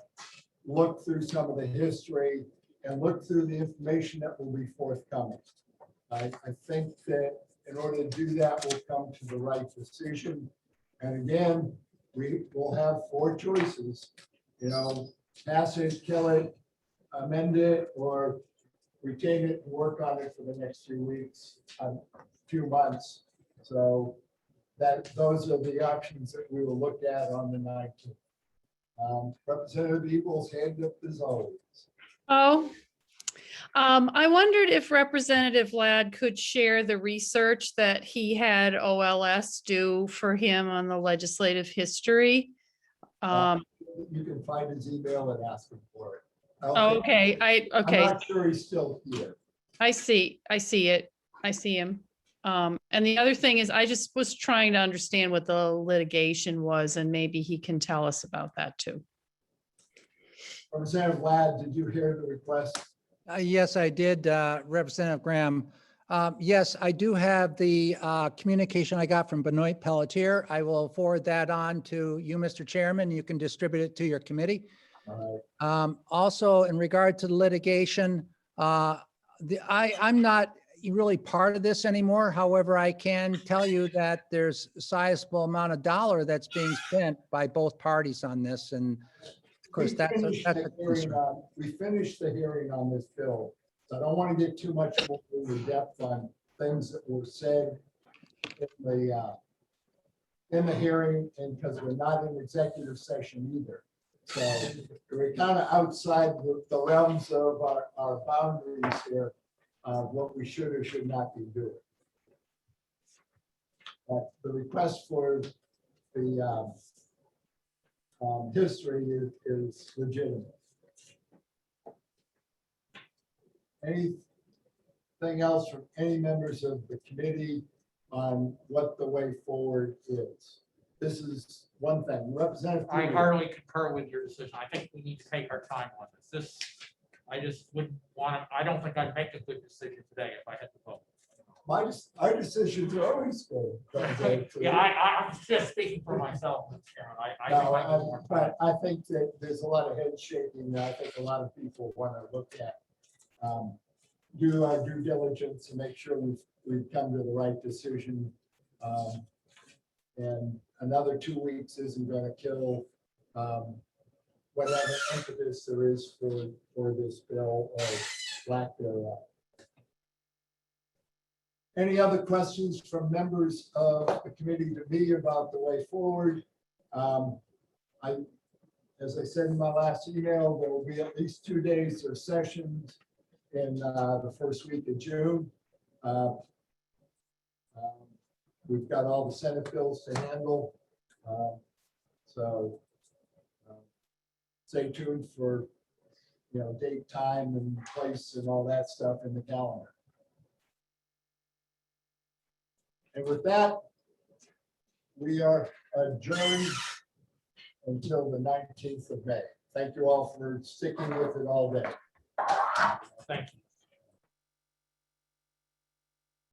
look through some of the history and look through the information that will be forthcoming. I think that in order to do that, we'll come to the right decision. And again, we will have 4 choices, you know, pass it, kill it, amend it, or retain it and work on it for the next few weeks, few months. So those are the options that we will look at on the 19th. Representative Eagles, hand up as always. Oh, I wondered if Representative Ladd could share the research that he had OLS do for him on the legislative history. You can find his email and ask him for it. Okay, I'm okay, not sure he's still here. I see it. I see him. And the other thing is, I just was trying to understand what the litigation was, and maybe he can tell us about that too. Representative Ladd, did you hear the request? Yes, I did, Representative Graham. Yes, I do have the communication I got from Benoit Pelletier. I will forward that on to you, Mr. Chairman. You can distribute it to your committee. All right. Also, in regard to the litigation, I'm not really part of this anymore. However, I can tell you that there's a sizable amount of dollar that's being spent by both parties on this. And of course, that's a concern. We finished the hearing on this bill. So I don't want to get too much more into depth on things that were said in the hearing, and because we're not in executive session either. So we're kind of outside the realms of our boundaries here of what we should or should not be doing. But the request for the history is legitimate. Anything else from any members of the committee on what the way forward is? This is one thing. Representative. I heartily concur with your decision. I think we need to take our time on this. I just wouldn't want to, I don't think I'd make a good decision today if I had to vote. Our decisions are always good. Yeah, I'm just speaking for myself, Mr. Chairman. I think I need more time. But I think that there's a lot of head shaking that I think a lot of people want to look at. Do our due diligence and make sure we've come to the right decision. And another 2 weeks isn't going to kill whatever impetus there is for this bill or lack thereof. Any other questions from members of the committee to me about the way forward? As I said in my last email, there will be at least 2 days of sessions in the first week of June. We've got all the Senate bills to handle. So stay tuned for, date, time, and place and all that stuff in the calendar. And with that, we are adjourned until the 19th of May. Thank you all for sticking with it all day. Thank you.